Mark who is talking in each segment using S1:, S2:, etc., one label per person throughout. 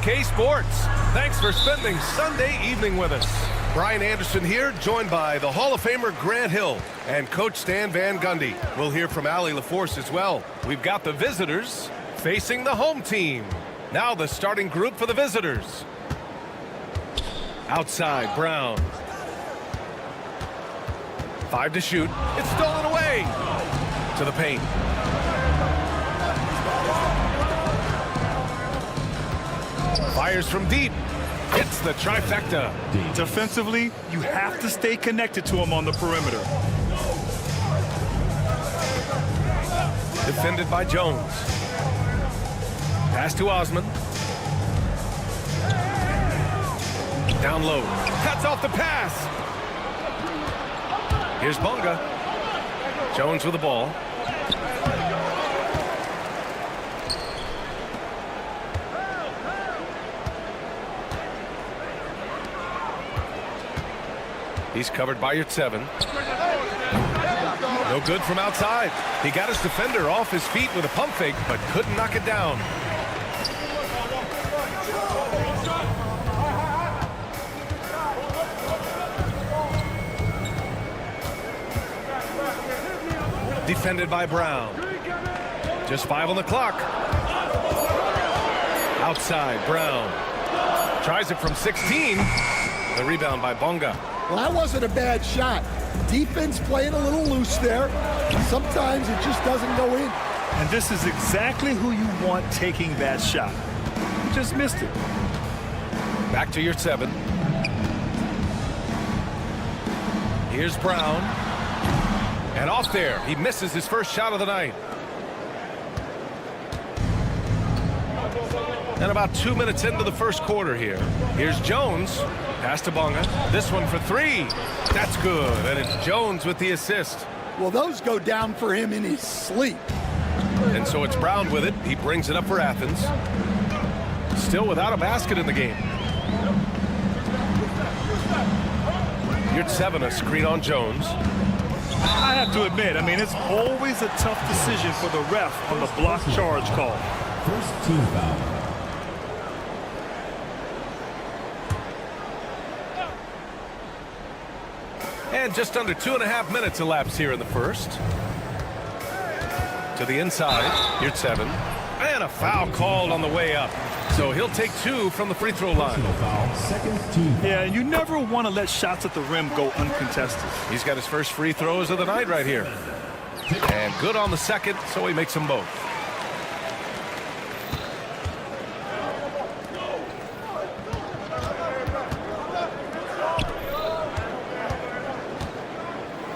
S1: EPK Sports. Thanks for spending Sunday evening with us. Brian Anderson here, joined by the Hall of Famer Grant Hill and Coach Stan Van Gundy. We'll hear from Allie LaForce as well. We've got the visitors facing the home team. Now the starting group for the visitors. Outside, Brown. 5 to shoot. It's stolen away. To the paint. Fires from deep. Hits the trifecta.
S2: Defensively, you have to stay connected to him on the perimeter.
S1: Defended by Jones. Pass to Osman. Down low. Cuts off the pass. Here's Bonga. Jones with the ball. He's covered by Yurtseven. No good from outside. He got his defender off his feet with a pump fake, but couldn't knock it down. Defended by Brown. Just 5 on the clock. Outside, Brown. Tries it from 16. The rebound by Bonga.
S3: Well, that wasn't a bad shot. Defense playing a little loose there. Sometimes it just doesn't go in.
S2: And this is exactly who you want taking that shot. You just missed it.
S1: Back to Yurtseven. Here's Brown. And off there. He misses his first shot of the night. And about 2 minutes into the first quarter here. Here's Jones. Pass to Bonga. This one for 3. That's good. And it's Jones with the assist.
S3: Well, those go down for him in his sleep.
S1: And so it's Brown with it. He brings it up for Athens. Still without a basket in the game. Yurtseven, a screen on Jones.
S2: I have to admit, it's always a tough decision for the ref on the block charge call.
S4: First team foul.
S1: And just under 2.5 minutes elapsed here in the first. To the inside, Yurtseven. And a foul called on the way up. So he'll take 2 from the free throw line.
S4: Second team.
S2: Yeah, you never want to let shots at the rim go uncontested.
S1: He's got his first free throws of the night right here. And good on the second, so he makes them both.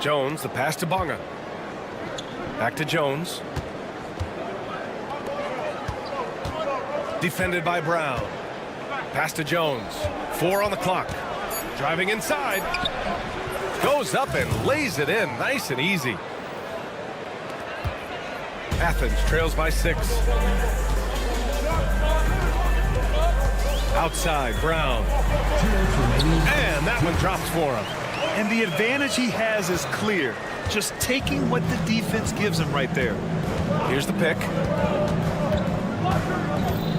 S1: Jones, the pass to Bonga. Back to Jones. Defended by Brown. Pass to Jones. 4 on the clock. Driving inside. Goes up and lays it in. Nice and easy. Athens trails by 6. Outside, Brown. And that one drops for him.
S2: And the advantage he has is clear. Just taking what the defense gives him right there.
S1: Here's the pick.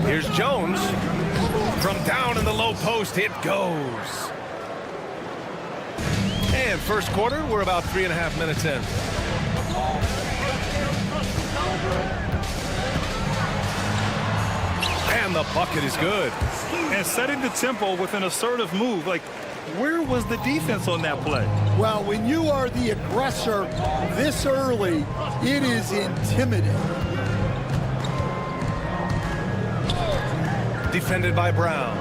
S1: Here's Jones. From down in the low post, it goes. And first quarter, we're about 3.5 minutes in. And the bucket is good.
S2: And setting the tempo with an assertive move. Like, where was the defense on that play?
S3: Well, when you are the aggressor this early, it is intimidating.
S1: Defended by Brown.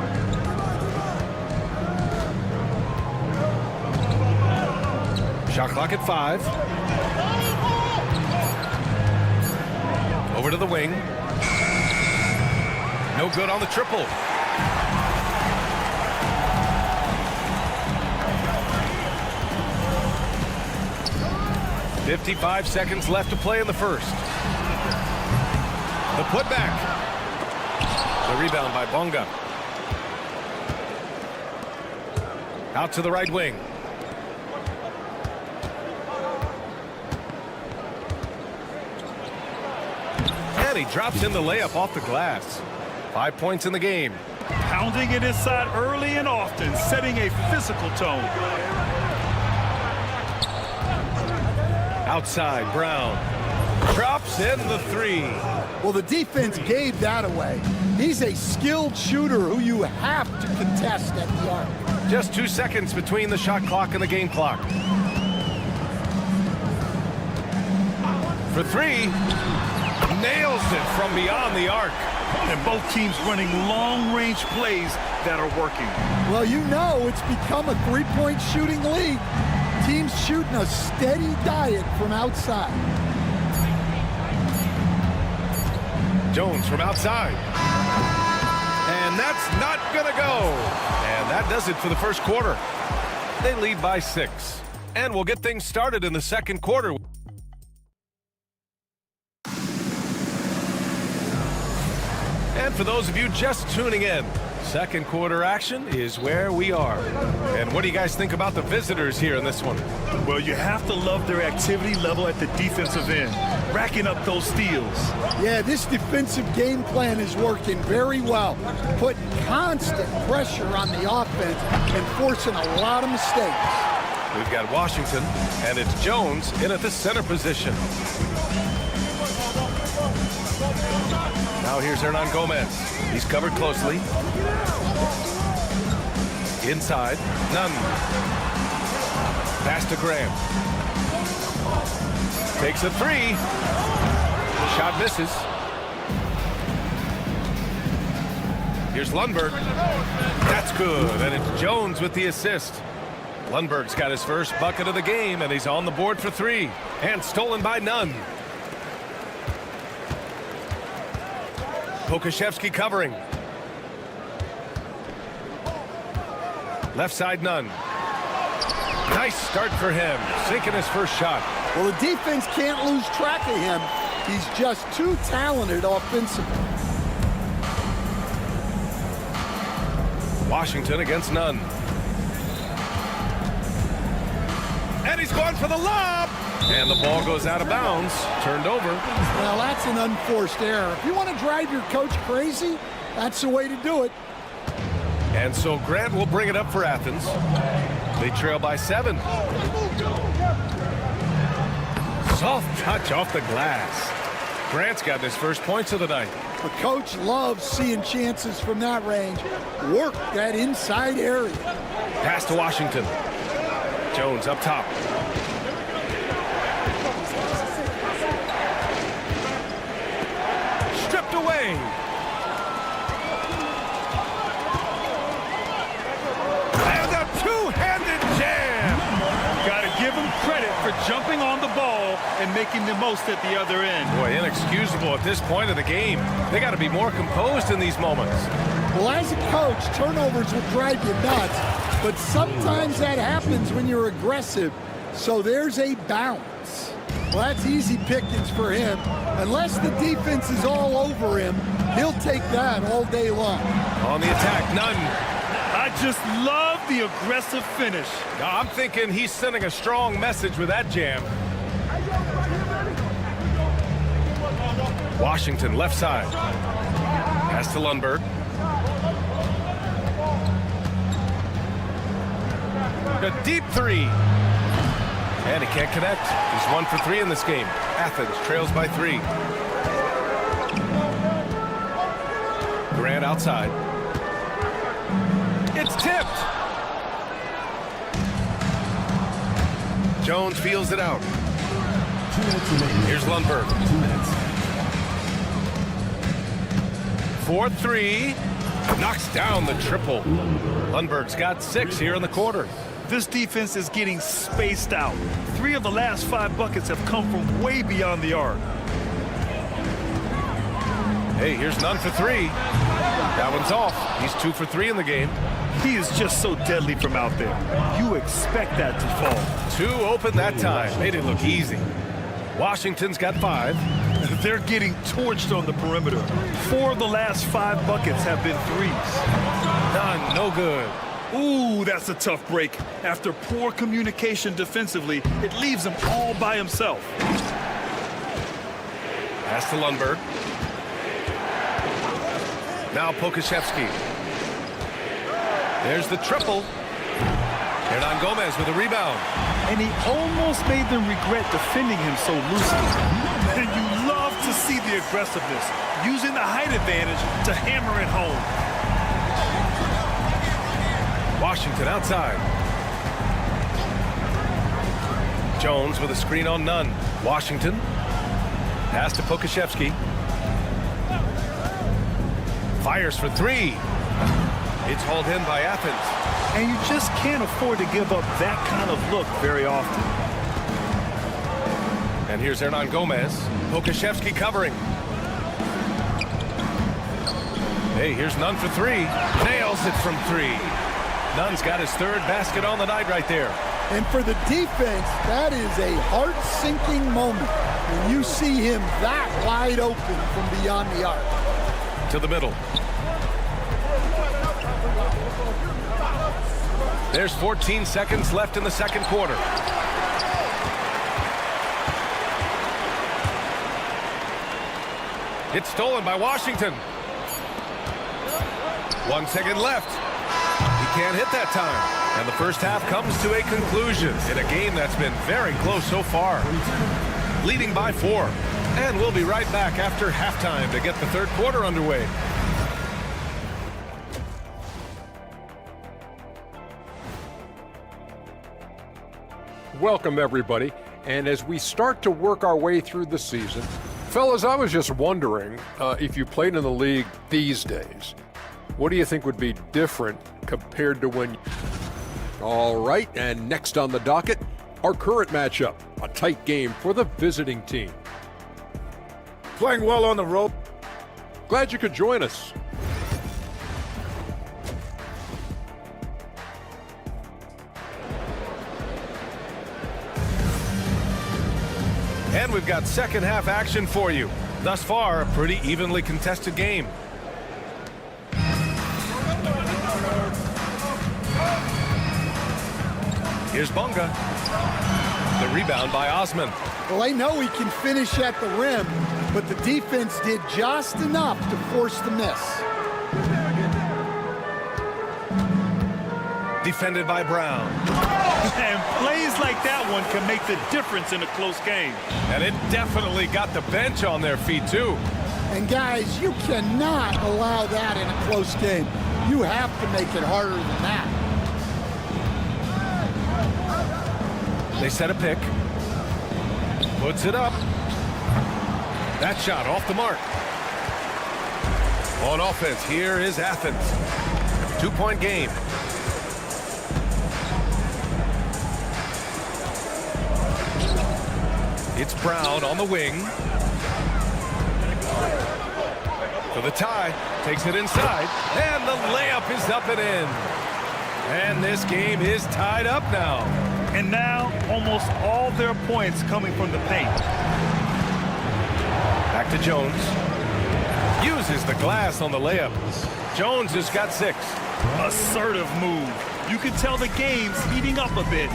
S1: Shot clock at 5. Over to the wing. No good on the triple. .55 seconds left to play in the first. The putback. The rebound by Bonga. Out to the right wing. And he drops in the layup off the glass. 5 points in the game.
S2: Pounding it inside early and often, setting a physical tone.
S1: Outside, Brown. Drops in the three.
S3: Well, the defense gave that away. He's a skilled shooter who you have to contest at the arc.
S1: Just 2 seconds between the shot clock and the game clock. For three. Nails it from beyond the arc.
S2: And both teams running long-range plays that are working.
S3: Well, you know it's become a three-point shooting league. Teams shooting a steady diet from outside.
S1: Jones from outside. And that's not gonna go. And that does it for the first quarter. They lead by 6. And we'll get things started in the second quarter. And for those of you just tuning in, second quarter action is where we are. And what do you guys think about the visitors here in this one?
S2: Well, you have to love their activity level at the defensive end, racking up those steals.
S3: Yeah, this defensive game plan is working very well, putting constant pressure on the offense and forcing a lot of mistakes.
S1: We've got Washington, and it's Jones in at the center position. Now here's Hernan Gomez. He's covered closely. Inside, Nunn. Pass to Graham. Takes a three. Shot misses. Here's Lundberg. That's good, and it's Jones with the assist. Lundberg's got his first bucket of the game, and he's on the board for three. And stolen by Nunn. Pokashevsky covering. Left side, Nunn. Nice start for him, sinking his first shot.
S3: Well, the defense can't lose track of him. He's just too talented offensively.
S1: Washington against Nunn. And he's going for the lob. And the ball goes out of bounds, turned over.
S3: Well, that's an unforced error. If you want to drive your coach crazy, that's the way to do it.
S1: And so Grant will bring it up for Athens. They trail by 7. Soft touch off the glass. Grant's got his first points of the night.
S3: The coach loves seeing chances from that range. Work that inside area.
S1: Pass to Washington. Jones up top. Stripped away. And a two-handed jam.
S2: Got to give him credit for jumping on the ball and making the most at the other end.
S1: Boy, inexcusable at this point of the game. They got to be more composed in these moments.
S3: Well, as a coach, turnovers will drive you nuts, but sometimes that happens when you're aggressive. So there's a balance. Well, that's easy pickings for him. Unless the defense is all over him, he'll take that all day long.
S1: On the attack, Nunn.
S2: I just love the aggressive finish.
S1: Now, I'm thinking he's sending a strong message with that jam. Washington, left side. Pass to Lundberg. A deep three. And he can't connect. He's 1 for 3 in this game. Athens trails by 3. Grant outside. It's tipped. Jones feels it out.
S4: 2 minutes remaining.
S1: Here's Lundberg.
S4: 2 minutes.
S1: 4-3. Knocks down the triple. Lundberg's got 6 here in the quarter.
S2: This defense is getting spaced out. 3 of the last 5 buckets have come from way beyond the arc.
S1: Hey, here's Nunn for 3. That one's off. He's 2 for 3 in the game.
S2: He is just so deadly from out there. You expect that to fall.
S1: 2 open that time. Made it look easy. Washington's got 5.
S2: They're getting torched on the perimeter. 4 of the last 5 buckets have been threes.
S1: Nunn, no good.
S2: Ooh, that's a tough break. After poor communication defensively, it leaves him all by himself.
S1: Pass to Lundberg. Now Pokashevsky. There's the triple. Hernan Gomez with a rebound.
S2: And he almost made them regret defending him so loosely. And you love to see the aggressiveness, using the height advantage to hammer it home.
S1: Washington outside. Jones with a screen on none. Washington. Pass to Pokashevsky. Fires for three. It's hauled in by Athens.
S2: And you just can't afford to give up that kind of look very often.
S1: And here's Hernan Gomez. Pokashevsky covering. Hey, here's Nunn for three. Nails it from three. Nunn's got his third basket on the night right there.
S3: And for the defense, that is a heart-sinking moment when you see him that wide open from beyond the arc.
S1: To the middle. There's 14 seconds left in the second quarter. It's stolen by Washington. 1 second left. He can't hit that time. And the first half comes to a conclusion in a game that's been very close so far. Leading by 4. And we'll be right back after halftime to get the third quarter underway.
S5: Welcome, everybody. And as we start to work our way through the season, fellas, I was just wondering if you played in the league these days, what do you think would be different compared to when... All right, and next on the docket, our current matchup, a tight game for the visiting team.
S6: Playing well on the road.
S5: Glad you could join us.
S1: And we've got second half action for you. Thus far, a pretty evenly contested game. Here's Bonga. The rebound by Osman.
S3: Well, I know he can finish at the rim, but the defense did just enough to force the miss.
S1: Defended by Brown.
S2: And plays like that one can make the difference in a close game.
S1: And it definitely got the bench on their feet, too.
S3: And guys, you cannot allow that in a close game. You have to make it harder than that.
S1: They set a pick. Puts it up. That shot off the mark. On offense, here is Athens. 2-point game. It's Brown on the wing. For the tie. Takes it inside. And the layup is up and in. And this game is tied up now.
S2: And now, almost all their points coming from the paint.
S1: Back to Jones. Uses the glass on the layup. Jones has got 6.
S2: Assertive move. You can tell the game's heating up a bit.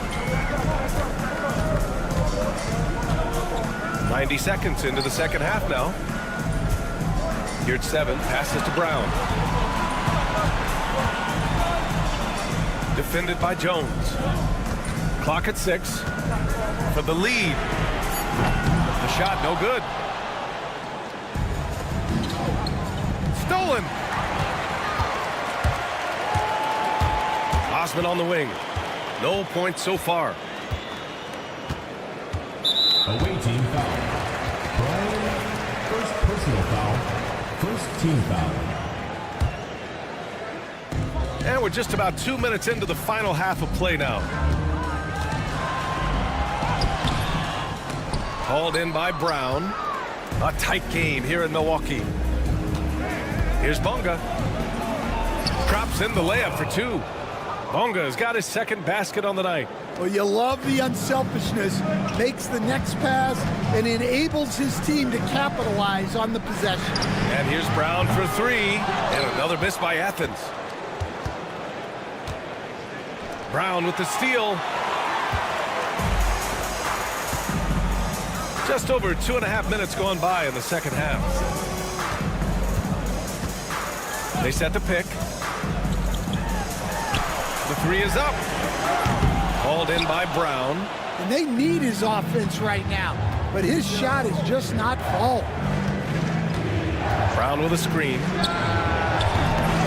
S1: 90 seconds into the second half now. Here at 7, passes to Brown. Defended by Jones. Clock at 6 for the lead. The shot no good. Stolen. Osman on the wing. No points so far.
S4: Away team foul. Brian, first personal foul. First team foul.
S1: And we're just about 2 minutes into the final half of play now. Hauled in by Brown. A tight game here in Milwaukee. Here's Bonga. Drops in the layup for 2. Bonga has got his second basket on the night.
S3: Well, you love the unselfishness. Makes the next pass and enables his team to capitalize on the possession.
S1: And here's Brown for 3. And another miss by Athens. Brown with the steal. Just over 2.5 minutes gone by in the second half. They set the pick. three is up. Hauled in by Brown.
S3: And they need his offense right now, but his shot is just not falling.
S1: Brown with a screen.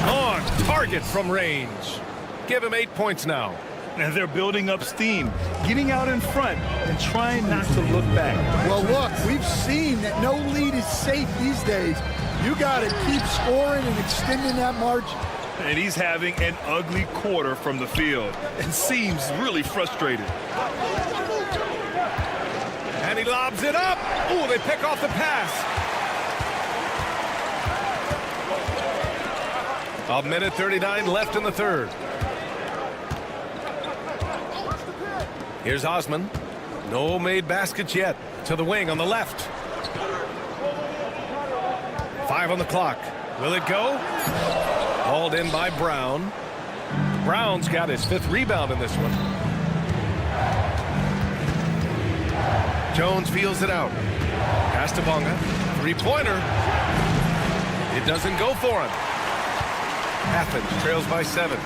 S1: On target from range. Give him 8 points now.
S2: And they're building up steam, getting out in front and trying not to look back.
S3: Well, look, we've seen that no lead is safe these days. You got to keep scoring and extending that margin.
S2: And he's having an ugly quarter from the field and seems really frustrated.
S1: And he lobs it up. Ooh, they pick off the pass. A minute 39 left in the third. Here's Osman. No made baskets yet. To the wing on the left. 5 on the clock. Will it go? Hauled in by Brown. Brown's got his 5th rebound in this one. Jones feels it out. Pass to Bonga. 3-pointer. It doesn't go for him. Athens trails by 7.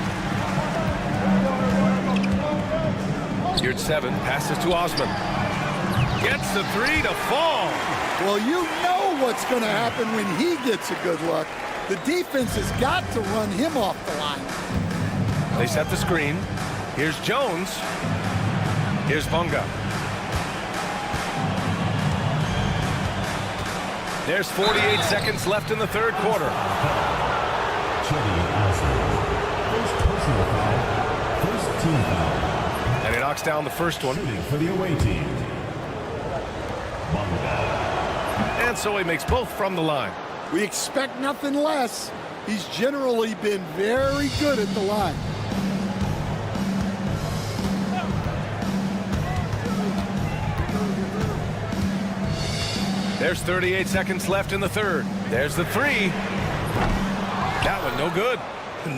S1: Here's 7. Passes to Osman. Gets the 3 to fall.
S3: Well, you know what's going to happen when he gets a good look. The defense has got to run him off the line.
S1: They set the screen. Here's Jones. Here's Bonga. There's 48 seconds left in the third quarter.
S4: First personal foul. First team foul.
S1: And he knocks down the first one.
S4: Shooting for the away team.
S1: And so he makes both from the line.
S3: We expect nothing less. He's generally been very good at the line.
S1: There's 38 seconds left in the third. There's the 3. That one no good.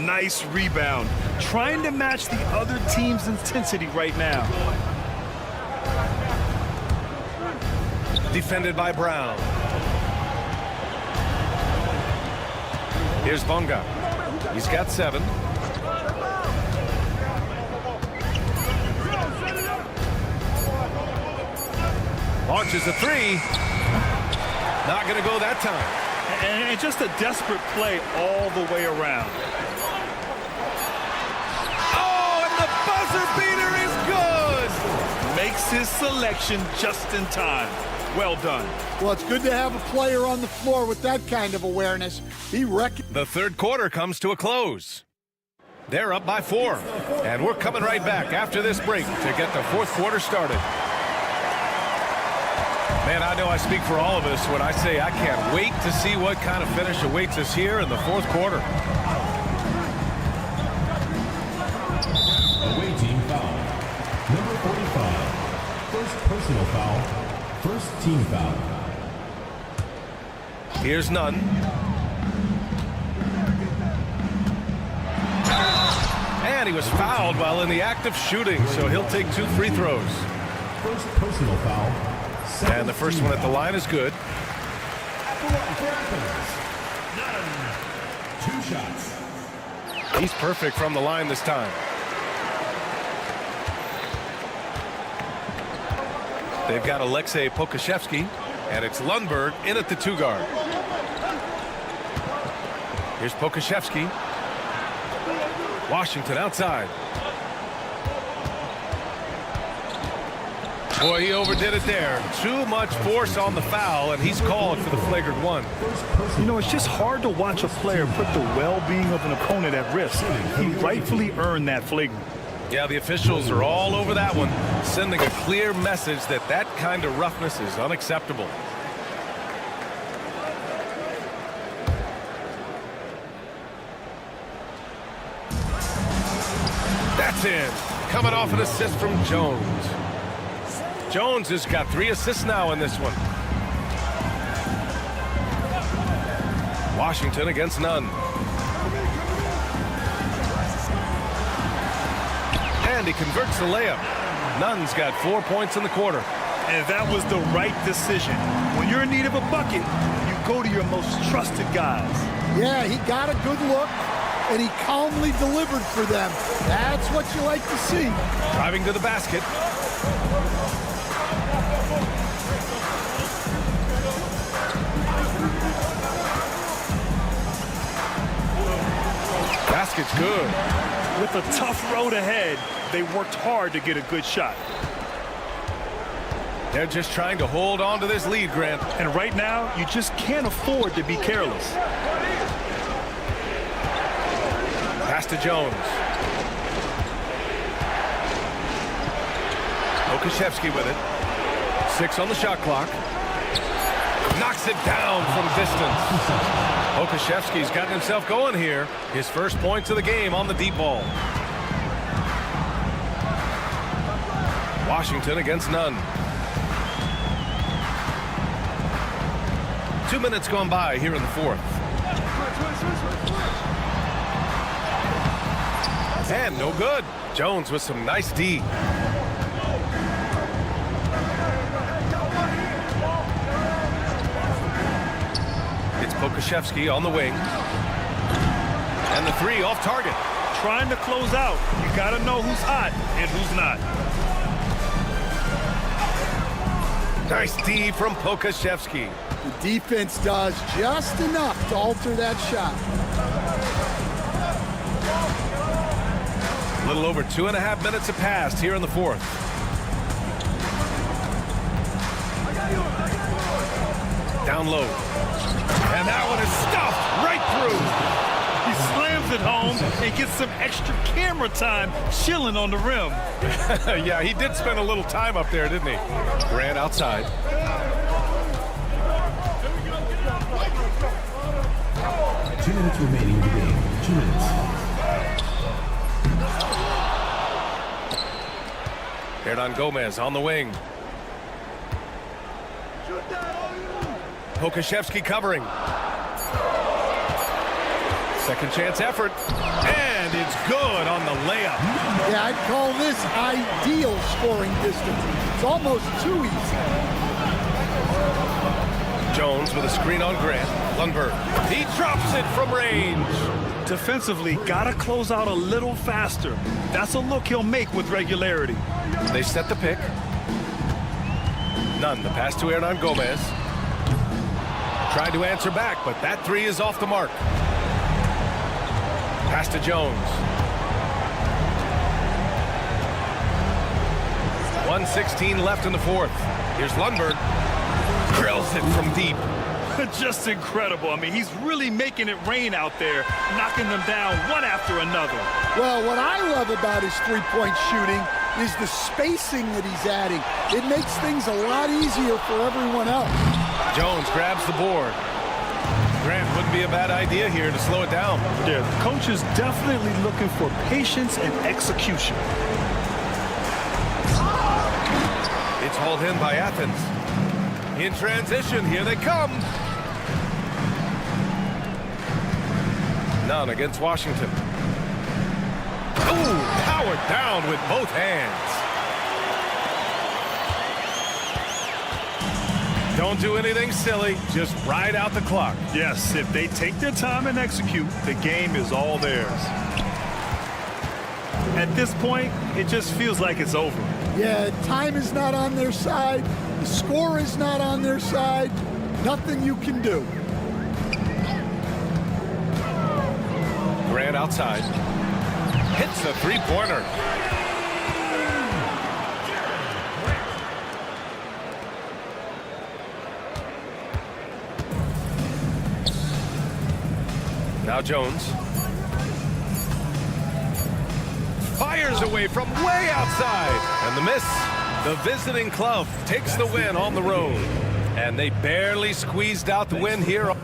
S2: Nice rebound. Trying to match the other team's intensity right now.
S1: Defended by Brown. Here's Bonga. He's got 7. Launches a 3. Not going to go that time.
S2: And just a desperate play all the way around.
S1: Oh, and the buzzer beater is good.
S2: Makes his selection just in time. Well done.
S3: Well, it's good to have a player on the floor with that kind of awareness.
S1: The third quarter comes to a close. They're up by 4. And we're coming right back after this break to get the fourth quarter started. Man, I know I speak for all of us when I say I can't wait to see what kind of finish awaits us here in the fourth quarter.
S4: Away team foul. Number 45. First personal foul. First team foul.
S1: Here's Nunn. And he was fouled while in the act of shooting, so he'll take 2 free throws.
S4: First personal foul.
S1: And the first one at the line is good.
S4: 2 shots.
S1: He's perfect from the line this time. They've got Alexei Pokashevsky, and it's Lundberg in at the 2 guard. Here's Pokashevsky. Washington outside. Boy, he overdid it there. Too much force on the foul, and he's called for the flagrant 1.
S2: You know, it's just hard to watch a player put the well-being of an opponent at risk. He rightfully earned that flagrant.
S1: Yeah, the officials are all over that one, sending a clear message that that kind of roughness is unacceptable. That's in. Coming off an assist from Jones. Jones has got 3 assists now in this one. Washington against Nunn. And he converts the layup. Nunn's got 4 points in the quarter.
S2: And that was the right decision. When you're in need of a bucket, you go to your most trusted guys.
S3: Yeah, he got a good look. and he calmly delivered for them. That's what you like to see.
S1: Driving to the basket. Basket's good.
S2: With a tough road ahead, they worked hard to get a good shot.
S1: They're just trying to hold on to this lead, Grant.
S2: And right now, you just can't afford to be careless.
S1: Pass to Jones. Okashevsky with it. 6 on the shot clock. Knocks it down from distance. Okashevsky's gotten himself going here. His first points of the game on the deep ball. Washington against none. 2 minutes gone by here in the fourth. And no good. Jones with some nice D. It's Pokashevsky on the wing. And the 3 off target.
S2: Trying to close out. You got to know who's hot and who's not.
S1: Nice D from Pokashevsky.
S3: The defense does just enough to alter that shot.
S1: A little over 2.5 minutes have passed here in the fourth. Down low. And that one is stuffed right through.
S2: He slams it home and gets some extra camera time chilling on the rim.
S1: Yeah, he did spend a little time up there, didn't he? Grant outside.
S4: Two minutes remaining in the game. 2 minutes.
S1: Hernan Gomez on the wing. Pokashevsky covering. Second chance effort. And it's good on the layup.
S3: Yeah, I'd call this ideal scoring distance. It's almost too easy.
S1: Jones with a screen on Grant. Lundberg. He drops it from range.
S2: Defensively, gotta close out a little faster. That's a look he'll make with regularity.
S1: They set the pick. None. The pass to Hernan Gomez. Tried to answer back, but that 3 is off the mark. Pass to Jones. 1:16 left in the fourth. Here's Lundberg. Drills it from deep.
S2: Just incredible. I mean, he's really making it rain out there, knocking them down one after another.
S3: Well, what I love about his three-point shooting is the spacing that he's adding. It makes things a lot easier for everyone else.
S1: Jones grabs the board. Grant wouldn't be a bad idea here to slow it down.
S2: Yeah, the coach is definitely looking for patience and execution.
S1: It's hauled in by Athens. In transition, here they come. None against Washington. Ooh, powered down with both hands. Don't do anything silly, just ride out the clock.
S2: Yes, if they take their time and execute, the game is all theirs. At this point, it just feels like it's over.
S3: Yeah, time is not on their side. The score is not on their side. Nothing you can do.
S1: Grant outside. Hits a three-pointer. Now Jones. Fires away from way outside. And the miss. The visiting club takes the win on the road. And they barely squeezed out the win here.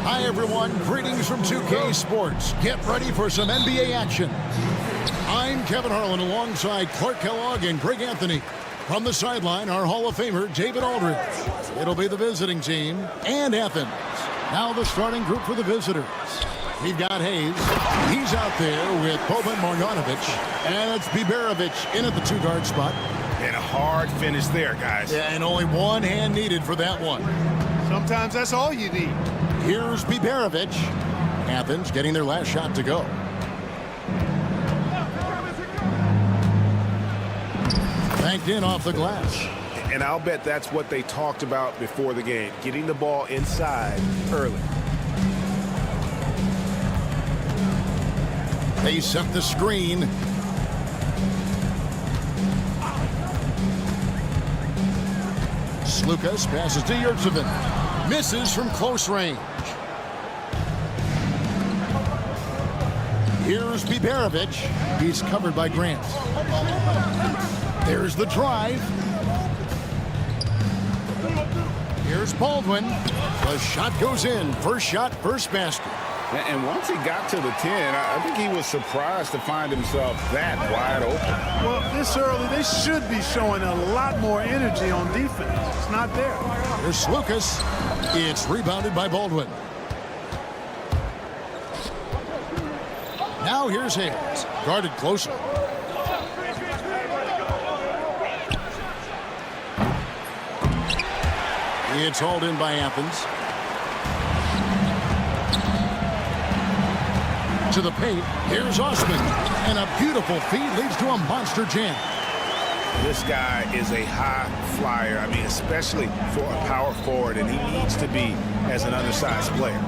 S7: Hi, everyone. Greetings from 2K Sports. Get ready for some NBA action. I'm Kevin Harlan alongside Clark Kellogg and Greg Anthony. From the sideline, our Hall of Famer, David Aldridge. It'll be the visiting team and Athens. Now the starting group for the visitors. We've got Hayes. He's out there with Boban Marjanovic. And it's Biberovic in at the two-guard spot.
S6: And a hard finish there, guys.
S7: Yeah, and only one hand needed for that one.
S2: Sometimes that's all you need.
S7: Here's Biberovic. Athens getting their last shot to go. Banked in off the glass.
S6: And I'll bet that's what they talked about before the game, getting the ball inside early.
S7: They set the screen. Slukas passes to Yurtsevin. Misses from close range. Here's Biberovic. He's covered by Grant. There's the drive. Here's Baldwin. The shot goes in. First shot, first basket.
S6: And once he got to the 10, I think he was surprised to find himself that wide open.
S2: Well, this early, they should be showing a lot more energy on defense. It's not there.
S7: Here's Slukas. It's rebounded by Baldwin. Now here's Hayes. Guarded closely. It's hauled in by Athens. To the paint. Here's Osman. And a beautiful feed leads to a monster jam.
S6: This guy is a high flyer. I mean, especially for a power forward, and he needs to be as an undersized player.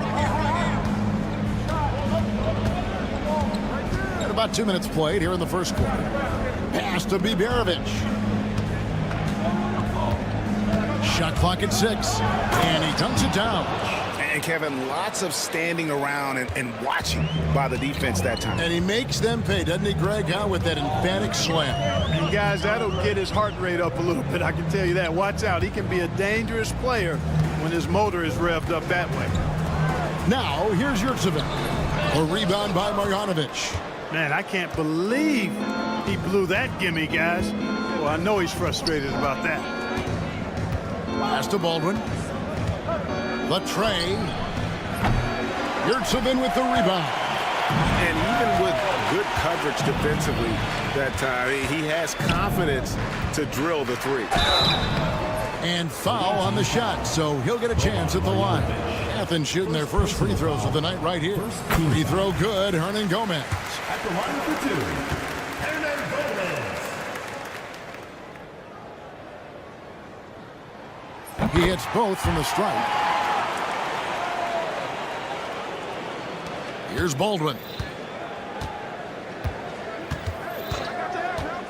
S7: And about 2 minutes played here in the first quarter. Pass to Biberovic. Shot clock at 6. And he dunks it down.
S6: And Kevin, lots of standing around and watching by the defense that time.
S7: And he makes them pay, doesn't he, Greg, with that emphatic slam.
S2: And guys, that'll get his heart rate up a little bit, I can tell you that. Watch out. He can be a dangerous player when his motor is revved up that way.
S7: Now, here's Yurtseven. A rebound by Marjanovic.
S2: Man, I can't believe he blew that gimme, guys. Well, I know he's frustrated about that.
S7: Pass to Baldwin. The tray. Yurtseven with the rebound.
S6: And even with good coverage defensively that time, he has confidence to drill the three.
S7: And foul on the shot, so he'll get a chance at the line. Athens shooting their first free throws of the night right here. Free throw good, Hernan Gomez.
S4: At the line for two, Hernan Gomez.
S7: He hits both from the stripe. Here's Baldwin.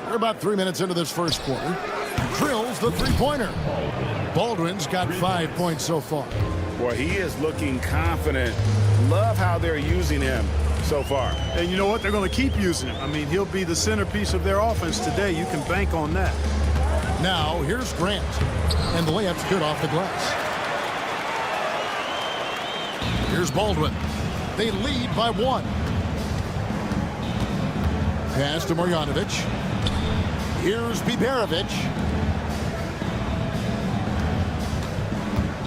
S7: We're about 3 minutes into this first quarter. Drills the three-pointer. Baldwin's got 5 points so far.
S6: Boy, he is looking confident. Love how they're using him so far.
S2: And you know what? They're going to keep using him. I mean, he'll be the centerpiece of their offense today. You can bank on that.
S7: Now, here's Grant. And the layup's good off the glass. Here's Baldwin. They lead by 1. Pass to Marjanovic. Here's Biberovic.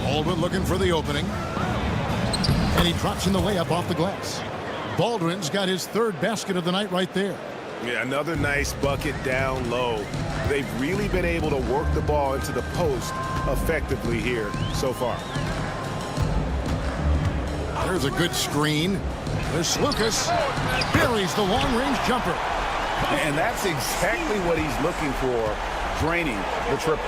S7: Baldwin looking for the opening. And he drops in the layup off the glass. Baldwin's got his third basket of the night right there.
S6: Yeah, another nice bucket down low. They've really been able to work the ball into the post effectively here so far.
S7: There's a good screen. There's Lucas. Buries the long-range jumper.
S6: And that's exactly what he's looking for, draining the triple.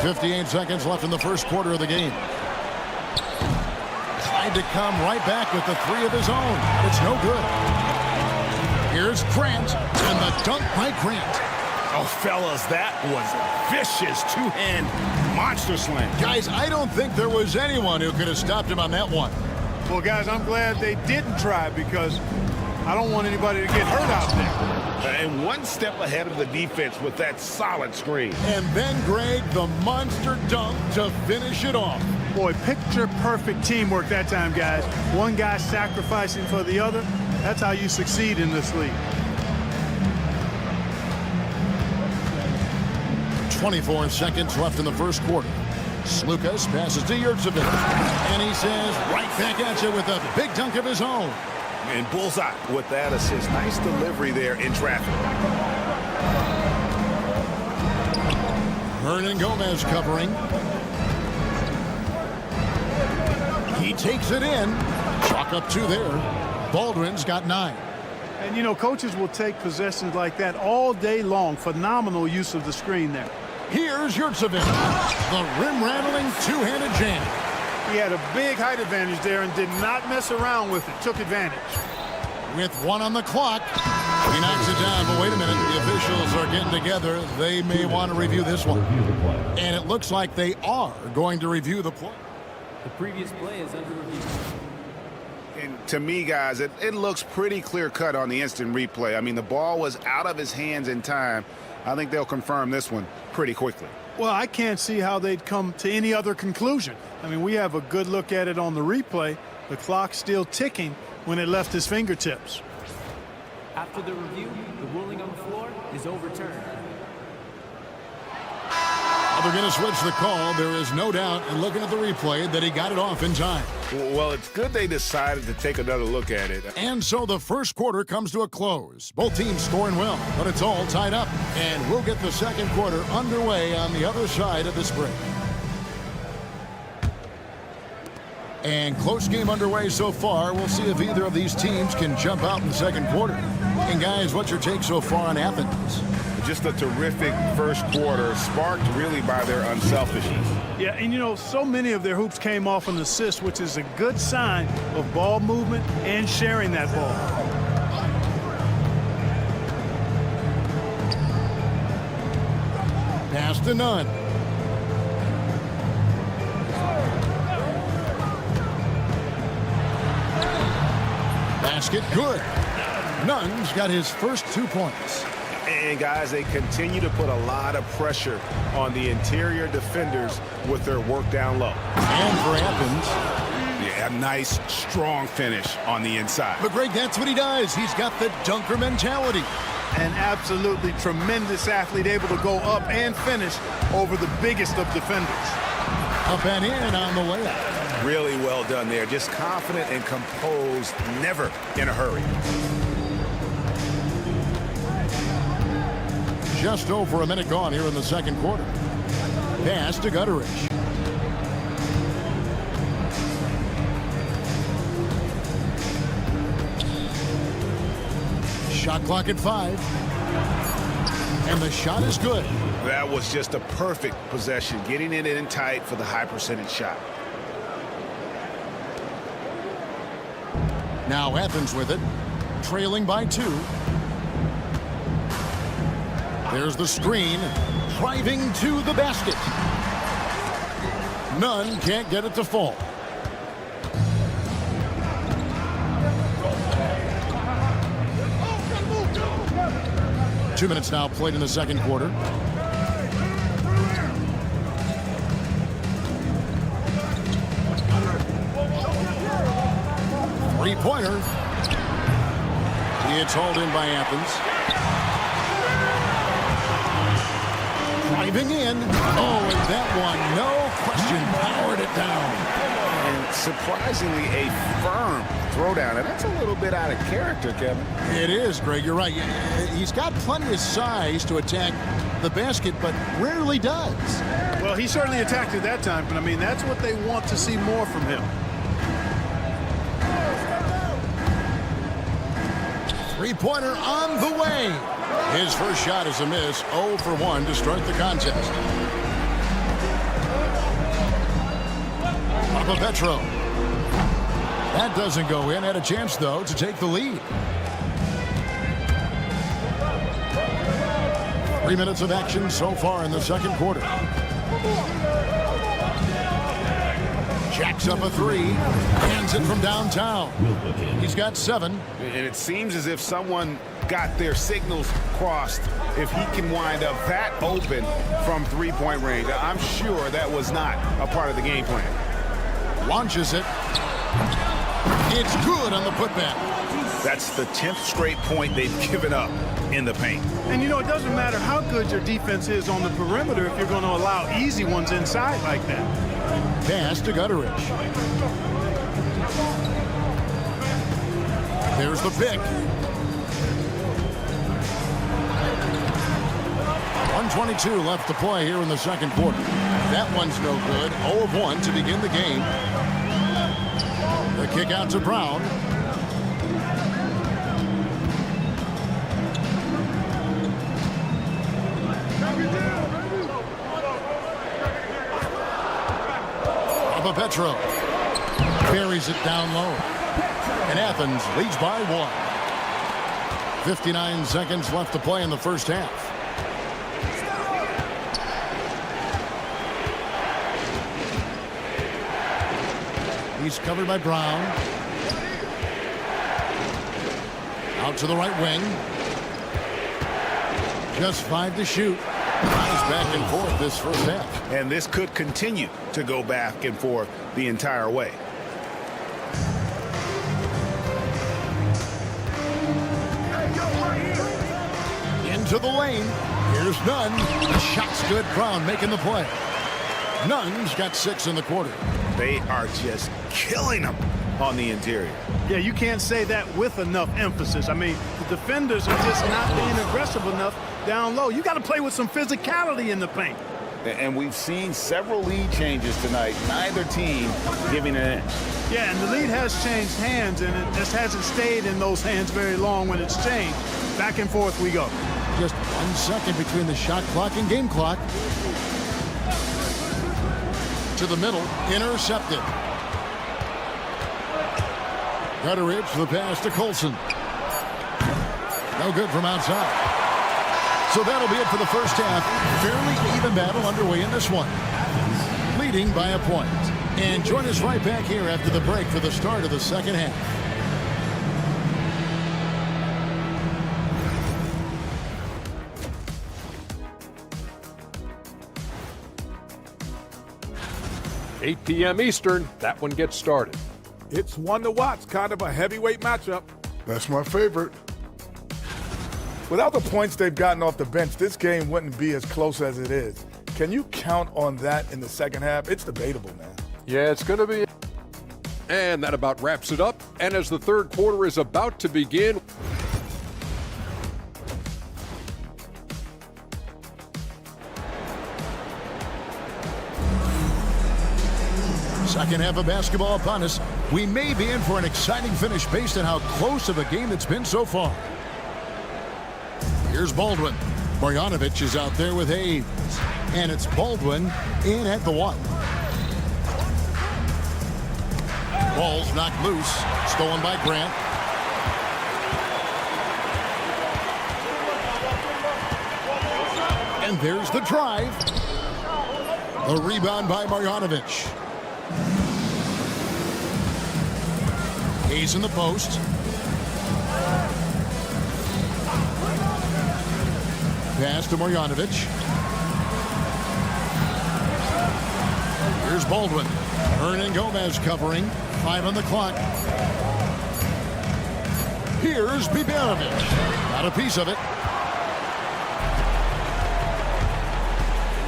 S7: 58 seconds left in the first quarter of the game. Tried to come right back with the three of his own. It's no good. Here's Grant, and the dunk by Grant.
S6: Oh, fellas, that was a vicious two-hand monster slam.
S7: Guys, I don't think there was anyone who could have stopped him on that one.
S2: Well, guys, I'm glad they didn't try because I don't want anybody to get hurt out there.
S6: And one step ahead of the defense with that solid screen.
S7: And then, Greg, the monster dunk to finish it off.
S2: Boy, picture-perfect teamwork that time, guys. One guy sacrificing for the other. That's how you succeed in this league.
S7: 24 seconds left in the first quarter. Slukas passes to Yurtseven. And he says, right back at you with a big dunk of his own.
S6: And bullseye with that assist. Nice delivery there in traffic.
S7: Hernan Gomez covering. He takes it in. Chalk up 2 there. Baldwin's got 9.
S2: And, you know, coaches will take possessions like that all day long. Phenomenal use of the screen there.
S7: Here's Yurtseven. The rim-rattling two-handed jam.
S2: He had a big height advantage there and did not mess around with it. Took advantage.
S7: With 1 on the clock. He knocks it down, but wait a minute. The officials are getting together. They may want to review this one. And it looks like they are going to review the play.
S8: The previous play is under review.
S6: And to me, guys, it looks pretty clear-cut on the instant replay. I mean, the ball was out of his hands in time. I think they'll confirm this one pretty quickly.
S2: Well, I can't see how they'd come to any other conclusion. I mean, we have a good look at it on the replay. The clock's still ticking when it left his fingertips.
S8: After the review, the ruling on the floor is overturned.
S7: They're going to switch the call. There is no doubt in looking at the replay that he got it off in time.
S6: Well, it's good they decided to take another look at it.
S7: And so the first quarter comes to a close. Both teams scoring well, but it's all tied up. And we'll get the second quarter underway on the other side of this break. And close game underway so far. We'll see if either of these teams can jump out in the second quarter. And guys, what's your take so far on Athens?
S6: Just a terrific first quarter, sparked really by their unselfishness.
S2: Yeah, and you know, so many of their hoops came off an assist, which is a good sign of ball movement and sharing that ball.
S7: Pass to Nunn. basket, good. Nunn's got his first 2 points.
S6: And guys, they continue to put a lot of pressure on the interior defenders with their work down low.
S7: And for Athens.
S6: Yeah, a nice, strong finish on the inside.
S7: But Greg, that's what he does. He's got the dunker mentality.
S2: An absolutely tremendous athlete, able to go up and finish over the biggest of defenders.
S7: Up and in on the layup.
S6: Really well done there. Just confident and composed, never in a hurry.
S7: Just over a minute gone here in the second quarter. Pass to Gutteridge. Shot clock at 5. And the shot is good.
S6: That was just a perfect possession, getting it in tight for the high percentage shot.
S7: Now Athens with it, trailing by 2. There's the screen, driving to the basket. Nunn can't get it to fall. Two minutes now played in the second quarter. Three-pointer. It's hauled in by Athens. Driving in. Oh, and that one, no question, powered it down.
S6: And surprisingly, a firm throwdown. And that's a little bit out of character, Kevin.
S7: It is, Greg. You're right. He's got plenty of size to attack the basket, but rarely does.
S2: Well, he certainly attacked it that time, but I mean, that's what they want to see more from him.
S7: Three-pointer on the way. His first shot is a miss. 0 for 1 to start the contest. Petro. That doesn't go in. Had a chance, though, to take the lead. 3 minutes of action so far in the second quarter. Jacks up a 3. Hands it from downtown. He's got 7.
S6: And it seems as if someone got their signals crossed if he can wind up that open from three-point range. I'm sure that was not a part of the game plan.
S7: Launches it. It's good on the putback.
S6: That's the 10th straight point they've given up in the paint.
S2: And, you know, it doesn't matter how good your defense is on the perimeter if you're going to allow easy ones inside like that.
S7: Pass to Gutteridge. There's the pick. 1:22 left to play here in the second quarter. That one's no good. 0 of 1 to begin the game. The kick out to Brown. Petro buries it down low. And Athens leads by 1. 59 seconds left to play in the first half. He's covered by Brown. Out to the right wing. Just 5 to shoot. Nice back and forth this first half.
S6: And this could continue to go back and forth the entire way.
S7: Into the lane. Here's Nunn. The shot's good. Brown making the play. Nunn's got 6 in the quarter.
S6: They are just killing them on the interior.
S2: Yeah, you can't say that with enough emphasis. I mean, the defenders are just not being aggressive enough down low. You got to play with some physicality in the paint.
S6: And we've seen several lead changes tonight. Neither team giving an inch.
S2: Yeah, and the lead has changed hands, and it just hasn't stayed in those hands very long when it's changed. Back and forth we go.
S7: Just 1 second between the shot clock and game clock. To the middle, intercepted. Gutteridge, the pass to Colson. No good from outside. So that'll be it for the first half. Fairly even battle underway in this one. Leading by a point. And join us right back here after the break for the start of the second half.
S5: 8 p.m. Eastern, that one gets started.
S9: It's one to watch, kind of a heavyweight matchup.
S10: That's my favorite. Without the points they've gotten off the bench, this game wouldn't be as close as it is. Can you count on that in the second half? It's debatable, man.
S5: Yeah, it's going to be. And that about wraps it up. And as the third quarter is about to begin,
S7: Second half of basketball upon us. We may be in for an exciting finish based on how close of a game it's been so far. Here's Baldwin. Marjanovic is out there with Hayes. And it's Baldwin in at the one. Ball's knocked loose. Stolen by Grant. And there's the drive. The rebound by Marjanovic. Hayes in the post. Pass to Marjanovic. Here's Baldwin. Hernan Gomez covering. 5 on the clock. Here's Biberovic. Got a piece of it.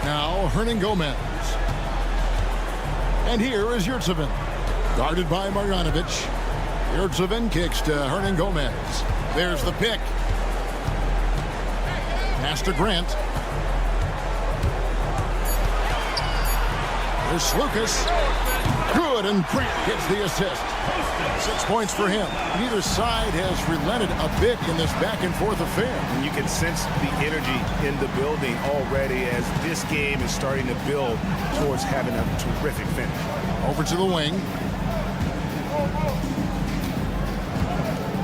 S7: Now Hernan Gomez. And here is Yurtsevin. Guarded by Marjanovic. Yurtsevin kicks to Hernan Gomez. There's the pick. Pass to Grant. There's Lucas. Good, and Grant gets the assist. 6 points for him. Neither side has relented a bit in this back-and-forth affair.
S6: And you can sense the energy in the building already as this game is starting to build towards having a terrific finish.
S7: Over to the wing.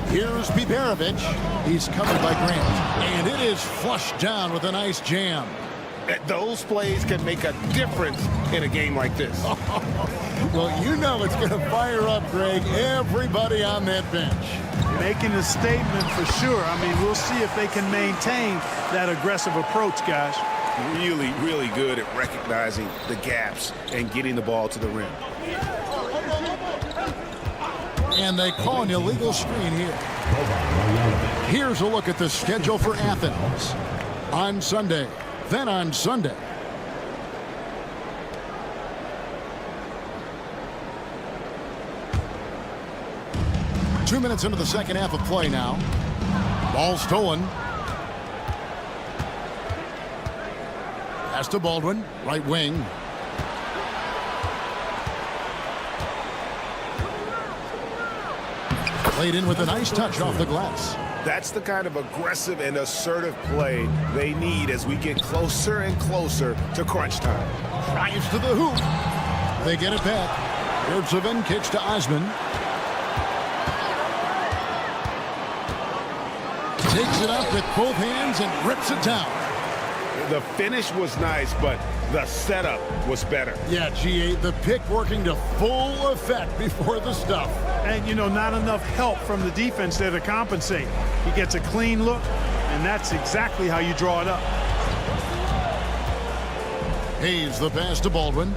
S7: Here's Biberovic. He's covered by Grant. And it is flushed down with a nice jam.
S6: Those plays can make a difference in a game like this.
S7: Well, you know it's going to fire up, Greg, everybody on that bench.
S2: Making a statement for sure. I mean, we'll see if they can maintain that aggressive approach, guys.
S6: Really, really good at recognizing the gaps and getting the ball to the rim.
S7: And they call an illegal screen here. Here's a look at the schedule for Athens. On Sunday, then on Sunday. Two minutes into the second half of play now. Ball stolen. Pass to Baldwin, right wing. Played in with a nice touch off the glass.
S6: That's the kind of aggressive and assertive play they need as we get closer and closer to crunch time.
S7: Drives to the hoop. They get it back. Yurtsevin kicks to Osman. Takes it up with both hands and rips it down.
S6: The finish was nice, but the setup was better.
S7: Yeah, GA, the pick working to full effect before the stuff.
S2: And, you know, not enough help from the defense there to compensate. He gets a clean look, and that's exactly how you draw it up.
S7: Hayes the pass to Baldwin.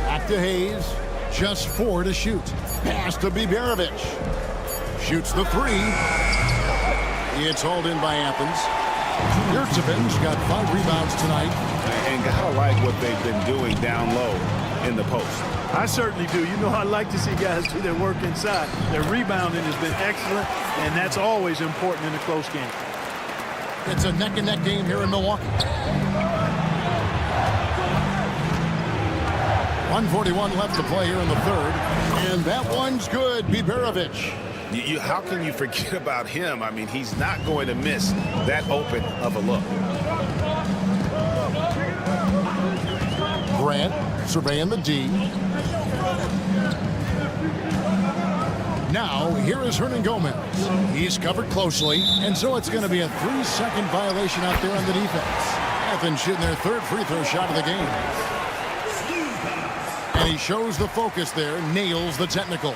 S7: Back to Hayes. Just 4 to shoot. Pass to Biberovic. Shoots the 3. It's hauled in by Athens. Yurtsevin's got 5 rebounds tonight.
S6: And gotta like what they've been doing down low in the post.
S2: I certainly do. You know, I like to see guys do their work inside. Their rebounding has been excellent, and that's always important in a close game.
S7: It's a neck-and-neck game here in Milwaukee. 1:41 left to play here in the third. And that one's good. Biberovic.
S6: How can you forget about him? I mean, he's not going to miss that open of a look.
S7: Grant surveying the D. Now, here is Hernan Gomez. He's covered closely, and so it's going to be a 3-second violation out there on the defense. Athens shooting their 3rd free throw shot of the game. And he shows the focus there, nails the technical.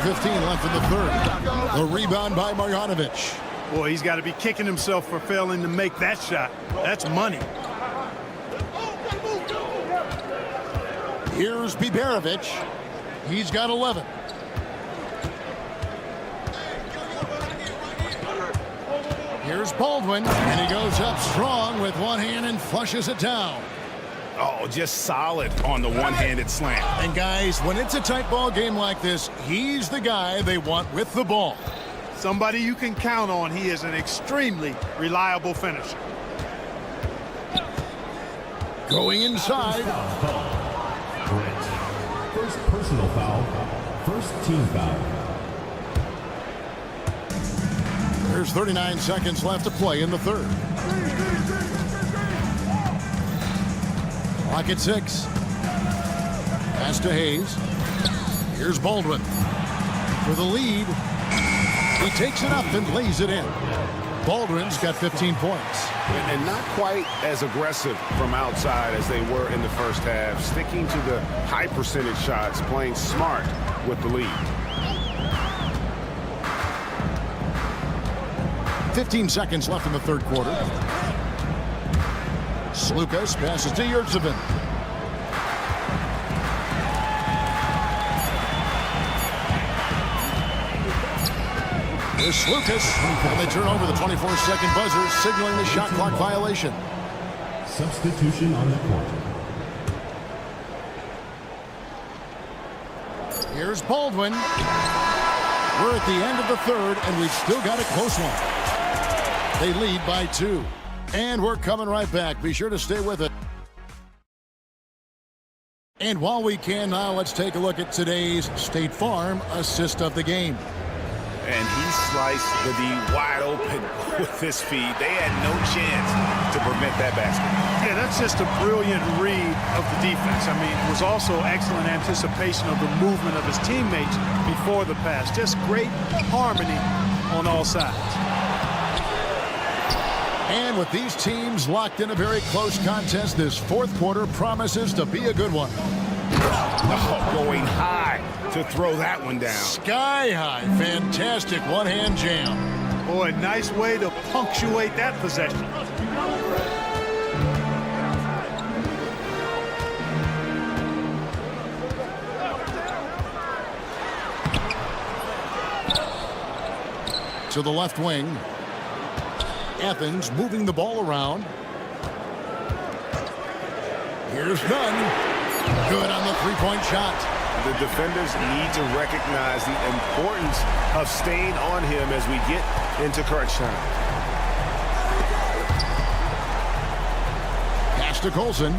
S7: 2:15 left in the third. The rebound by Marjanovic.
S2: Boy, he's got to be kicking himself for failing to make that shot. That's money.
S7: Here's Biberovic. He's got 11. Here's Baldwin, and he goes up strong with one hand and flushes it down.
S6: Oh, just solid on the one-handed slam.
S7: And guys, when it's a tight ball game like this, he's the guy they want with the ball.
S2: Somebody you can count on. He is an extremely reliable finisher.
S7: Going inside.
S4: First personal foul. First team foul.
S7: There's 39 seconds left to play in the third. Clock at 6. Pass to Hayes. Here's Baldwin for the lead. He takes it up and lays it in. Baldwin's got 15 points.
S6: And not quite as aggressive from outside as they were in the first half. Sticking to the high percentage shots, playing smart with the lead.
S7: 15 seconds left in the third quarter. Slukas passes to Yurtsevin. Here's Slukas, and they turn over the 24-second buzzer, signaling the shot clock violation.
S4: Substitution on the court.
S7: Here's Baldwin. We're at the end of the third, and we've still got a close one. They lead by 2. And we're coming right back. Be sure to stay with it. And while we can now, let's take a look at today's State Farm assist of the game.
S6: And he sliced the D wide open with his feed. They had no chance to prevent that basket.
S2: Yeah, that's just a brilliant read of the defense. I mean, it was also excellent anticipation of the movement of his teammates before the pass. Just great harmony on all sides.
S7: And with these teams locked in a very close contest, this fourth quarter promises to be a good one.
S6: Oh, going high to throw that one down.
S7: Sky high. Fantastic one-hand jam.
S2: Boy, nice way to punctuate that possession.
S7: To the left wing. Athens moving the ball around. Here's Nunn. Good on the three-point shot.
S6: The defenders need to recognize the importance of staying on him as we get into crunch time.
S7: Pass to Colson.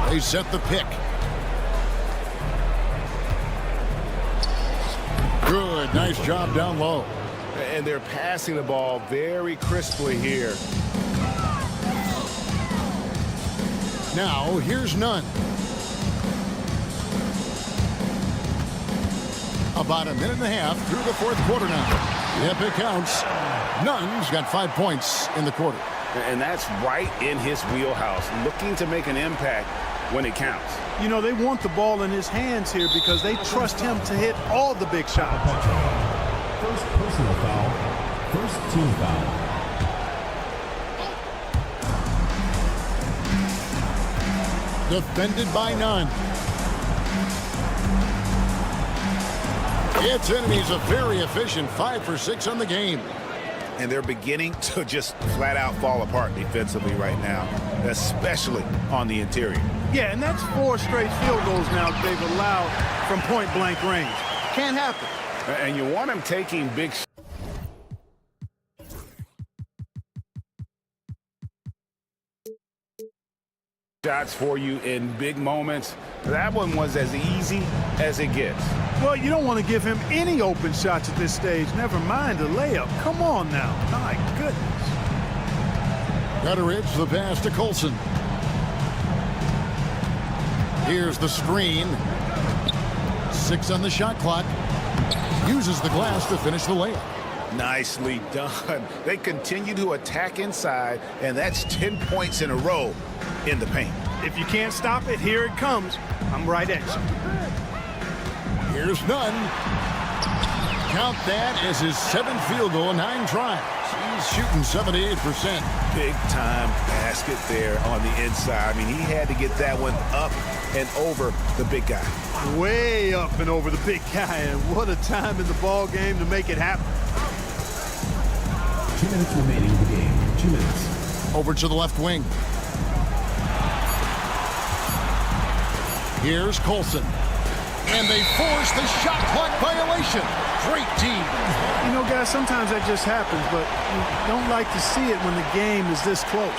S7: They set the pick. Good, nice job down low.
S6: And they're passing the ball very crisply here.
S7: Now, here's Nunn. About a minute and a half through the fourth quarter now. Yep, it counts. Nunn's got 5 points in the quarter.
S6: And that's right in his wheelhouse, looking to make an impact when it counts.
S2: You know, they want the ball in his hands here because they trust him to hit all the big shots.
S4: First personal foul. First team foul.
S7: Defended by Nunn. It's in, and he's a very efficient 5 for 6 on the game.
S6: And they're beginning to just flat out fall apart defensively right now, especially on the interior.
S2: Yeah, and that's 4 straight field goals now they've allowed from point-blank range. Can't happen.
S6: And you want him taking big shots for you in big moments. That one was as easy as it gets.
S2: Well, you don't want to give him any open shots at this stage. Never mind a layup. Come on now. My goodness.
S7: Gutteridge, the pass to Colson. Here's the screen. 6 on the shot clock. Uses the glass to finish the layup.
S6: Nicely done. They continue to attack inside, and that's 10 points in a row in the paint.
S2: If you can't stop it, here it comes. I'm right at you.
S7: Here's Nunn. Count that as his 7th field goal in 9 tries. He's shooting 78%.
S6: Big-time basket there on the inside. I mean, he had to get that one up and over the big guy.
S2: Way up and over the big guy, and what a time in the ball game to make it happen.
S4: 2 minutes remaining in the game. 2 minutes.
S7: Over to the left wing. Here's Colson. And they force the shot clock violation. Great team.
S2: You know, guys, sometimes that just happens, but you don't like to see it when the game is this close.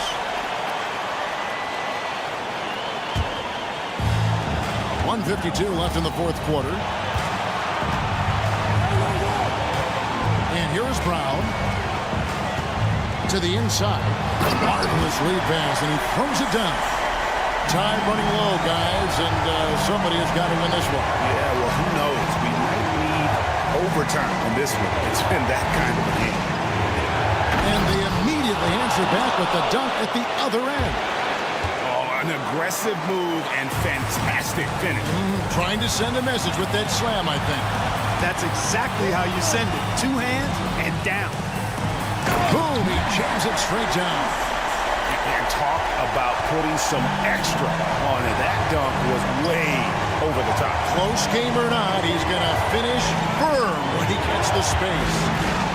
S7: .152 left in the 4th quarter. And here's Brown. To the inside. Marvelous lead pass, and he throws it down. Time running low, guys, and somebody has got to win this one.
S6: Yeah, well, who knows? We might need overtime in this one. It's been that kind of a game.
S7: And they immediately answer back with the dunk at the other end.
S6: Oh, an aggressive move and fantastic finish.
S7: Trying to send a message with that slam, I think.
S2: That's exactly how you send it. 2 hands and down.
S7: Boom, he jams it straight down.
S6: And talk about putting some extra on it. That dunk was way over the top.
S7: Close game or not, he's going to finish firm when he gets the space.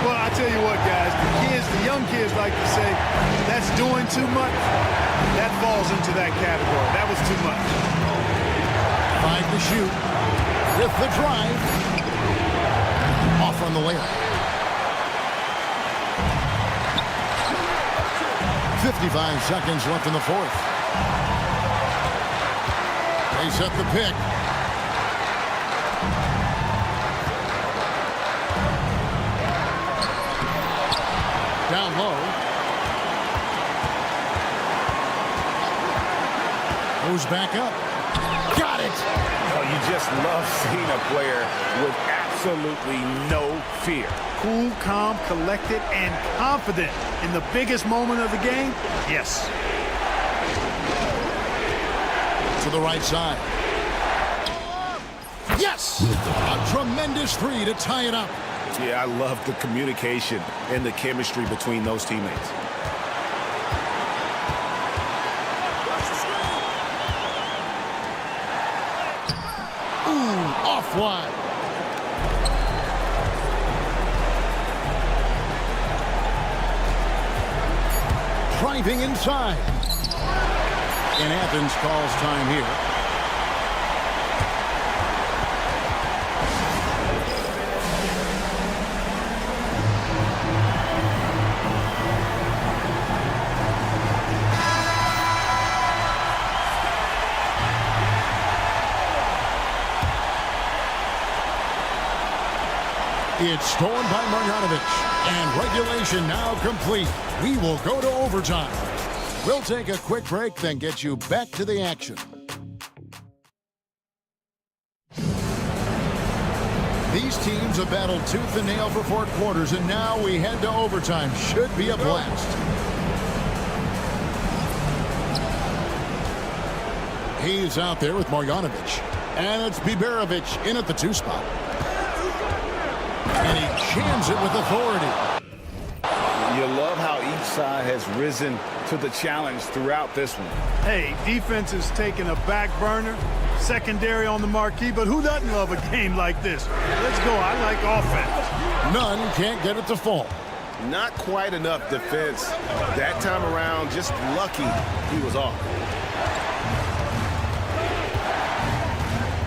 S2: Well, I tell you what, guys, the young kids like to say, that's doing too much. That falls into that category. That was too much.
S7: 5 to shoot. With the drive. Off on the layup. 55 seconds left in the 4th. They set the pick. Down low. Goes back up. Got it!
S6: Oh, you just love seeing a player with absolutely no fear.
S2: Cool, calm, collected, and confident in the biggest moment of the game? Yes.
S7: To the right side. Yes! A tremendous 3 to tie it up.
S6: Yeah, I love the communication and the chemistry between those teammates.
S7: Ooh, off wide. Driving inside. And Athens calls time here. It's stolen by Marjanovic, and regulation now complete. We will go to overtime. We'll take a quick break, then get you back to the action. These teams have battled tooth and nail for 4 quarters, and now we head to overtime. Should be a blast. He's out there with Marjanovic, and it's Biberovic in at the 2 spot. And he jams it with authority.
S6: You love how each side has risen to the challenge throughout this one.
S2: Hey, defense is taking a back burner, secondary on the marquee, but who doesn't love a game like this? Let's go. I like offense.
S7: None can't get it to fall.
S6: Not quite enough defense. That time around, just lucky he was off.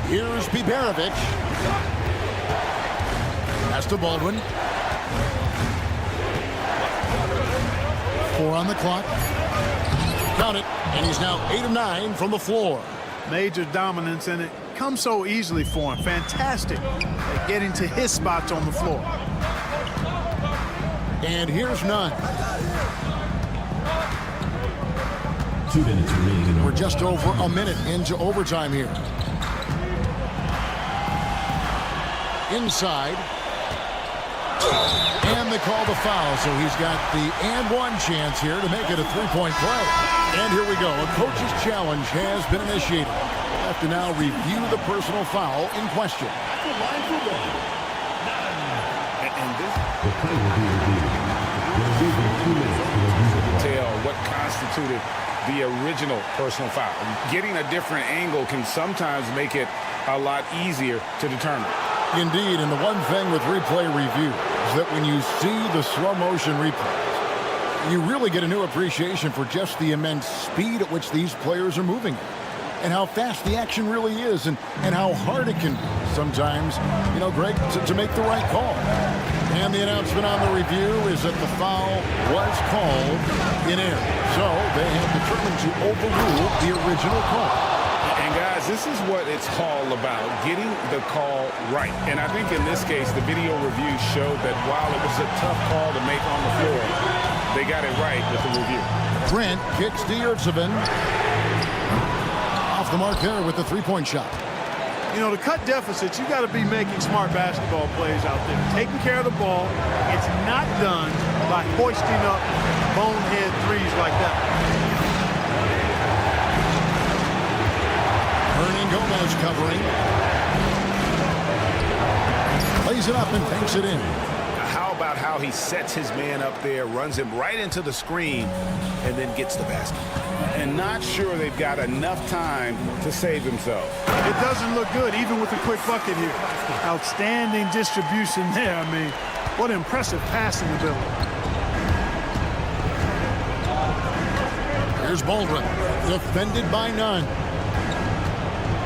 S7: Here's Biberovic. Pass to Baldwin. 4 on the clock. Got it. And he's now 8 of 9 from the floor.
S2: Major dominance, and it comes so easily for him. Fantastic at getting to his spots on the floor.
S7: And here's Nunn.
S4: 2 minutes remaining.
S7: We're just over a minute into overtime here. Inside. And they call the foul, so he's got the and one chance here to make it a 3-point play. And here we go. A coach's challenge has been initiated. We'll have to now review the personal foul in question.
S4: line for one.
S6: And this
S4: The play will be reviewed. We'll give them 2 minutes to review the play.
S6: tell what constituted the original personal foul. Getting a different angle can sometimes make it a lot easier to determine.
S7: Indeed, and the one thing with replay review is that when you see the slow motion replays, you really get a new appreciation for just the immense speed at which these players are moving and how fast the action really is and how hard it can be sometimes, you know, Greg, to make the right call. And the announcement on the review is that the foul was called in error. So they have determined to overrule the original call.
S6: And guys, this is what it's all about, getting the call right. And I think in this case, the video review showed that while it was a tough call to make on the floor, they got it right with the review.
S7: Trent kicks to Yurtsevin. Off the mark there with the three-point shot.
S2: You know, to cut deficits, you got to be making smart basketball plays out there. Taking care of the ball. It's not done by hoisting up bonehead threes like that.
S7: Hernan Gomez covering. Plays it up and takes it in.
S6: How about how he sets his man up there, runs him right into the screen, and then gets the basket? And not sure they've got enough time to save themselves.
S2: It doesn't look good, even with the quick bucket here. Outstanding distribution there. I mean, what impressive passing ability.
S7: Here's Baldwin, defended by none.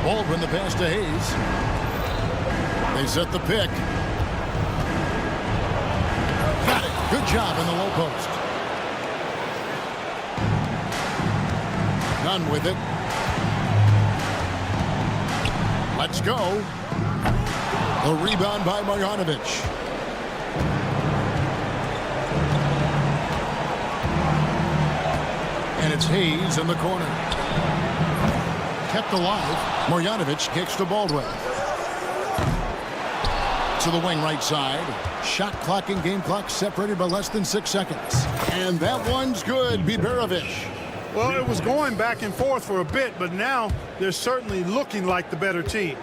S7: Baldwin, the pass to Hayes. They set the pick. Got it. Good job in the low post. None with it. Let's go. A rebound by Marjanovic. And it's Hayes in the corner. Kept alive. Marjanovic kicks to Baldwin. To the wing right side. Shot clock and game clock separated by less than 6 seconds. And that one's good. Biberovic.
S2: Well, it was going back and forth for a bit, but now they're certainly looking like the better team.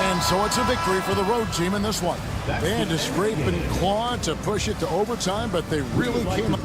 S7: And so it's a victory for the road team in this one. They had to scrape and claw to push it to overtime, but they really came up.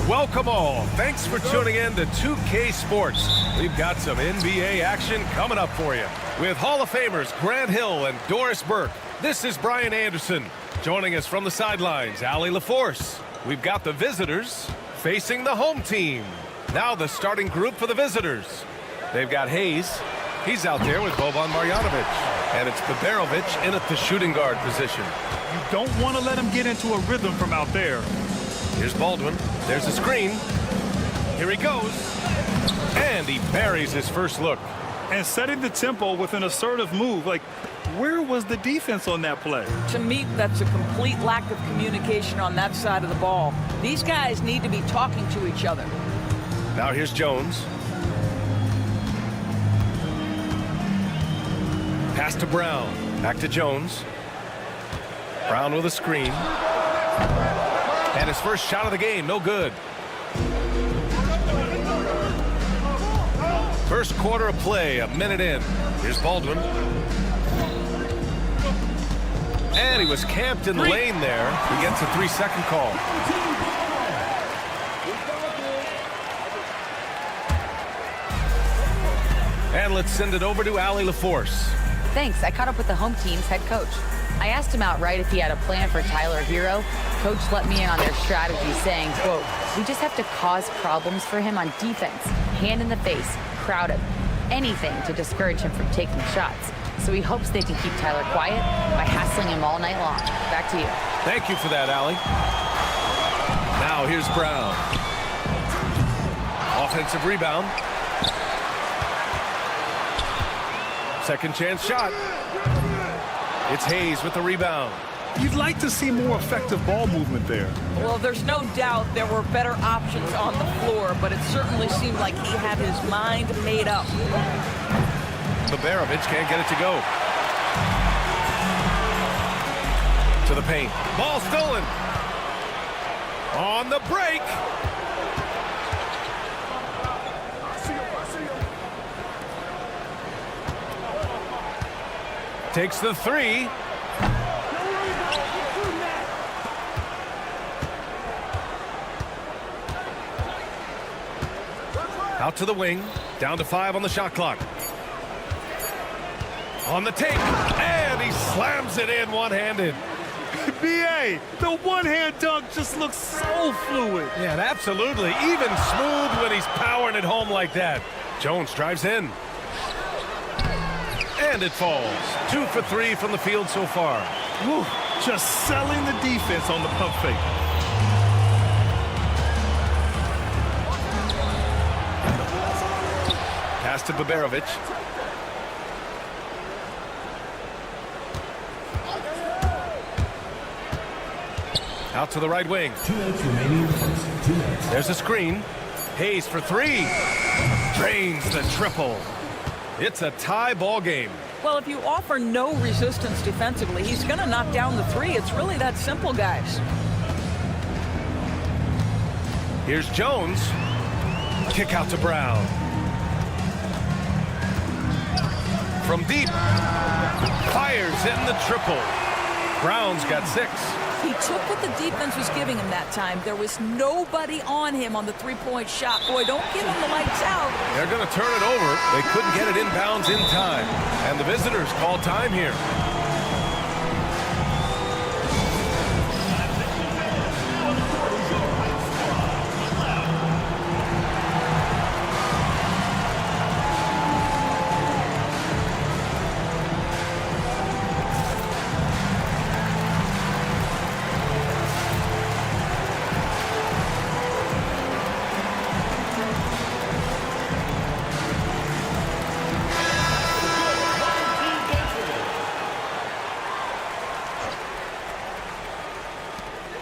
S1: Welcome all. Thanks for tuning in to 2K Sports. We've got some NBA action coming up for you with Hall of Famers Grant Hill and Doris Burke. This is Brian Anderson. Joining us from the sidelines, Allie LaForce. We've got the visitors facing the home team. Now the starting group for the visitors. They've got Hayes. He's out there with Boban Marjanovic. And it's Baberovic in at the shooting guard position.
S2: You don't want to let him get into a rhythm from out there.
S1: Here's Baldwin. There's a screen. Here he goes. And he buries his first look.
S2: And setting the tempo with an assertive move. Like, where was the defense on that play?
S11: To me, that's a complete lack of communication on that side of the ball. These guys need to be talking to each other.
S1: Now here's Jones. Pass to Brown. Back to Jones. Brown with a screen. And his first shot of the game, no good. First quarter of play, a minute in. Here's Baldwin. And he was camped in the lane there. He gets a 3-second call. And let's send it over to Allie LaForce.
S12: Thanks. I caught up with the home team's head coach. I asked him outright if he had a plan for Tyler Hero. Coach let me in on their strategy, saying, quote, "We just have to cause problems for him on defense. Hand in the face, crowd him, anything to discourage him from taking shots. So he hopes they can keep Tyler quiet by hassling him all night long." Back to you.
S1: Thank you for that, Allie. Now here's Brown. Offensive rebound. Second chance shot. It's Hayes with the rebound.
S2: You'd like to see more effective ball movement there.
S11: Well, there's no doubt there were better options on the floor, but it certainly seemed like he had his mind made up.
S1: Baberovic can't get it to go. To the paint. Ball stolen. On the break. takes the three. Out to the wing. Down to 5 on the shot clock. On the take. And he slams it in one-handed.
S2: B.A., the one-hand dunk just looks so fluid.
S1: Yeah, absolutely. Even smooth when he's powering it home like that. Jones drives in. And it falls. 2 for 3 from the field so far.
S2: Whew, just selling the defense on the pump fake.
S1: Pass to Baberovic. Out to the right wing.
S4: 2 minutes remaining. First 2 minutes.
S1: There's a screen. Hayes for 3. Drains the triple. It's a tie ball game.
S11: Well, if you offer no resistance defensively, he's going to knock down the 3. It's really that simple, guys.
S1: Here's Jones. Kick out to Brown. From deep. Fires in the triple. Brown's got 6.
S11: He took what the defense was giving him that time. There was nobody on him on the three-point shot. Boy, don't give him the lights out.
S1: They're going to turn it over. They couldn't get it inbounds in time. And the visitors call time here.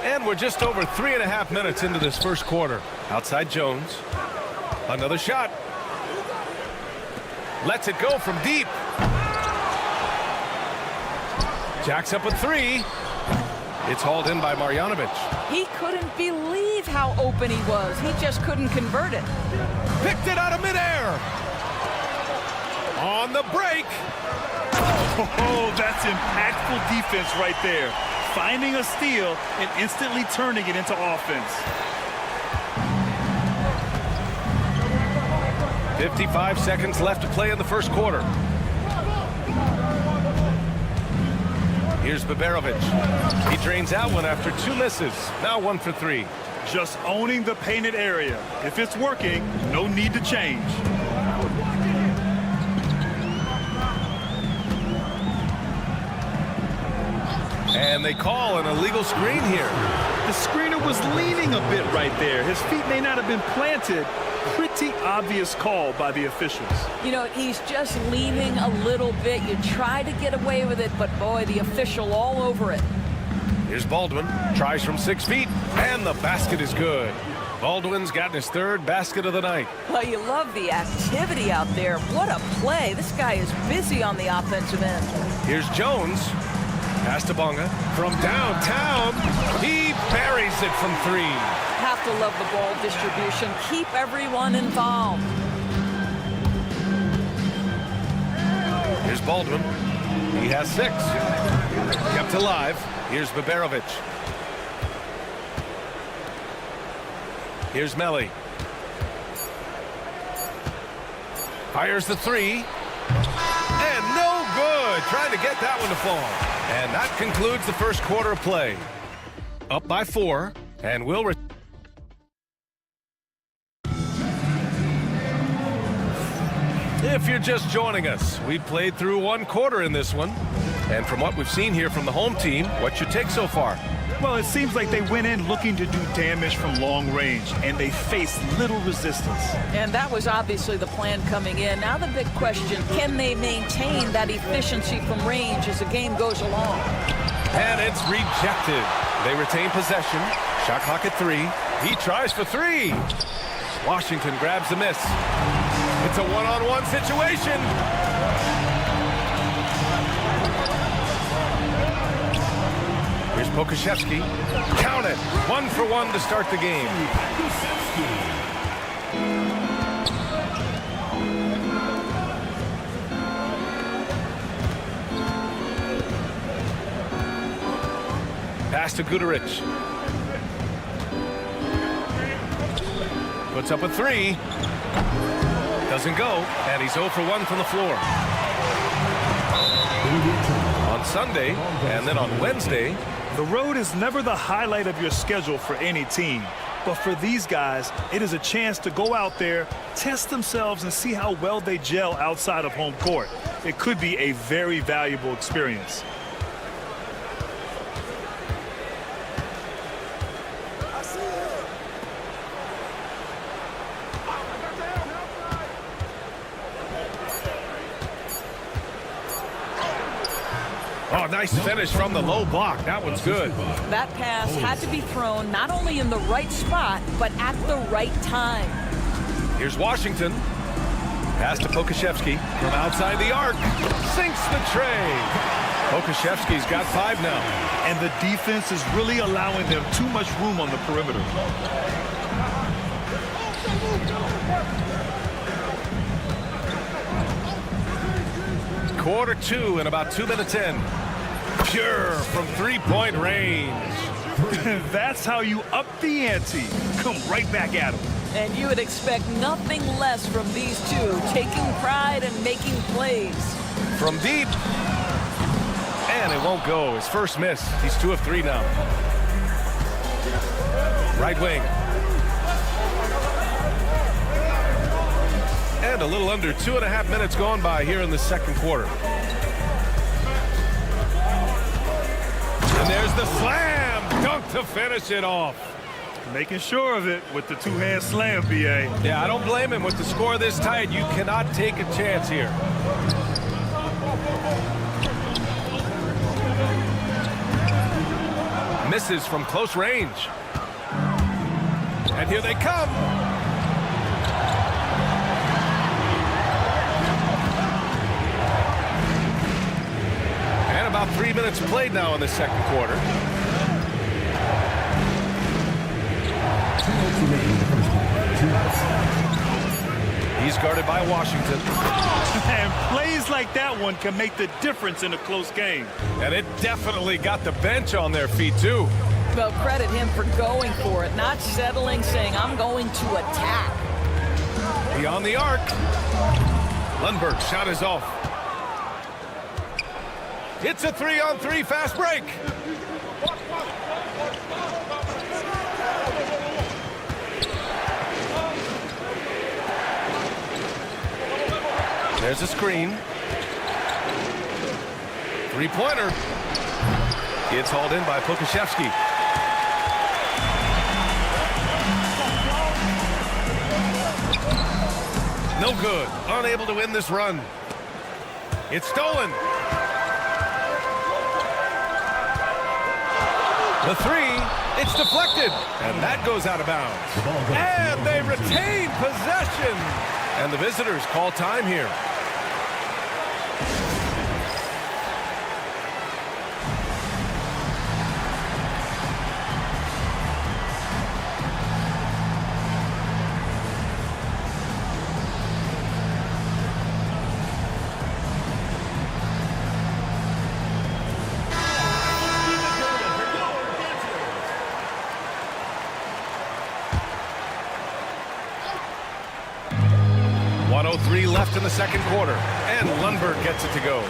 S1: And we're just over 3.5 minutes into this first quarter. Outside Jones. Another shot. Lets it go from deep. Jacks up a 3. It's hauled in by Marjanovic.
S11: He couldn't believe how open he was. He just couldn't convert it.
S1: Picked it out of midair. On the break.
S2: Oh, that's impactful defense right there. Finding a steal and instantly turning it into offense.
S1: 55 seconds left to play in the first quarter. Here's Baberovic. He drains out one after 2 misses. Now 1 for 3.
S2: Just owning the painted area. If it's working, no need to change.
S1: And they call an illegal screen here.
S2: The screener was leaning a bit right there. His feet may not have been planted. Pretty obvious call by the officials.
S11: You know, he's just leaning a little bit. You try to get away with it, but boy, the official all over it.
S1: Here's Baldwin. Tries from 6 feet, and the basket is good. Baldwin's gotten his 3rd basket of the night.
S11: Well, you love the activity out there. What a play. This guy is busy on the offensive end.
S1: Here's Jones. Pass to Bonga. From downtown, he buries it from 3.
S11: Have to love the ball distribution. Keep everyone involved.
S1: Here's Baldwin. He has 6. Kept alive. Here's Baberovic. Here's Melli. Fires the 3. And no good. Trying to get that one to fall. And that concludes the first quarter of play. Up by 4. And we'll If you're just joining us, we played through 1 quarter in this one. And from what we've seen here from the home team, what's your take so far?
S2: Well, it seems like they went in looking to do damage from long range, and they faced little resistance.
S11: And that was obviously the plan coming in. Now the big question, can they maintain that efficiency from range as the game goes along?
S1: And it's rejected. They retain possession. Shot clock at 3. He tries for 3. Washington grabs the miss. It's a one-on-one situation. Here's Pokusevski. Count it. 1 for 1 to start the game. Pass to Guduric. Puts up a three. Doesn't go, and he's 0 for 1 from the floor. On Sunday, and then on Wednesday.
S2: The road is never the highlight of your schedule for any team. But for these guys, it is a chance to go out there, test themselves, and see how well they gel outside of home court. It could be a very valuable experience.
S1: Oh, nice finish from the low block. That one's good.
S11: That pass had to be thrown not only in the right spot, but at the right time.
S1: Here's Washington. Pass to Pokashevsky from outside the arc. Sinks the tray. Pokashevsky's got 5 now.
S2: And the defense is really allowing them too much room on the perimeter.
S1: Quarter 2 and about 2 minutes in. Pure from 3-point range.
S2: That's how you up the ante. Come right back at them.
S11: And you would expect nothing less from these two, taking pride and making plays.
S1: From deep. And it won't go. His first miss. He's 2 of 3 now. Right wing. And a little under 2.5 minutes gone by here in the second quarter. And there's the slam dunk to finish it off.
S2: Making sure of it with the two-hand slam, B.A.
S1: Yeah, I don't blame him. With the score this tight, you cannot take a chance here. Misses from close range. And here they come. And about 3 minutes played now in the second quarter. He's guarded by Washington.
S2: And plays like that one can make the difference in a close game.
S1: And it definitely got the bench on their feet, too.
S11: Well, credit him for going for it, not settling, saying, I'm going to attack.
S1: Beyond the arc. Lundberg shot is off. It's a 3-on-3 fast break. There's a screen. Three-pointer. It's hauled in by Pokashevsky. No good. Unable to win this run. It's stolen. The three, it's deflected. And that goes out of bounds. And they retain possession. And the visitors call time here. Left in the second quarter, and Lundberg gets it to go.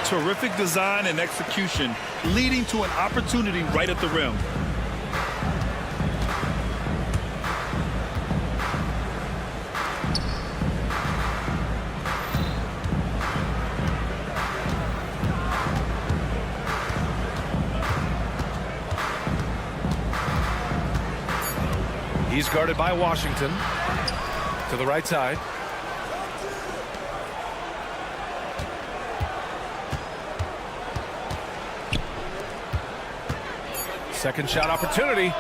S2: Terrific design and execution, leading to an opportunity right at the rim.
S1: He's guarded by Washington to the right side. Second shot opportunity.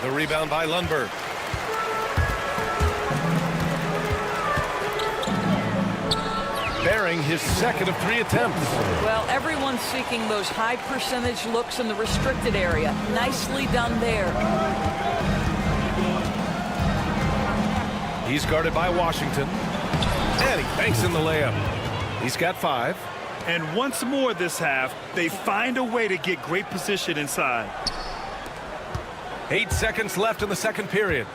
S1: The rebound by Lundberg. Bearing his second of 3 attempts.
S11: Well, everyone's seeking those high percentage looks in the restricted area. Nicely done there.
S1: He's guarded by Washington. And he banks in the layup. He's got 5.
S2: And once more this half, they find a way to get great position inside.
S1: 8 seconds left in the second period.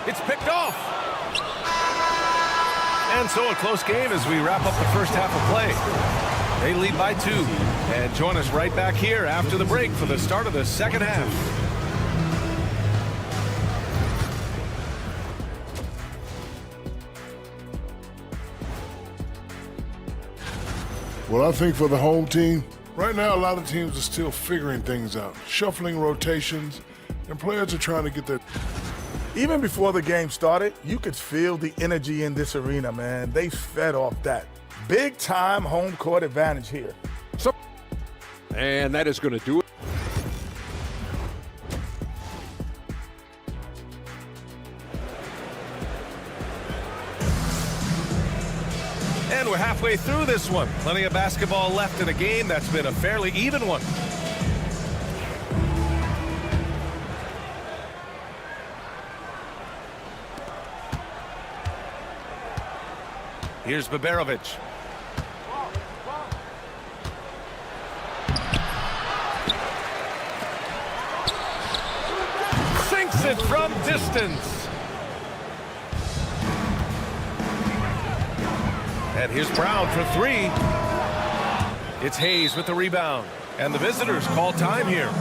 S1: It's picked off. And so a close game as we wrap up the first half of play. They lead by 2. And join us right back here after the break for the start of the second half.
S13: Well, I think for the home team, right now a lot of teams are still figuring things out, shuffling rotations, and players are trying to get their...
S10: Even before the game started, you could feel the energy in this arena, man. They fed off that. Big-time home court advantage here.
S5: And that is going to do it.
S1: And we're halfway through this one. Plenty of basketball left in a game that's been a fairly even one. Here's Baberovic. Sinks it from distance. And here's Brown for 3. It's Hayes with the rebound. And the visitors call time here.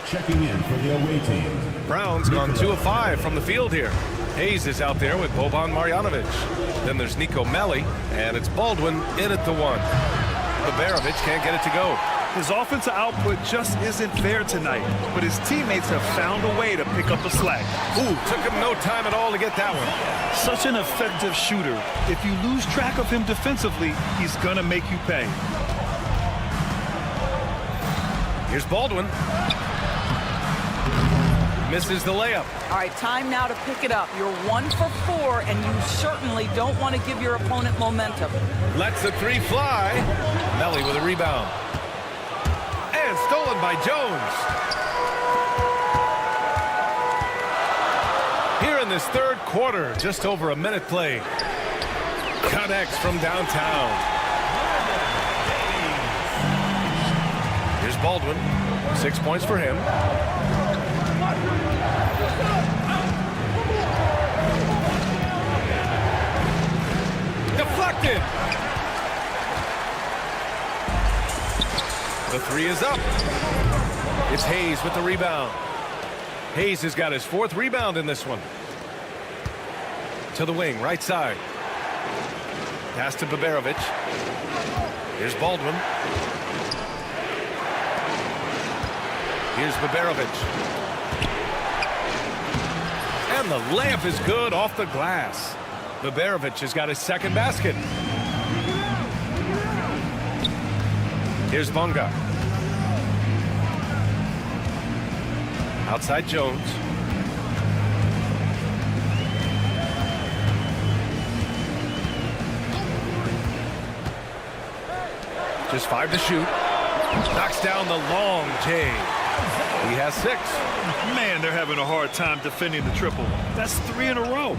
S4: Checking in for the away team.
S1: Brown's gone 2 of 5 from the field here. Hayes is out there with Boban Marjanovic. Then there's Nico Melli, and it's Baldwin in at the 1. Baberovic can't get it to go.
S2: His offensive output just isn't there tonight, but his teammates have found a way to pick up the slack.
S1: Ooh, took him no time at all to get that one.
S2: Such an effective shooter. If you lose track of him defensively, he's gonna make you pay.
S1: Here's Baldwin. Misses the layup.
S11: All right, time now to pick it up. You're 1 for 4, and you certainly don't want to give your opponent momentum.
S1: Lets the 3 fly. Melli with a rebound. And stolen by Jones. Here in this third quarter, just over a minute played. Connects from downtown. Here's Baldwin. 6 points for him. Deflected. The 3 is up. It's Hayes with the rebound. Hayes has got his 4th rebound in this one. To the wing, right side. Pass to Baberovic. Here's Baldwin. Here's Baberovic. And the layup is good off the glass. Baberovic has got his 2nd basket. Here's Bonga. Outside Jones. Just 5 to shoot. Knocks down the long J. He has 6.
S2: Man, they're having a hard time defending the triple. That's 3 in a row.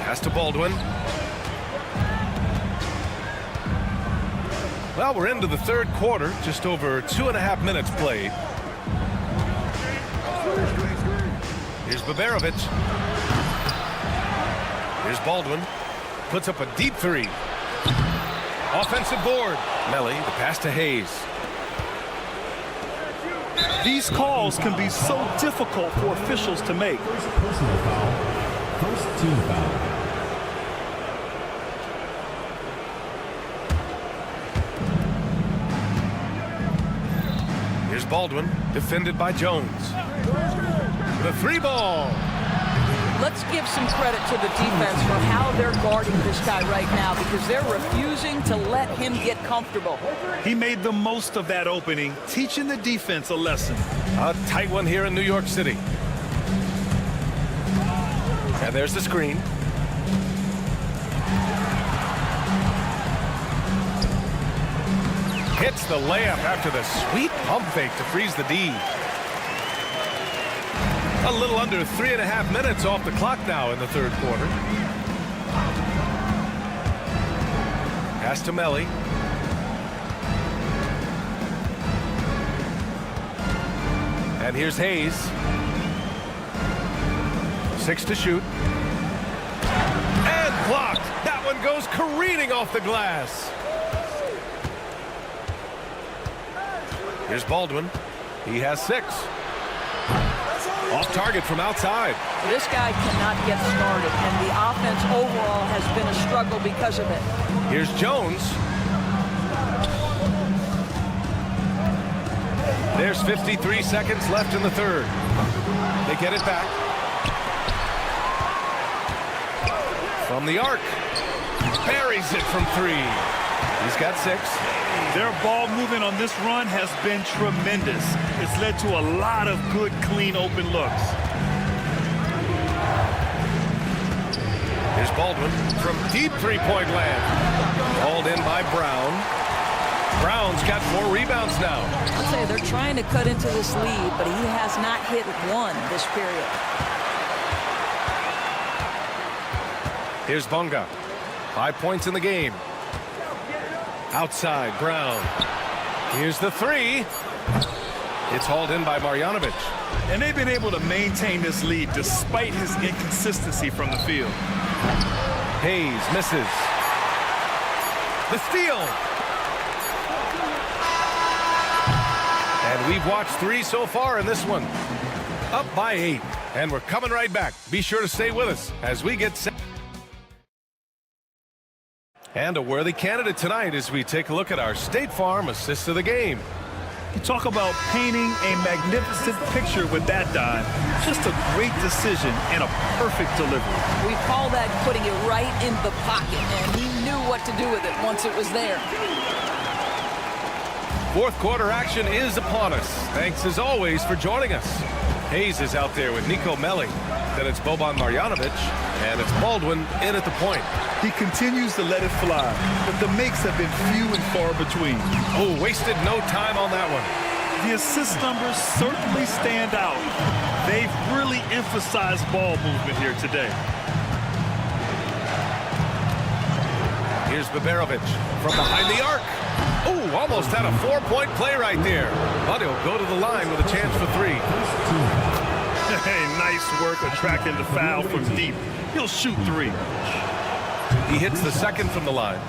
S1: Pass to Baldwin. Well, we're into the third quarter. Just over 2.5 minutes played. Here's Baberovic. Here's Baldwin. Puts up a deep 3. Offensive board. Melli, the pass to Hayes.
S2: These calls can be so difficult for officials to make.
S4: First personal foul. First team foul.
S1: Here's Baldwin, defended by Jones. The 3 ball.
S11: Let's give some credit to the defense for how they're guarding this guy right now, because they're refusing to let him get comfortable.
S2: He made the most of that opening, teaching the defense a lesson.
S1: A tight one here in New York City. And there's the screen. Hits the layup after the sweet pump fake to freeze the D. A little under 3.5 minutes off the clock now in the third quarter. Pass to Melly. And here's Hayes. 6 to shoot. And blocked. That one goes careening off the glass. Here's Baldwin. He has 6. Off target from outside.
S11: This guy cannot get started, and the offense overall has been a struggle because of it.
S1: Here's Jones. There's 53 seconds left in the third. They get it back. From the arc. Buries it from 3. He's got 6.
S2: Their ball movement on this run has been tremendous. It's led to a lot of good, clean, open looks.
S1: Here's Baldwin from deep three-point land. Hauled in by Brown. Brown's got 4 rebounds now.
S11: I'll say they're trying to cut into this lead, but he has not hit one this period.
S1: Here's Bunga. 5 points in the game. Outside, Brown. Here's the 3. It's hauled in by Marjanovic.
S2: And they've been able to maintain this lead despite his inconsistency from the field.
S1: Hayes misses. The steal. And we've watched 3 so far in this one. Up by 8. And we're coming right back. Be sure to stay with us as we get set. And a worthy candidate tonight as we take a look at our State Farm assist of the game.
S2: You talk about painting a magnificent picture with that dive. Just a great decision and a perfect delivery.
S11: We call that putting it right in the pocket, and he knew what to do with it once it was there.
S1: Fourth quarter action is upon us. Thanks as always for joining us. Hayes is out there with Nico Melli. Then it's Boban Marjanovic, and it's Baldwin in at the point.
S2: He continues to let it fly, but the makes have been few and far between.
S1: Oh, wasted no time on that one.
S2: The assist numbers certainly stand out. They've really emphasized ball movement here today.
S1: Here's Baberovic from behind the arc. Oh, almost had a 4-point play right there. But he'll go to the line with a chance for 3.
S2: Hey, nice work attracting the foul from deep. He'll shoot 3.
S1: He hits the second from the line.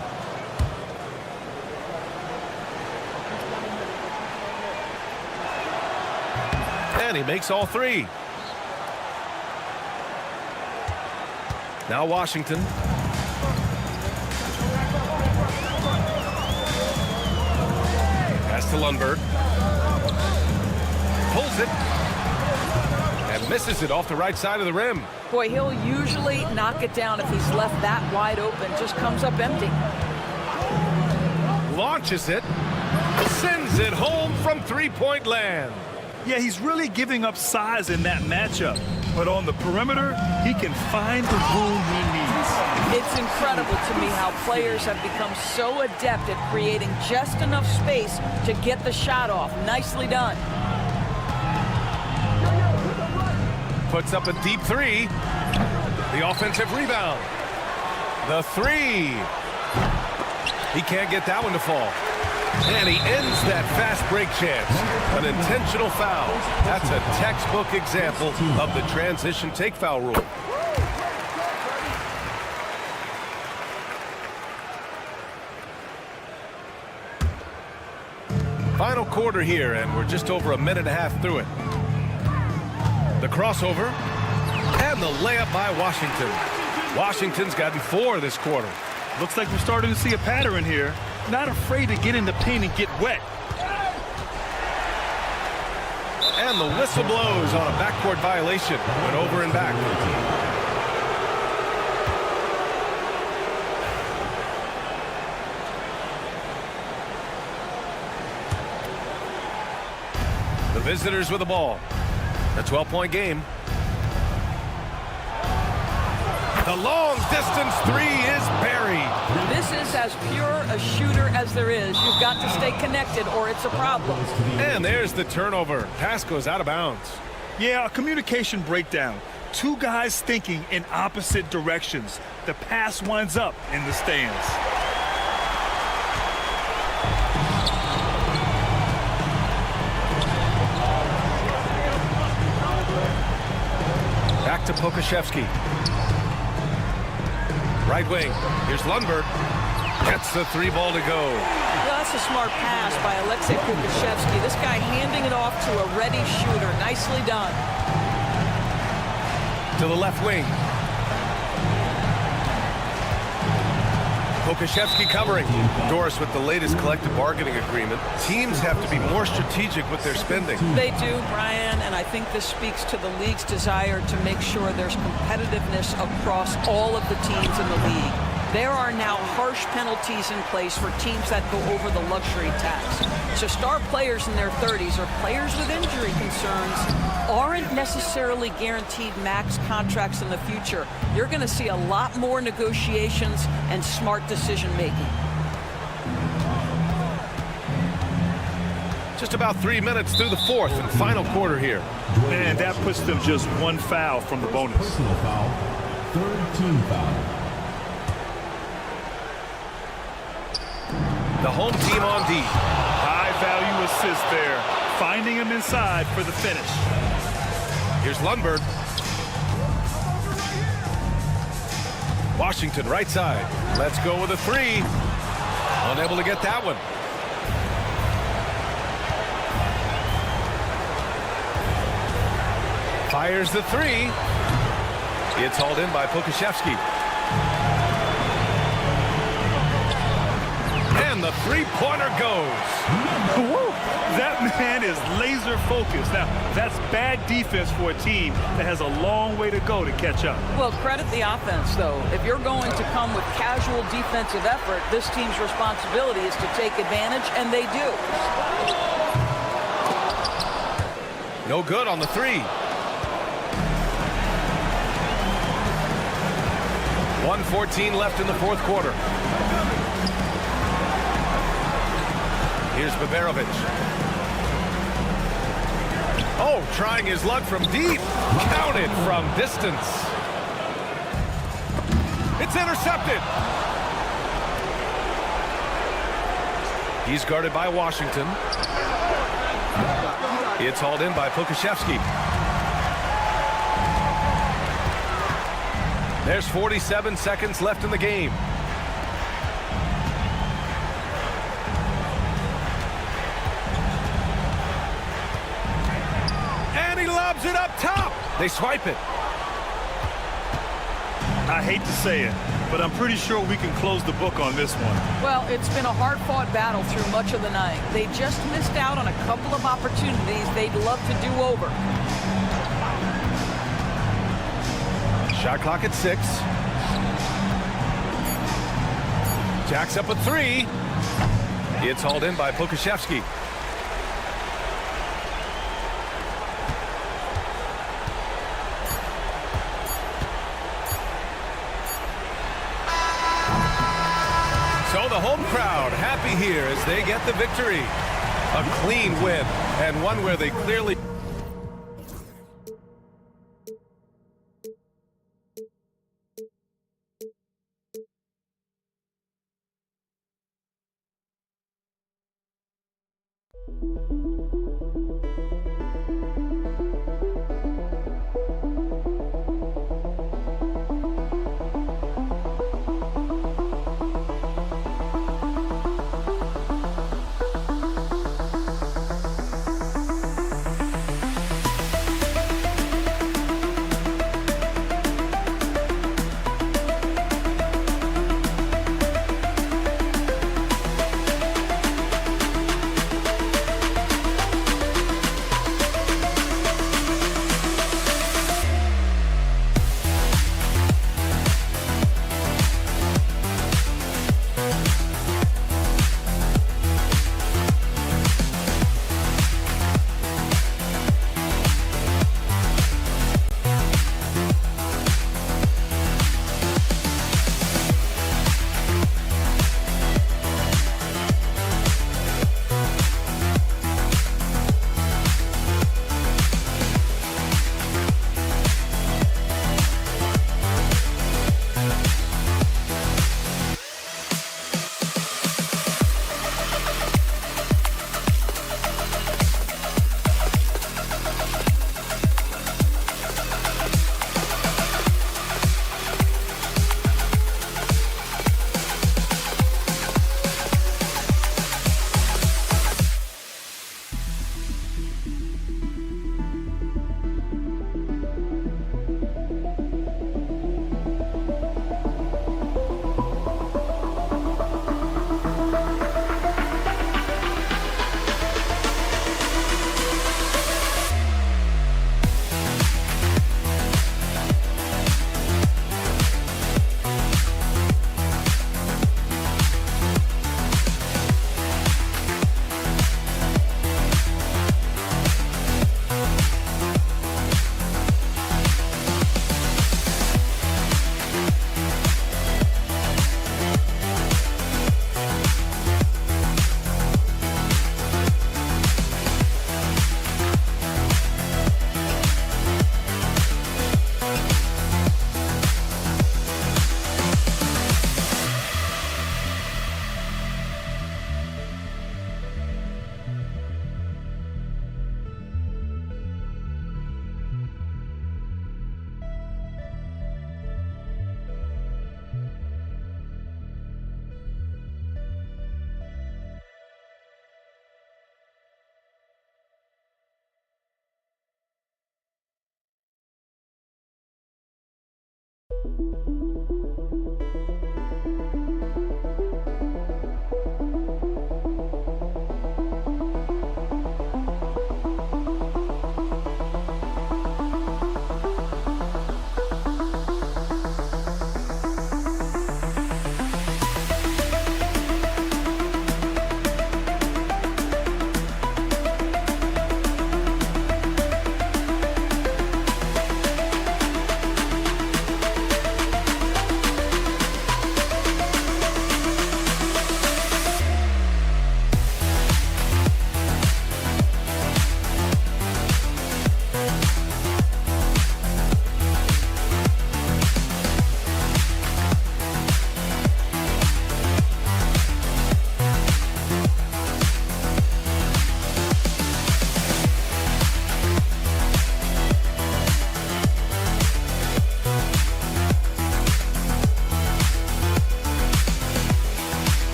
S1: And he makes all 3. Now Washington. Pass to Lundberg. Pulls it. And misses it off the right side of the rim.
S11: Boy, he'll usually knock it down if he's left that wide open. Just comes up empty.
S1: Launches it. Sends it home from 3-point land.
S2: Yeah, he's really giving up size in that matchup. But on the perimeter, he can find the room he needs.
S11: It's incredible to me how players have become so adept at creating just enough space to get the shot off. Nicely done.
S1: Puts up a deep 3. The offensive rebound. The 3. He can't get that one to fall. And he ends that fast break chance. An intentional foul. That's a textbook example of the transition take foul rule. Final quarter here, and we're just over a minute and a half through it. The crossover and the layup by Washington. Washington's gotten 4 this quarter.
S2: Looks like we're starting to see a pattern here. Not afraid to get in the paint and get wet.
S1: And the whistle blows on a backcourt violation. Went over and back. The visitors with the ball. A 12-point game. The long-distance three is buried.
S11: This is as pure a shooter as there is. You've got to stay connected or it's a problem.
S1: And there's the turnover. Pass goes out of bounds.
S2: Yeah, a communication breakdown. Two guys thinking in opposite directions. The pass winds up in the stands.
S1: Back to Pokashevsky. Right wing. Here's Lundberg. Gets the three ball to go.
S11: Well, that's a smart pass by Alexei Pokashevsky. This guy handing it off to a ready shooter. Nicely done.
S1: To the left wing. Pokashevsky covering. Doris with the latest collective bargaining agreement. Teams have to be more strategic with their spending.
S11: They do, Brian, and I think this speaks to the league's desire to make sure there's competitiveness across all of the teams in the league. There are now harsh penalties in place for teams that go over the luxury tax. So star players in their 30s or players with injury concerns aren't necessarily guaranteed max contracts in the future. You're going to see a lot more negotiations and smart decision making.
S1: Just about 3 minutes through the fourth and final quarter here.
S2: And that puts them just one foul from the bonus.
S4: Personal foul, third team foul.
S1: The home team on D.
S2: High value assist there. Finding him inside for the finish.
S1: Here's Lundberg. Washington right side. Let's go with a three. Unable to get that one. Fires the three. It's hauled in by Pokashevsky. And the three-pointer goes.
S2: Woo! That man is laser focused. Now, that's bad defense for a team that has a long way to go to catch up.
S11: Well, credit the offense, though. If you're going to come with casual defensive effort, this team's responsibility is to take advantage, and they do.
S1: No good on the three. 1:14 left in the fourth quarter. Here's Baberovic. Oh, trying his luck from deep. Counted from distance. It's intercepted. He's guarded by Washington. It's hauled in by Pokashevsky. There's 47 seconds left in the game. And he lobs it up top. They swipe it.
S2: I hate to say it, but I'm pretty sure we can close the book on this one.
S11: Well, it's been a hard-fought battle through much of the night. They just missed out on a couple of opportunities they'd love to do over.
S1: Shot clock at 6. Jacks up a three. It's hauled in by Pokashevsky. So the home crowd happy here as they get the victory. A clean win, and one where they clearly...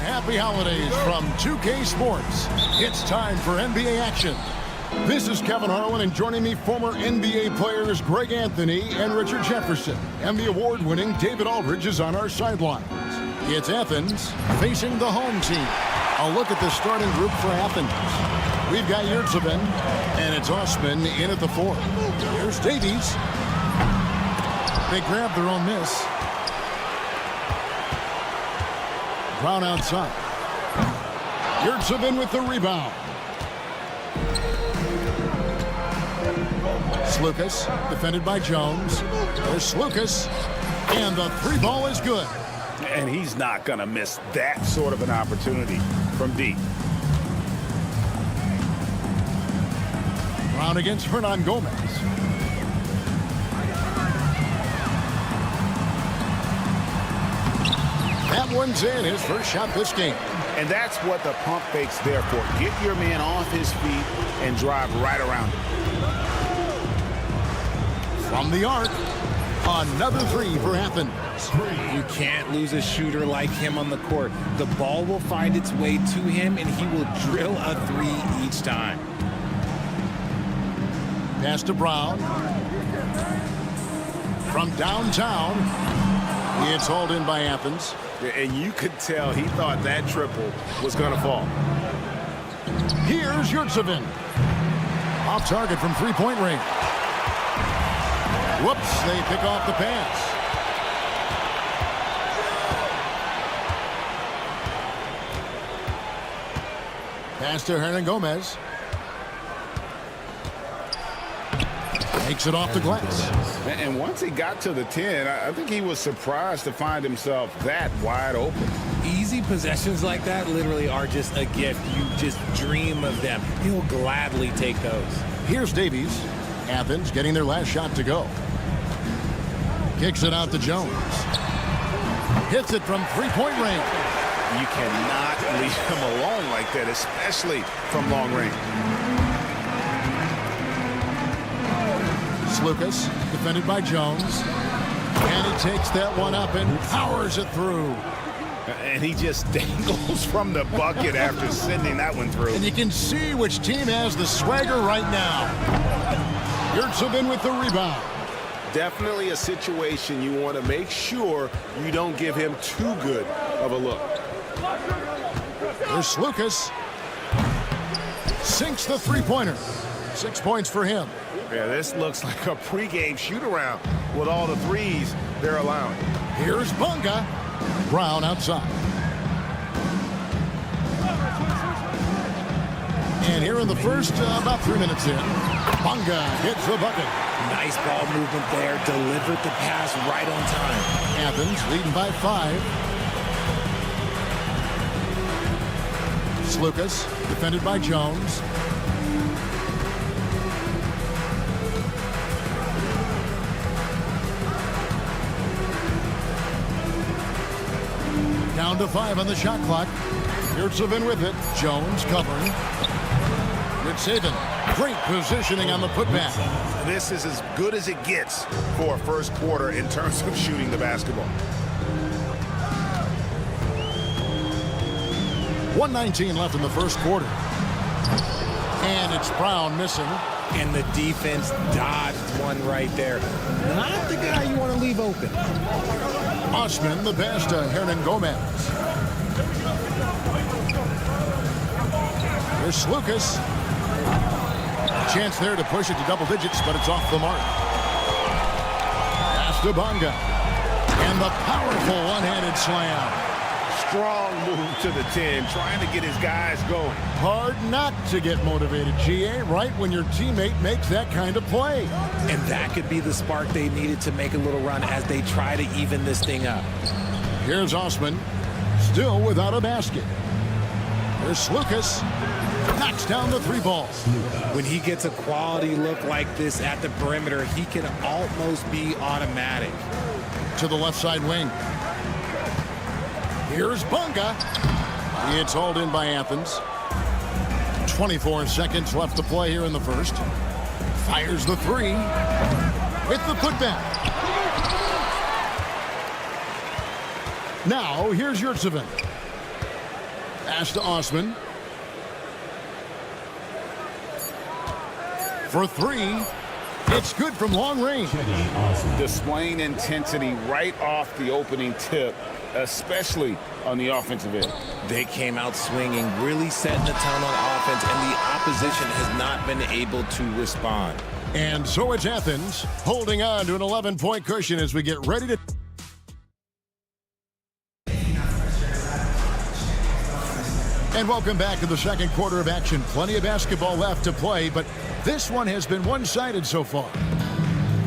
S7: Happy holidays from 2K Sports. It's time for NBA action. This is Kevin Harlan, and joining me, former NBA players Greg Anthony and Richard Jefferson. And the award-winning David Aldridge is on our sidelines. It's Athens facing the home team. A look at the starting group for Athens. We've got Yurtsevin, and it's Osman in at the 4. Here's Davies. They grab their own miss. Brown outside. Yurtsevin with the rebound. Slukas, defended by Jones. There's Slukas, and the 3-ball is good.
S6: And he's not going to miss that sort of an opportunity from deep.
S7: Brown against Hernan Gomez. That one's in, his first shot this game.
S6: And that's what the pump fake's there for. Get your man off his feet and drive right around him.
S7: From the arc, another 3 for Athens.
S14: You can't lose a shooter like him on the court. The ball will find its way to him, and he will drill a 3 each time.
S7: Pass to Brown. From downtown, it's hauled in by Athens.
S6: And you could tell he thought that triple was going to fall.
S7: Here's Yurtsevin. Off target from three-point range. Whoops, they pick off the pass. Pass to Hernan Gomez. Takes it off the glass.
S6: And once he got to the 10, I think he was surprised to find himself that wide open.
S14: Easy possessions like that literally are just a gift. You just dream of them. He'll gladly take those.
S7: Here's Davies. Athens getting their last shot to go. Kicks it out to Jones. Hits it from three-point range.
S6: You cannot leave him alone like that, especially from long range.
S7: Lucas, defended by Jones. And he takes that one up and powers it through.
S6: And he just dangles from the bucket after sending that one through.
S7: And you can see which team has the swagger right now. Yurtsevin with the rebound.
S6: Definitely a situation you want to make sure you don't give him too good of a look.
S7: There's Lucas. Sinks the three-pointer. 6 points for him.
S6: Yeah, this looks like a pregame shoot-around with all the threes they're allowing.
S7: Here's Bunga. Brown outside. And here in the first, about 3 minutes in, Bunga hits the bucket.
S14: Nice ball movement there. Delivered the pass right on time.
S7: Athens leading by 5. Slukas, defended by Jones. Down to 5 on the shot clock. Yurtsevin with it. Jones covering. Yurtsevin. Great positioning on the putback.
S6: This is as good as it gets for a first quarter in terms of shooting the basketball.
S7: 1:19 left in the first quarter. And it's Brown missing.
S14: And the defense dodged one right there. Not the guy you want to leave open.
S7: Osman, the pass to Hernan Gomez. There's Lucas. Chance there to push it to double digits, but it's off the mark. to Bonga. And the powerful one-handed slam.
S6: Strong move to the 10, trying to get his guys going.
S7: Hard not to get motivated, GA, right when your teammate makes that kind of play.
S14: And that could be the spark they needed to make a little run as they try to even this thing up.
S7: Here's Osman, still without a basket. Here's Lucas, knocks down the 3 ball.
S14: When he gets a quality look like this at the perimeter, he can almost be automatic.
S7: To the left side wing. Here's Bonga. It's hauled in by Athens. 24 seconds left to play here in the first. Fires the 3 with the putback. Now here's Yurtseven. Pass to Osman. For 3. It's good from long range.
S6: Displaying intensity right off the opening tip, especially on the offensive end.
S14: They came out swinging, really setting the tone on offense, and the opposition has not been able to respond.
S7: And so it's Athens holding on to an 11-point cushion as we get ready to... And welcome back to the second quarter of action. Plenty of basketball left to play, but this one has been one-sided so far.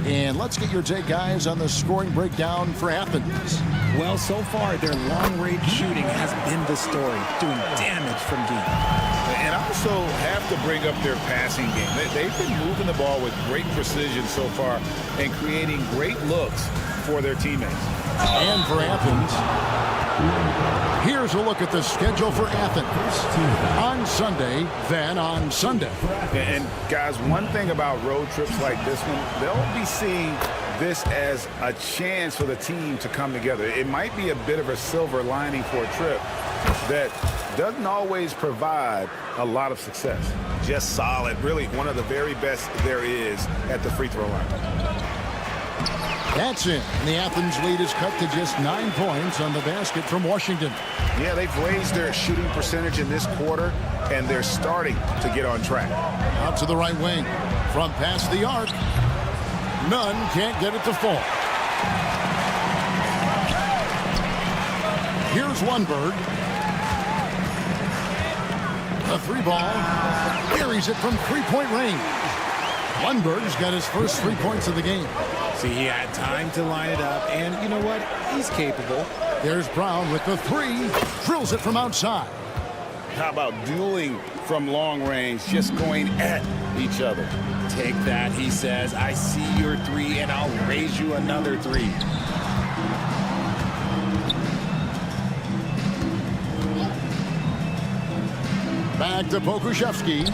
S7: And let's get your take, guys, on the scoring breakdown for Athens.
S14: Well, so far, their long-range shooting has been the story, doing damage from deep.
S6: And also have to bring up their passing game. They've been moving the ball with great precision so far and creating great looks for their teammates.
S7: And for Athens, here's a look at the schedule for Athens on Sunday, then on Sunday.
S6: And guys, one thing about road trips like this one, they'll be seeing this as a chance for the team to come together. It might be a bit of a silver lining for a trip that doesn't always provide a lot of success. Just solid, really one of the very best there is at the free throw line.
S7: That's it. And the Athens lead is cut to just 9 points on the basket from Washington.
S6: Yeah, they've raised their shooting percentage in this quarter, and they're starting to get on track.
S7: Out to the right wing. From past the arc. None can't get it to fall. Here's Lundberg. The 3 ball. Carries it from 3-point range. Lundberg's got his first 3 points of the game.
S14: See, he had time to line it up, and you know what? He's capable.
S7: There's Brown with the 3. Drills it from outside.
S6: How about dueling from long range, just going at each other?
S14: Take that, he says. I see your 3, and I'll raise you another 3.
S7: Back to Pokuševski.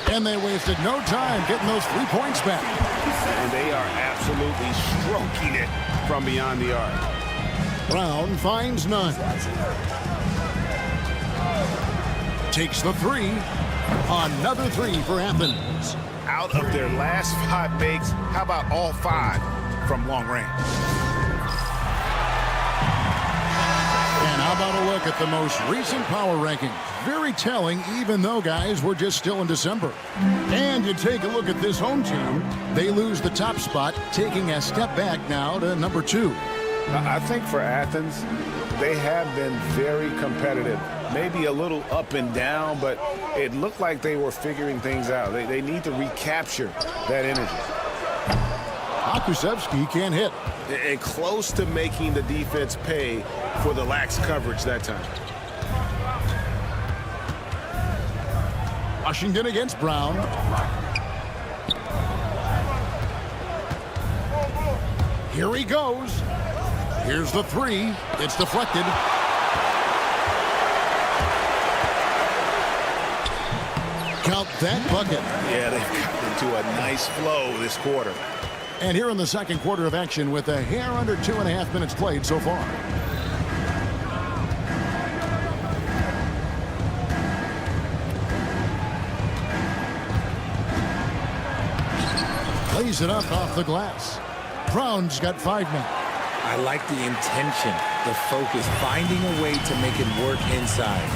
S7: And they wasted no time getting those 3 points back.
S6: And they are absolutely stroking it from beyond the arc.
S7: Brown finds none. Takes the 3. Another 3 for Athens.
S6: Out of their last 5 makes, how about all 5 from long range?
S7: And how about a look at the most recent power rankings? Very telling, even though, guys, we're just still in December. And you take a look at this home team. They lose the top spot, taking a step back now to number 2.
S6: I think for Athens, they have been very competitive. Maybe a little up and down, but it looked like they were figuring things out. They need to recapture that energy.
S7: Pokuševski can't hit.
S6: And close to making the defense pay for the lax coverage that time.
S7: Washington against Brown. Here he goes. Here's the 3. It's deflected. Count that bucket.
S6: Yeah, they've gotten into a nice flow this quarter.
S7: And here in the second quarter of action with a hair under 2.5 minutes played so far. Lays it up off the glass. Brown's got 5 men.
S14: I like the intention, the focus, finding a way to make it work inside.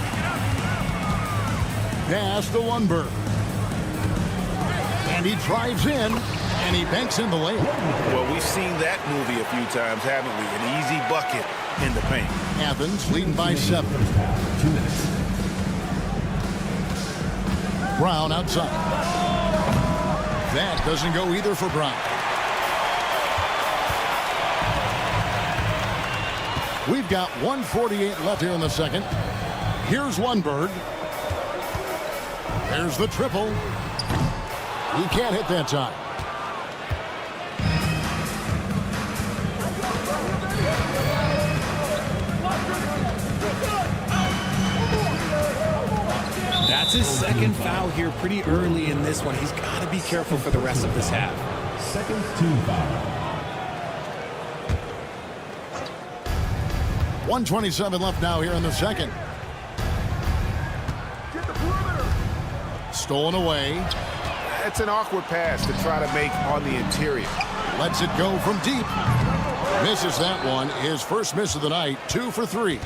S7: Pass to Lundberg. And he drives in And he banks in the layup.
S6: Well, we've seen that movie a few times, haven't we? An easy bucket in the paint.
S7: Athens leading by 7. Brown outside. That doesn't go either for Brown. We've got 1:48 left here in the second. Here's Lundberg. There's the triple. He can't hit that time.
S14: That's his second foul here pretty early in this one. He's got to be careful for the rest of this half.
S4: Second team foul.
S7: 1:27 left now here in the second. Stolen away.
S6: It's an awkward pass to try to make on the interior.
S7: Lets it go from deep. Misses that one. His first miss of the night. 2 for 3.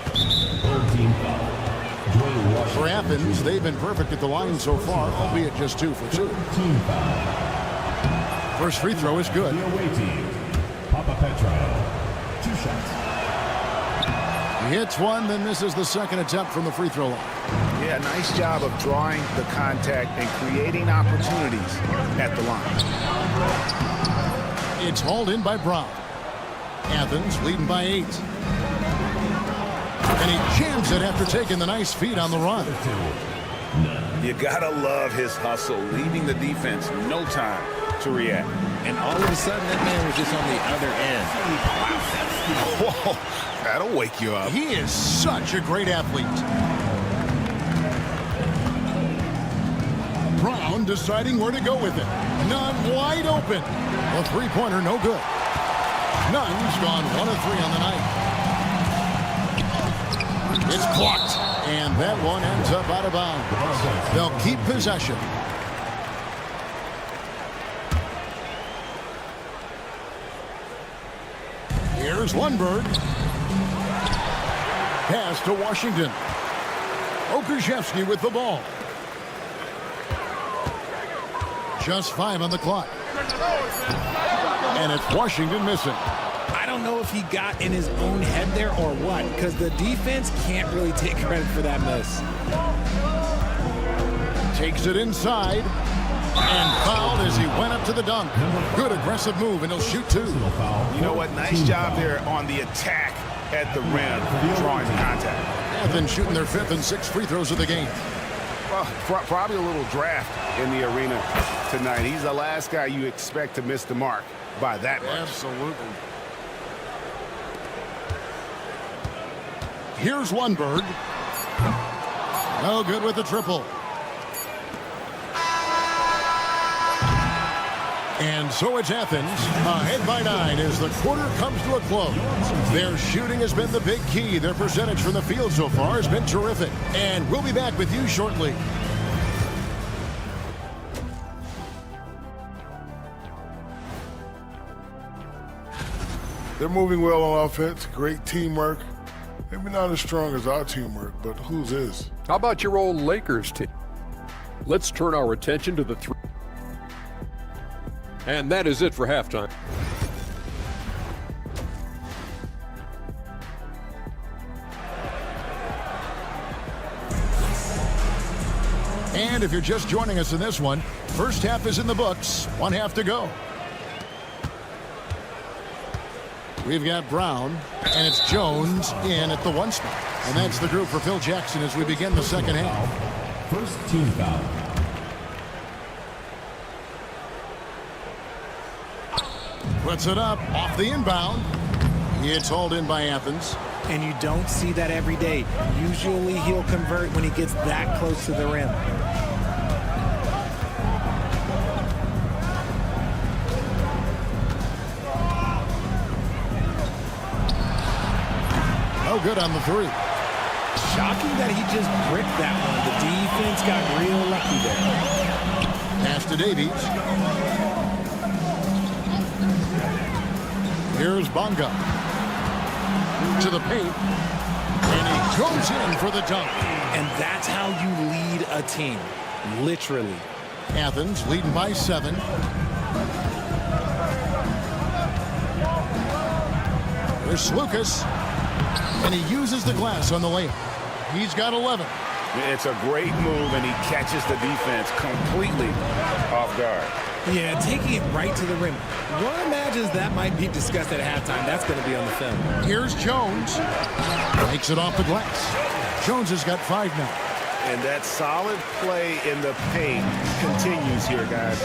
S4: Third team foul.
S7: For Athens, they've been perfect at the line so far, albeit just 2 for 2.
S4: Team foul.
S7: First free throw is good.
S4: The away team. Papa Petro. 2 shots.
S7: He hits one, then misses the second attempt from the free throw line.
S6: Yeah, nice job of drawing the contact and creating opportunities at the line.
S7: It's hauled in by Brown. Athens leading by 8. And he jams it after taking the nice feed on the run.
S6: You gotta love his hustle, leaving the defense no time to react.
S14: And all of a sudden, that man was just on the other end.
S6: Whoa, that'll wake you up.
S7: He is such a great athlete. Brown deciding where to go with it. Nunn wide open. A three-pointer, no good. Nunn's gone 1 of 3 on the night. It's blocked. And that one ends up out of bounds. They'll keep possession. Here's Lundberg. Pass to Washington. Okashevsky with the ball. Just 5 on the clock. And it's Washington missing.
S14: I don't know if he got in his own head there or what, because the defense can't really take credit for that miss.
S7: Takes it inside. And fouled as he went up to the dunk. Good aggressive move, and he'll shoot 2.
S6: You know what? Nice job there on the attack at the rim, drawing contact.
S7: Athens shooting their 5th and 6th free throws of the game.
S6: Well, probably a little draft in the arena tonight. He's the last guy you expect to miss the mark by that much.
S7: Absolutely. Here's Lundberg. No good with the triple. And so it's Athens, ahead by 9 as the quarter comes to a close. Their shooting has been the big key. Their percentage from the field so far has been terrific. And we'll be back with you shortly.
S13: They're moving well on offense. Great teamwork. Maybe not as strong as our teamwork, but whose is?
S5: How about your old Lakers team? Let's turn our attention to the 3. And that is it for halftime.
S7: And if you're just joining us in this one, first half is in the books. 1 half to go. We've got Brown, and it's Jones in at the 1 spot. And that's the group for Phil Jackson as we begin the second half.
S4: First team foul.
S7: Puts it up off the inbound. It's hauled in by Athens.
S14: And you don't see that every day. Usually he'll convert when he gets that close to the rim.
S7: No good on the 3.
S14: Shocking that he just bricked that one. The defense got real lucky there.
S7: Pass to Davies. Here's Bonga. To the paint. And he goes in for the dunk.
S14: And that's how you lead a team. Literally.
S7: Athens leading by 7. There's Lucas, and he uses the glass on the layup. He's got 11.
S6: It's a great move, and he catches the defense completely off guard.
S14: Yeah, taking it right to the rim. One imagines that might be discussed at halftime. That's going to be on the film.
S7: Here's Jones. Takes it off the glass. Jones has got 5 now.
S6: And that solid play in the paint continues here, guys.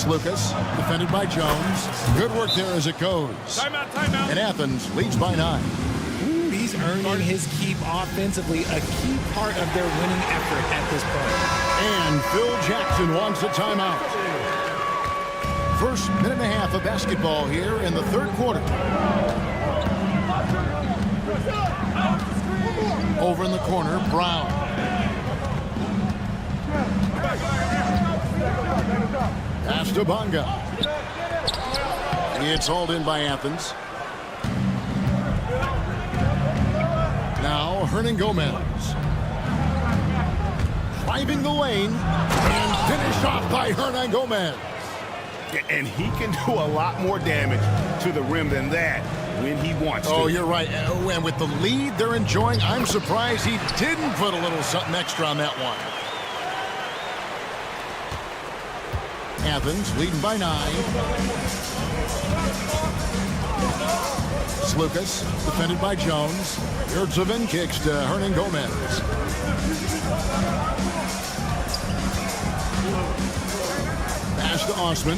S7: Lucas, defended by Jones. Good work there as it goes.
S2: Timeout, timeout.
S7: And Athens leads by 9.
S14: He's earning his keep offensively, a key part of their winning effort at this point.
S7: And Phil Jackson wants a timeout. First minute and a half of basketball here in the third quarter. Over in the corner, Brown. Pass to Bonga. It's hauled in by Athens. Now Hernan Gomez. Driving the lane and finished off by Hernan Gomez.
S6: And he can do a lot more damage to the rim than that when he wants to.
S7: Oh, you're right. And with the lead they're enjoying, I'm surprised he didn't put a little something extra on that one. Athens leading by 9. Lucas defended by Jones. Yurtsevin kicks to Hernan Gomez. Pass to Osman.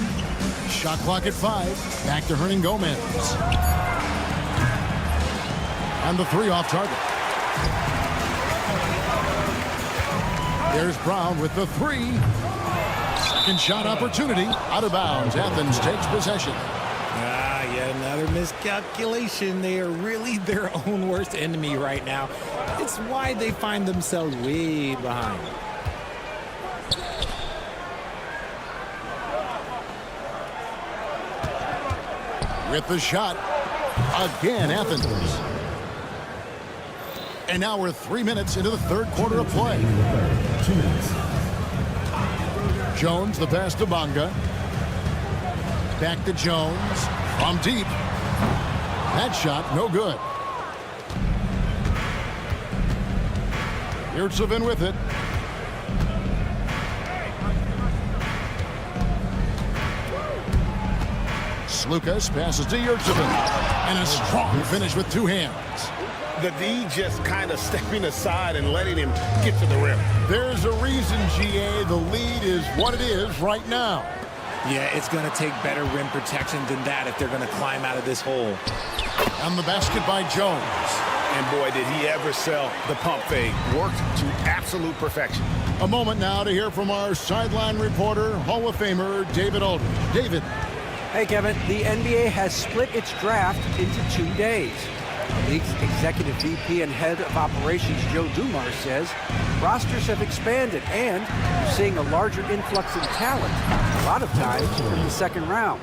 S7: Shot clock at 5. Back to Hernan Gomez. On the 3 off target. There's Brown with the 3. Second shot opportunity. Out of bounds. Athens takes possession.
S14: Yet another miscalculation. They are really their own worst enemy right now. It's why they find themselves way behind.
S7: With the shot. Again, Athens. And now we're 3 minutes into the third quarter of play.
S4: 2 minutes.
S7: Jones, the pass to Bonga. Back to Jones. From deep. That shot, no good. Yurtsevin with it. Lucas passes to Yurtsevin. And a strong finish with 2 hands.
S6: The D just kind of stepping aside and letting him get to the rim.
S7: There's a reason, GA, the lead is what it is right now.
S14: Yeah, it's going to take better rim protection than that if they're going to climb out of this hole.
S7: On the basket by Jones.
S6: And boy, did he ever sell the pump fake. Worked to absolute perfection.
S7: A moment now to hear from our sideline reporter, Hall of Famer David Aldridge. David.
S15: Hey, Kevin. The NBA has split its draft into 2 days. The league's executive VP and head of operations, Joe Dumars, says rosters have expanded and you're seeing a larger influx in talent, a lot of times from the second round.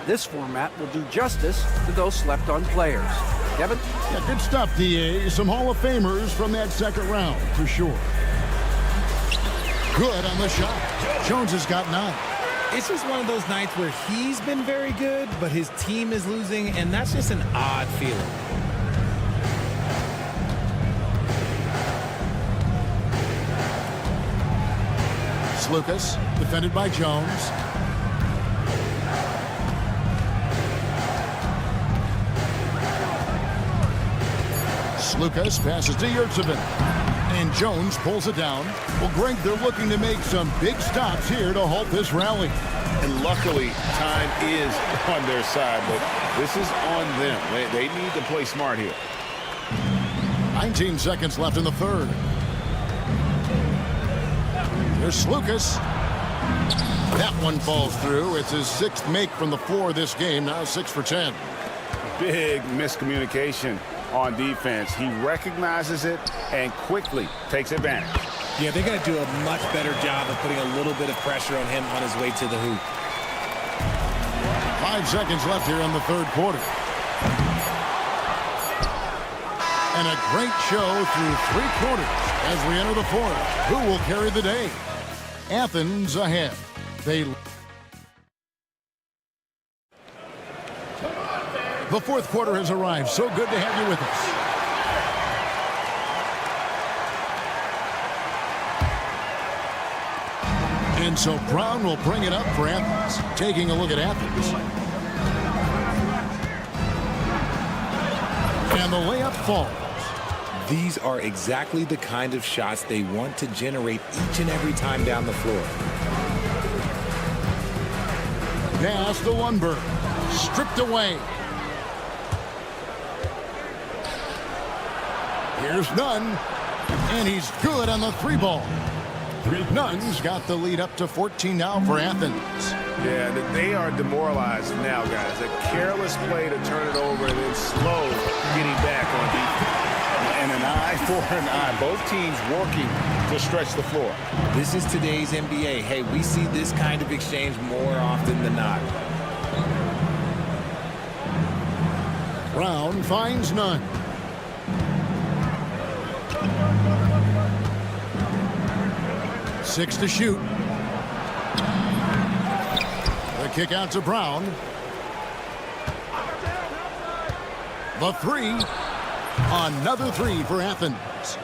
S15: This format will do justice to those slept-on players. Kevin?
S7: Yeah, good stuff, DA. Some Hall of Famers from that second round, for sure. Good on the shot. Jones has got 9.
S14: It's just one of those nights where he's been very good, but his team is losing, and that's just an odd feeling.
S7: Lucas, defended by Jones. Lucas passes to Yurtsevin. And Jones pulls it down. Well, Greg, they're looking to make some big stops here to halt this rally.
S6: And luckily, time is on their side, but this is on them. They need to play smart here.
S7: 19 seconds left in the third. There's Lucas. That one falls through. It's his 6th make from the floor this game. Now 6 for 10.
S6: Big miscommunication on defense. He recognizes it and quickly takes advantage.
S14: Yeah, they're going to do a much better job of putting a little bit of pressure on him on his way to the hoop.
S7: 5 seconds left here in the third quarter. And a great show through 3 quarters as we enter the fourth. Who will carry the day? Athens ahead. The fourth quarter has arrived. So good to have you with us. And so Brown will bring it up for Athens. Taking a look at Athens. And the layup falls.
S14: These are exactly the kind of shots they want to generate each and every time down the floor.
S7: Pass to Lundberg. Stripped away. Here's Nunn. And he's good on the 3-ball. Nunn's got the lead up to 14 now for Athens.
S6: Yeah, they are demoralized now, guys. A careless play to turn it over and then slow getting back on defense. And an eye for an eye. Both teams working to stretch the floor.
S14: This is today's NBA. Hey, we see this kind of exchange more often than not.
S7: Brown finds Nunn. Six to shoot. The kick out to Brown. The 3. Another 3 for Athens.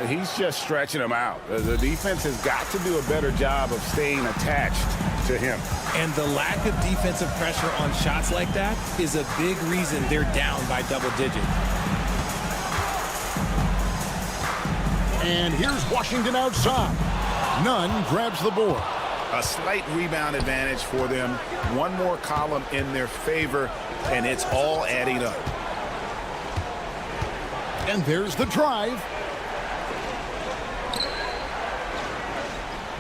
S6: He's just stretching them out. The defense has got to do a better job of staying attached to him.
S14: And the lack of defensive pressure on shots like that is a big reason they're down by double digits.
S7: And here's Washington outside. Nunn grabs the board.
S6: A slight rebound advantage for them. One more column in their favor, and it's all adding up.
S7: And there's the drive.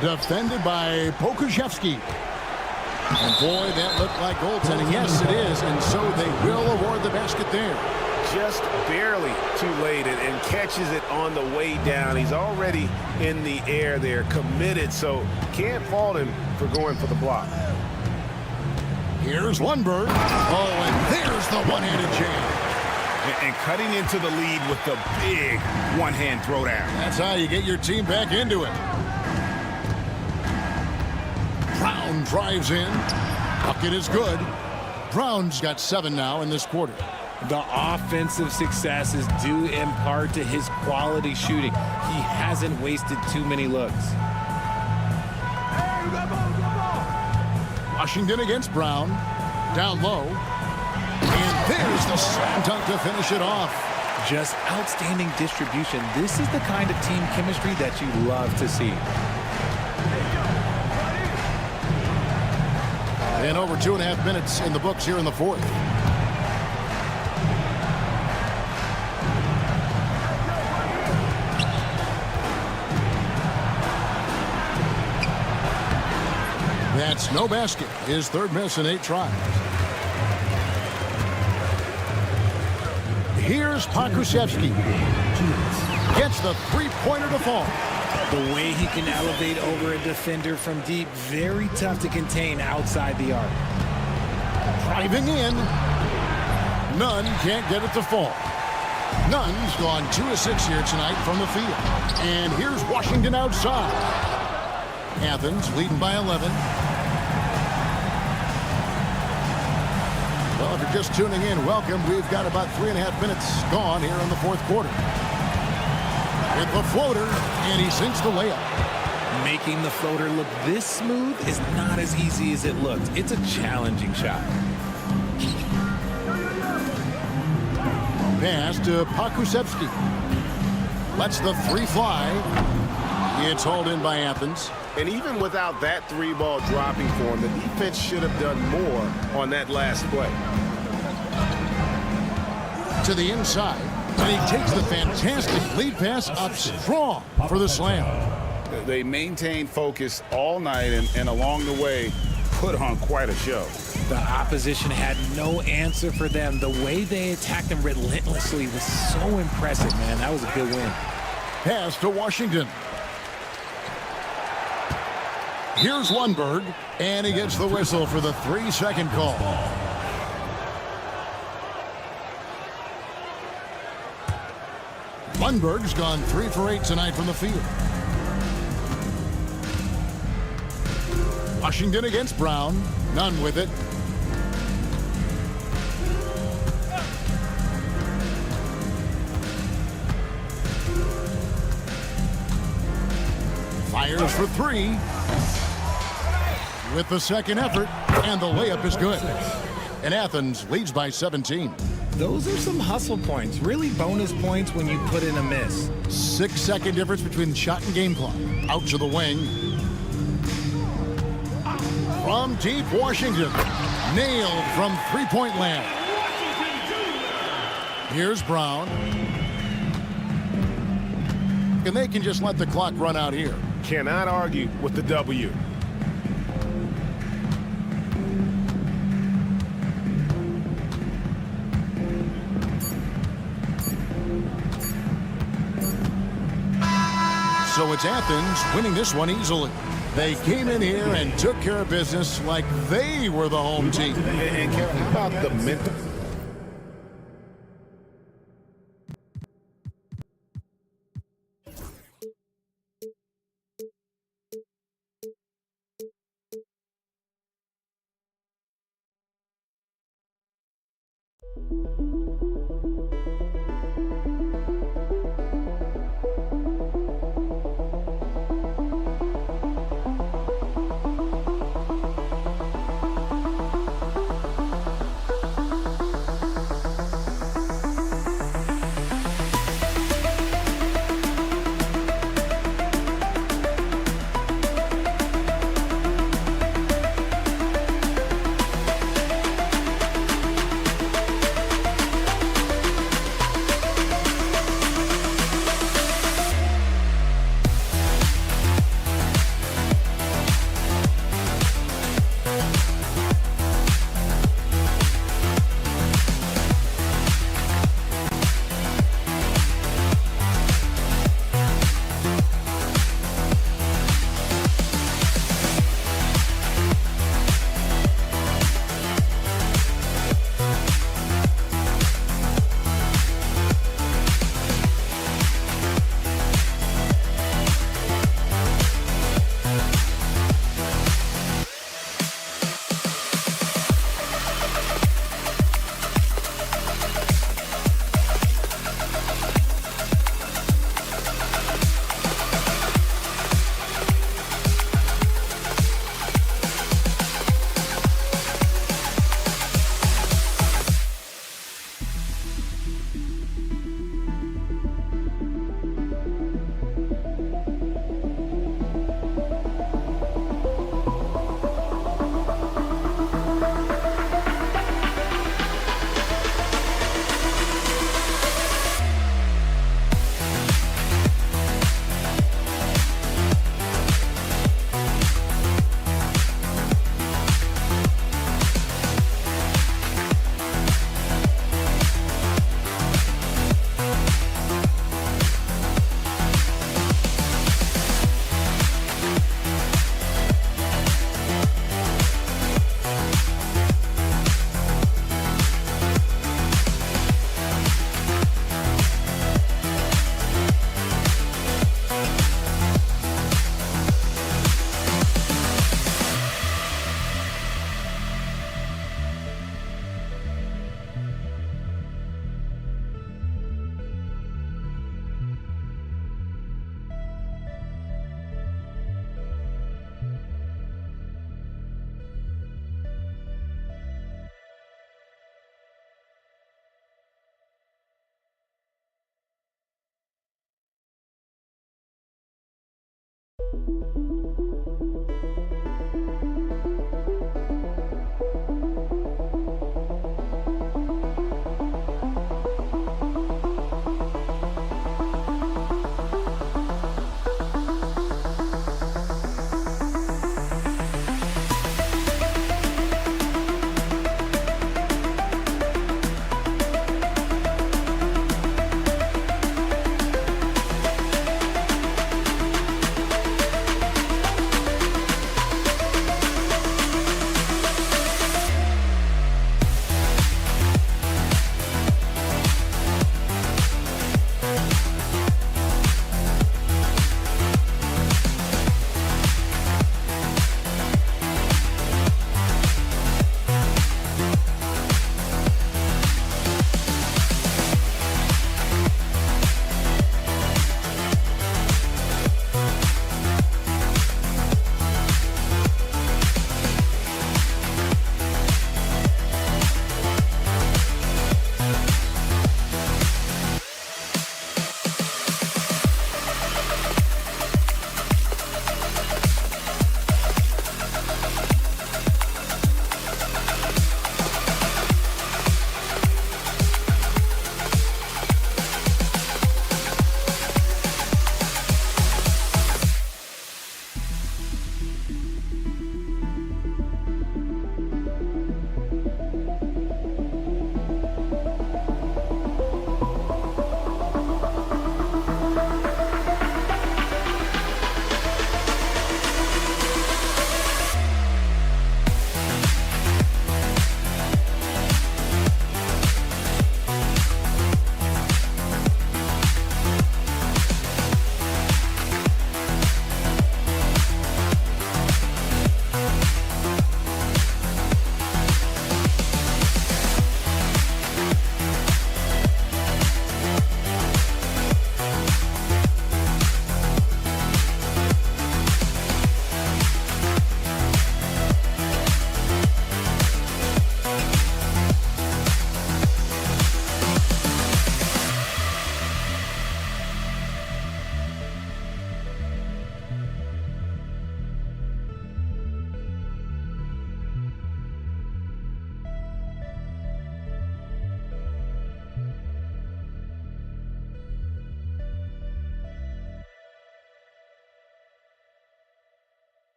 S7: Defended by Pokusevski. And boy, that looked like goaltending. Yes, it is. And so they will award the basket there.
S6: Just barely too late and catches it on the way down. He's already in the air there, committed, so can't fault him for going for the block.
S7: Here's Lundberg. Oh, and there's the one-handed jam.
S6: And cutting into the lead with the big one-hand throwdown.
S7: That's how you get your team back into it. Brown drives in. Bucket is good. Brown's got 7 now in this quarter.
S14: The offensive success is due in part to his quality shooting. He hasn't wasted too many looks.
S7: Washington against Brown. Down low. And there's the slam dunk to finish it off.
S14: Just outstanding distribution. This is the kind of team chemistry that you love to see.
S7: And over 2.5 minutes in the books here in the fourth. That's no basket. His third miss in 8 tries. Here's Pokusevski. Gets the 3-pointer to fall.
S14: The way he can elevate over a defender from deep, very tough to contain outside the arc.
S7: Driving in. Nunn can't get it to fall. Nunn's gone 2 of 6 here tonight from the field. And here's Washington outside. Athens leading by 11. Well, if you're just tuning in, welcome. We've got about 3.5 minutes gone here in the fourth quarter. With the floater, and he sinks the layup.
S14: Making the floater look this smooth is not as easy as it looked. It's a challenging shot.
S7: Pass to Pokusevski. Lets the 3 fly. It's hauled in by Athens.
S6: And even without that 3-ball dropping for him, the defense should have done more on that last play.
S7: To the inside. And he takes the fantastic lead pass up strong for the slam.
S6: They maintained focus all night and along the way put on quite a show.
S14: The opposition had no answer for them. The way they attacked them relentlessly was so impressive, man. That was a good win.
S7: Pass to Washington. Here's Lundberg, and he gets the whistle for the 3-second call. Lundberg's gone 3 for 8 tonight from the field. Washington against Brown. None with it. Fires for 3. With the second effort, and the layup is good. And Athens leads by 17.
S14: Those are some hustle points, really bonus points when you put in a miss.
S7: 6-second difference between the shot and game clock. Out to the wing. From deep, Washington. Nailed from three-point land. Here's Brown. And they can just let the clock run out here.
S9: Cannot argue with the W.
S7: So it's Athens winning this one easily. They came in here and took care of business like they were the home team.
S9: And Kevin, how about the mental?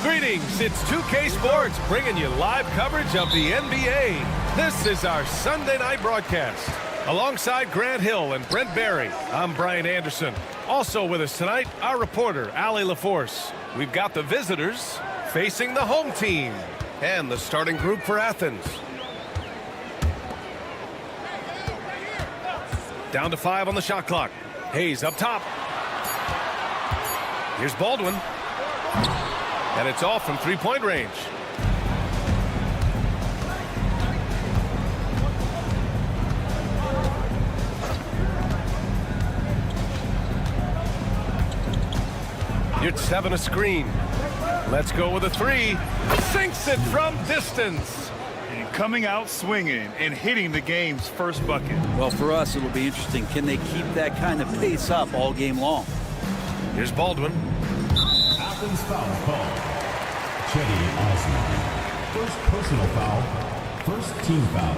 S1: Greetings, it's 2K Sports bringing you live coverage of the NBA. This is our Sunday night broadcast. Alongside Grant Hill and Brent Barry, I'm Brian Anderson. Also with us tonight, our reporter, Allie LaForce. We've got the visitors facing the home team and the starting group for Athens. Down to 5 on the shot clock. Hayes up top. Here's Baldwin. And it's off from three-point range. Here's 7 a screen. Let's go with a 3. Sinks it from distance.
S2: And coming out swinging and hitting the game's first bucket.
S16: Well, for us, it will be interesting. Can they keep that kind of pace up all game long?
S1: Here's Baldwin.
S4: Athens foul call. Cedi Osman. First personal foul. First team foul.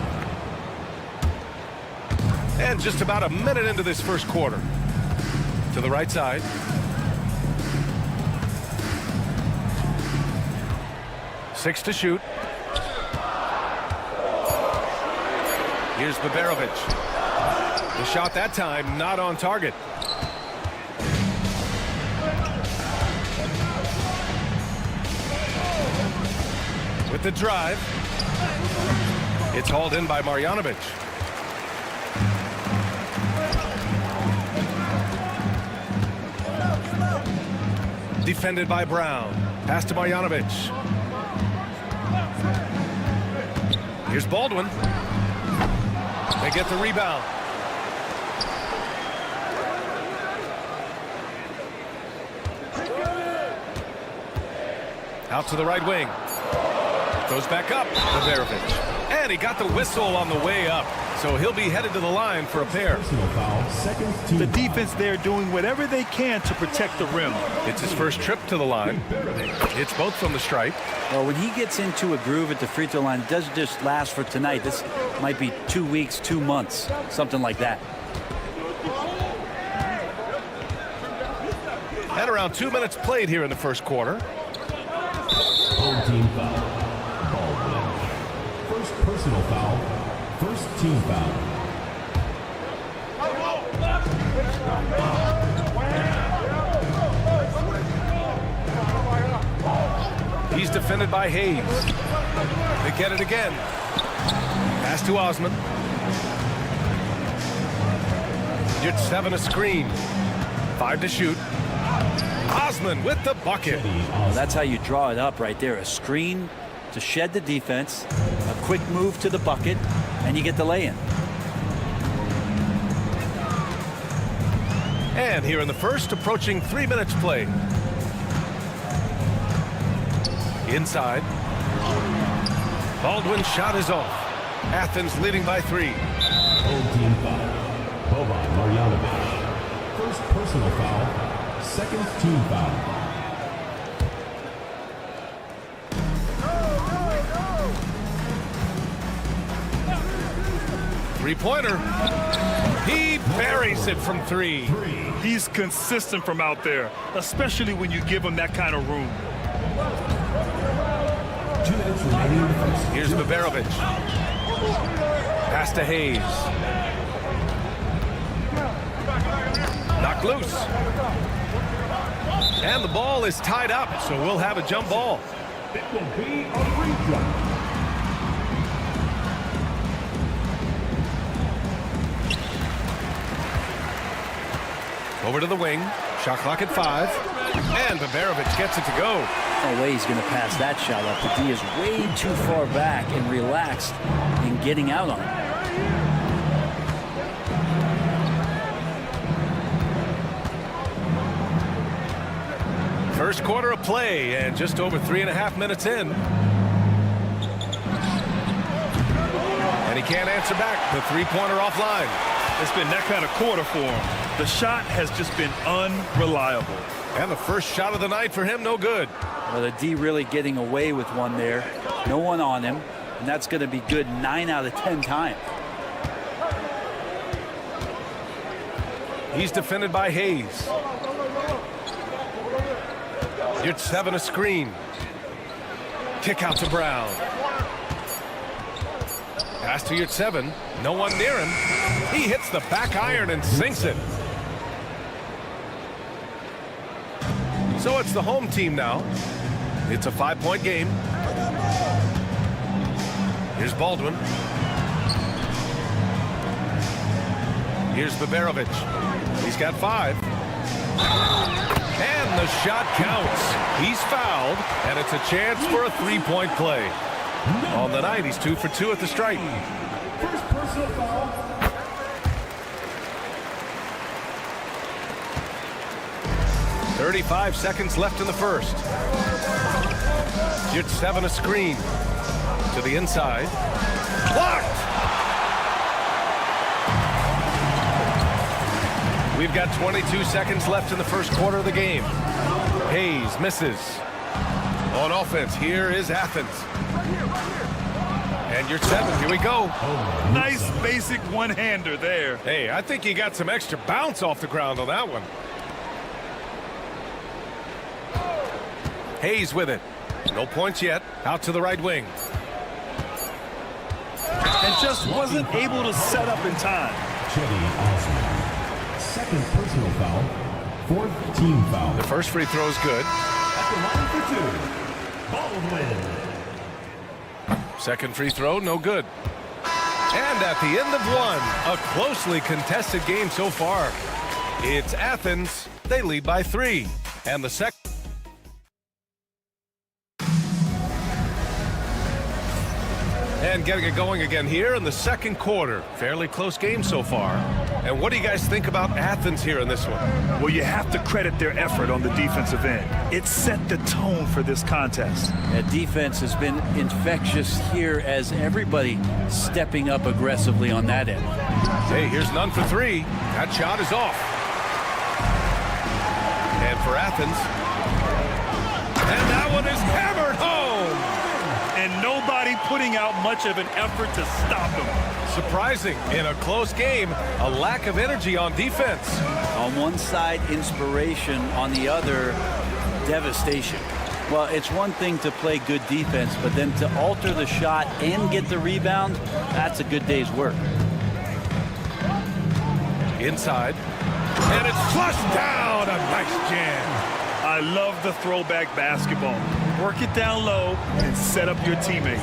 S1: And just about a minute into this first quarter. To the right side. Six to shoot. Here's Baberovic. The shot that time not on target. With the drive. It's hauled in by Marjanovic. Defended by Brown. Pass to Marjanovic. Here's Baldwin. They get the rebound. Out to the right wing. Goes back up. Baberovic. And he got the whistle on the way up. So he'll be headed to the line for a pair.
S2: The defense there doing whatever they can to protect the rim.
S1: It's his first trip to the line. It's both from the stripe.
S16: Well, when he gets into a groove at the free throw line, it doesn't just last for tonight. This might be 2 weeks, 2 months, something like that.
S1: And around 2 minutes played here in the first quarter.
S4: Home team foul. Baldwin. First personal foul. First team foul.
S1: He's defended by Hayes. They get it again. Pass to Osman. You're 7 a screen. 5 to shoot. Osman with the bucket.
S16: Well, that's how you draw it up right there. A screen to shed the defense, a quick move to the bucket, and you get the lay-in.
S1: And here in the first, approaching 3 minutes played. Inside. Baldwin's shot is off. Athens leading by 3.
S4: Home team foul. Boban Marjanovic. First personal foul. Second team foul.
S1: Three-pointer. He buries it from 3.
S2: He's consistent from out there, especially when you give him that kind of room.
S4: 2 minutes remaining in the first.
S1: Here's Baberovic. Pass to Hayes. Knocked loose. And the ball is tied up, so we'll have a jump ball.
S4: It will be a free jump.
S1: Over to the wing. Shot clock at 5. And Baberovic gets it to go.
S16: No way he's going to pass that shot up. The D is way too far back and relaxed in getting out on it.
S1: First quarter of play and just over 3.5 minutes in. And he can't answer back. The three-pointer offline.
S2: It's been that kind of quarter for him. The shot has just been unreliable.
S1: And the first shot of the night for him, no good.
S16: Well, the D really getting away with one there. No one on him. And that's going to be good 9 out of 10 times.
S1: He's defended by Hayes. You're 7 a screen. Kick out to Brown. Pass to your 7. No one near him. He hits the back iron and sinks it. So it's the home team now. It's a 5-point game. Here's Baldwin. Here's Baberovic. He's got 5. And the shot counts. He's fouled, and it's a chance for a 3-point play. On the night, he's 2 for 2 at the stripe.
S4: First personal foul.
S1: 35 seconds left in the first. Jit 7 a screen. To the inside. Blocked! We've got 22 seconds left in the first quarter of the game. Hayes misses. On offense, here is Athens. And you're 7. Here we go.
S2: Nice basic one-hander there.
S1: Hey, I think he got some extra bounce off the ground on that one. Hayes with it. No points yet. Out to the right wing.
S2: And just wasn't able to set up in time.
S4: Second personal foul. Fourth team foul.
S1: The first free throw is good.
S4: At the line for 2. Baldwin.
S1: Second free throw, no good. And at the end of one, a closely contested game so far. It's Athens. They lead by 3. And the second. And getting it going again here in the second quarter. Fairly close game so far. And what do you guys think about Athens here in this one?
S2: Well, you have to credit their effort on the defensive end. It set the tone for this contest.
S16: That defense has been infectious here as everybody stepping up aggressively on that end.
S1: Hey, here's none for 3. That shot is off. And for Athens. And that one is hammered home.
S2: And nobody putting out much of an effort to stop him.
S1: Surprising. In a close game, a lack of energy on defense.
S16: On one side, inspiration. On the other, devastation. Well, it's one thing to play good defense, but then to alter the shot and get the rebound, that's a good day's work.
S1: Inside. And it's flushed down. A nice jam.
S2: I love the throwback basketball. Work it down low and set up your teammate.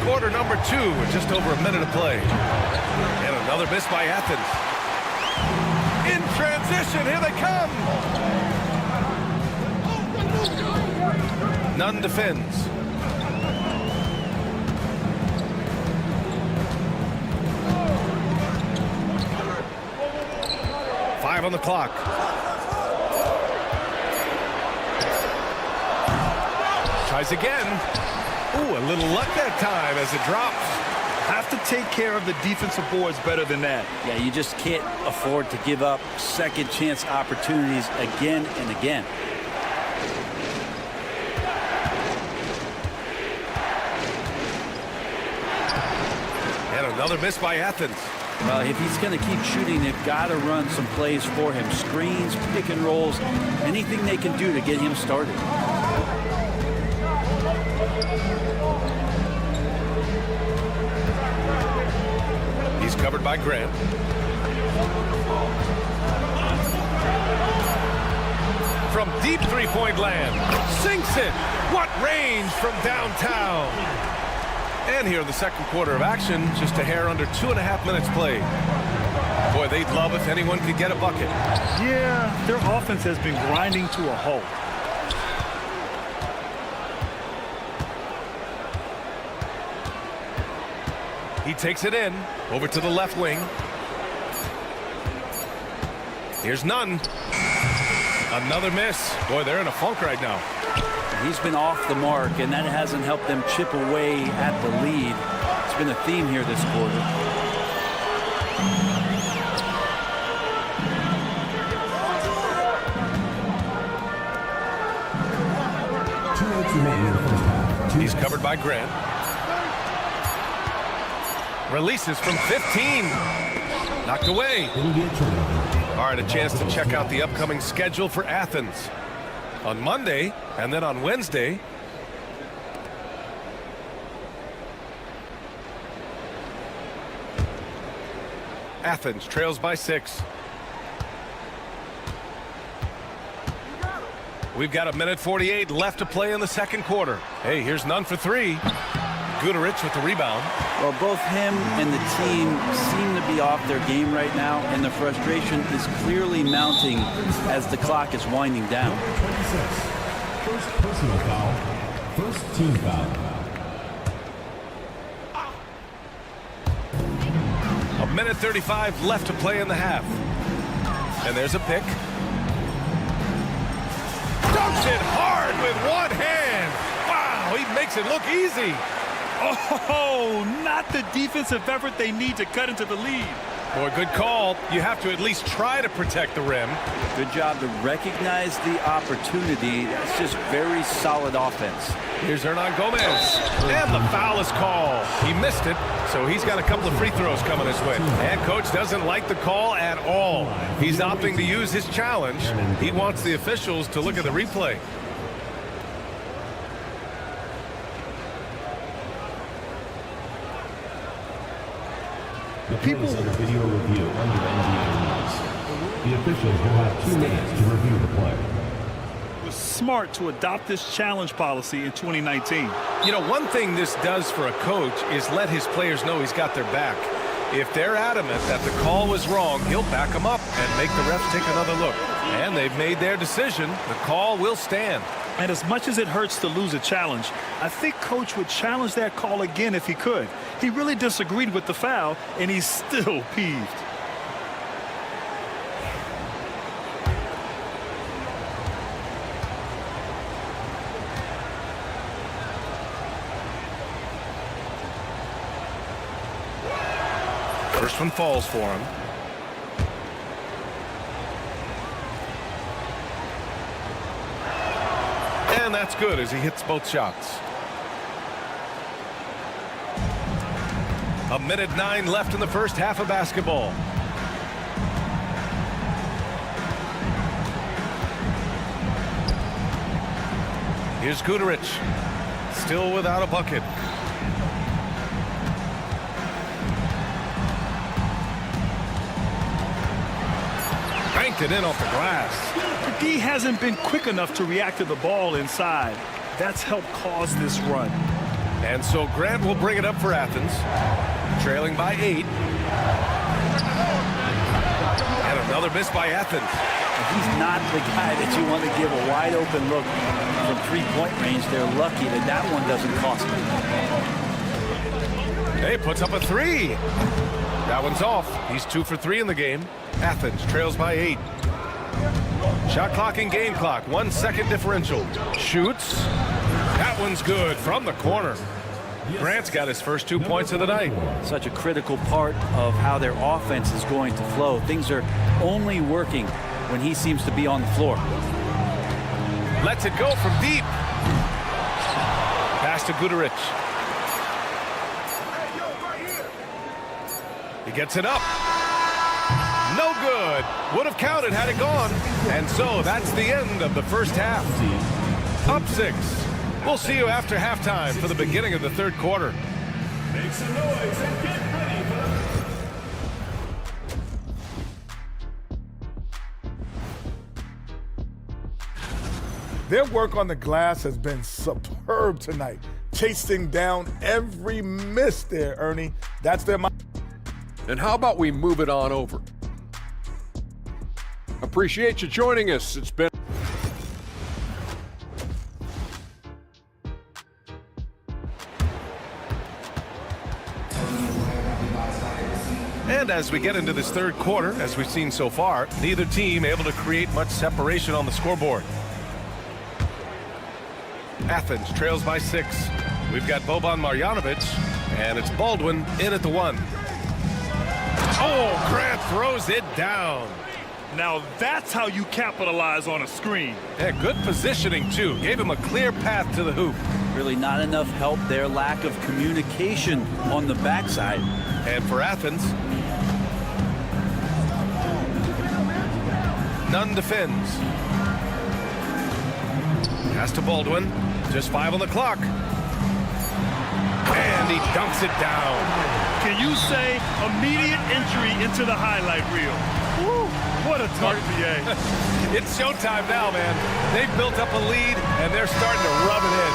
S1: Quarter number 2 with just over a minute to play. And another miss by Athens. In transition, here they come. None defends. On the clock. Tries again. Ooh, a little luck that time as it drops.
S2: Have to take care of the defensive boards better than that.
S16: Yeah, you just can't afford to give up second chance opportunities again and again.
S1: And another miss by Athens.
S16: Well, if he's going to keep shooting, they've got to run some plays for him. Screens, pick and rolls, anything they can do to get him started.
S1: He's covered by Grant. From deep three-point land. Sinks it. What range from downtown. And here in the second quarter of action, just a hair under 2.5 minutes played. Boy, they'd love if anyone could get a bucket.
S2: Yeah, their offense has been grinding to a halt.
S1: He takes it in, over to the left wing. Here's none. Another miss. Boy, they're in a funk right now.
S16: He's been off the mark, and that hasn't helped them chip away at the lead. It's been a theme here this quarter.
S1: He's covered by Grant. Releases from 15. Knocked away. All right, a chance to check out the upcoming schedule for Athens. On Monday and then on Wednesday, Athens trails by 6. We've got 1:48 left to play in the second quarter. Hey, here's none for 3. Guduric with the rebound.
S16: Well, both him and the team seem to be off their game right now, and the frustration is clearly mounting as the clock is winding down.
S4: 26. First personal foul. First team foul.
S1: 1:35 left to play in the half. And there's a pick. Dunks it hard with one hand. Wow, he makes it look easy.
S2: Oh, not the defensive effort they need to cut into the lead.
S1: Boy, good call. You have to at least try to protect the rim.
S16: Good job to recognize the opportunity. That's just very solid offense.
S1: Here's Hernan Gomez. And the foul is called. He missed it, so he's got a couple of free throws coming his way. And coach doesn't like the call at all. He's opting to use his challenge. He wants the officials to look at the replay.
S4: The people of the video review under NBA rules. The officials will have 2 minutes to review the play.
S2: It was smart to adopt this challenge policy in 2019.
S1: You know, one thing this does for a coach is let his players know he's got their back. If they're adamant that the call was wrong, he'll back them up and make the refs take another look. And they've made their decision. The call will stand.
S2: And as much as it hurts to lose a challenge, I think coach would challenge that call again if he could. He really disagreed with the foul, and he's still peeved.
S1: First one falls for him. And that's good as he hits both shots. 1:09 left in the first half of basketball. Here's Guduric, still without a bucket. Banked it in off the glass.
S2: The D hasn't been quick enough to react to the ball inside. That's helped cause this run.
S1: And so Grant will bring it up for Athens, trailing by 8. And another miss by Athens.
S16: He's not the guy that you want to give a wide open look from 3-point range. They're lucky that that one doesn't cost them.
S1: Hey, puts up a 3. That one's off. He's 2 for 3 in the game. Athens trails by 8. Shot clock and game clock. 1 second differential. Shoots. That one's good from the corner. Grant's got his first 2 points of the night.
S16: Such a critical part of how their offense is going to flow. Things are only working when he seems to be on the floor.
S1: Lets it go from deep. Pass to Guduric. He gets it up. No good. Would have counted had it gone. And so that's the end of the first half. Up 6. We'll see you after halftime for the beginning of the third quarter.
S4: Make some noise and get ready for
S10: Their work on the glass has been superb tonight. Chasing down every miss there, Ernie. That's their mind.
S5: And how about we move it on over? Appreciate you joining us. It's been
S1: And as we get into this third quarter, as we've seen so far, neither team able to create much separation on the scoreboard. Athens trails by 6. We've got Boban Marjanovic, and it's Baldwin in at the 1. Oh, Grant throws it down.
S2: Now that's how you capitalize on a screen.
S1: Yeah, good positioning, too. Gave him a clear path to the hoop.
S16: Really not enough help there. Lack of communication on the backside.
S1: And for Athens, none defends. Pass to Baldwin. Just 5 on the clock. And he dunks it down.
S2: Can you say immediate entry into the highlight reel? Woo, what a dunk, BA.
S1: It's showtime now, man. They've built up a lead, and they're starting to rub it in.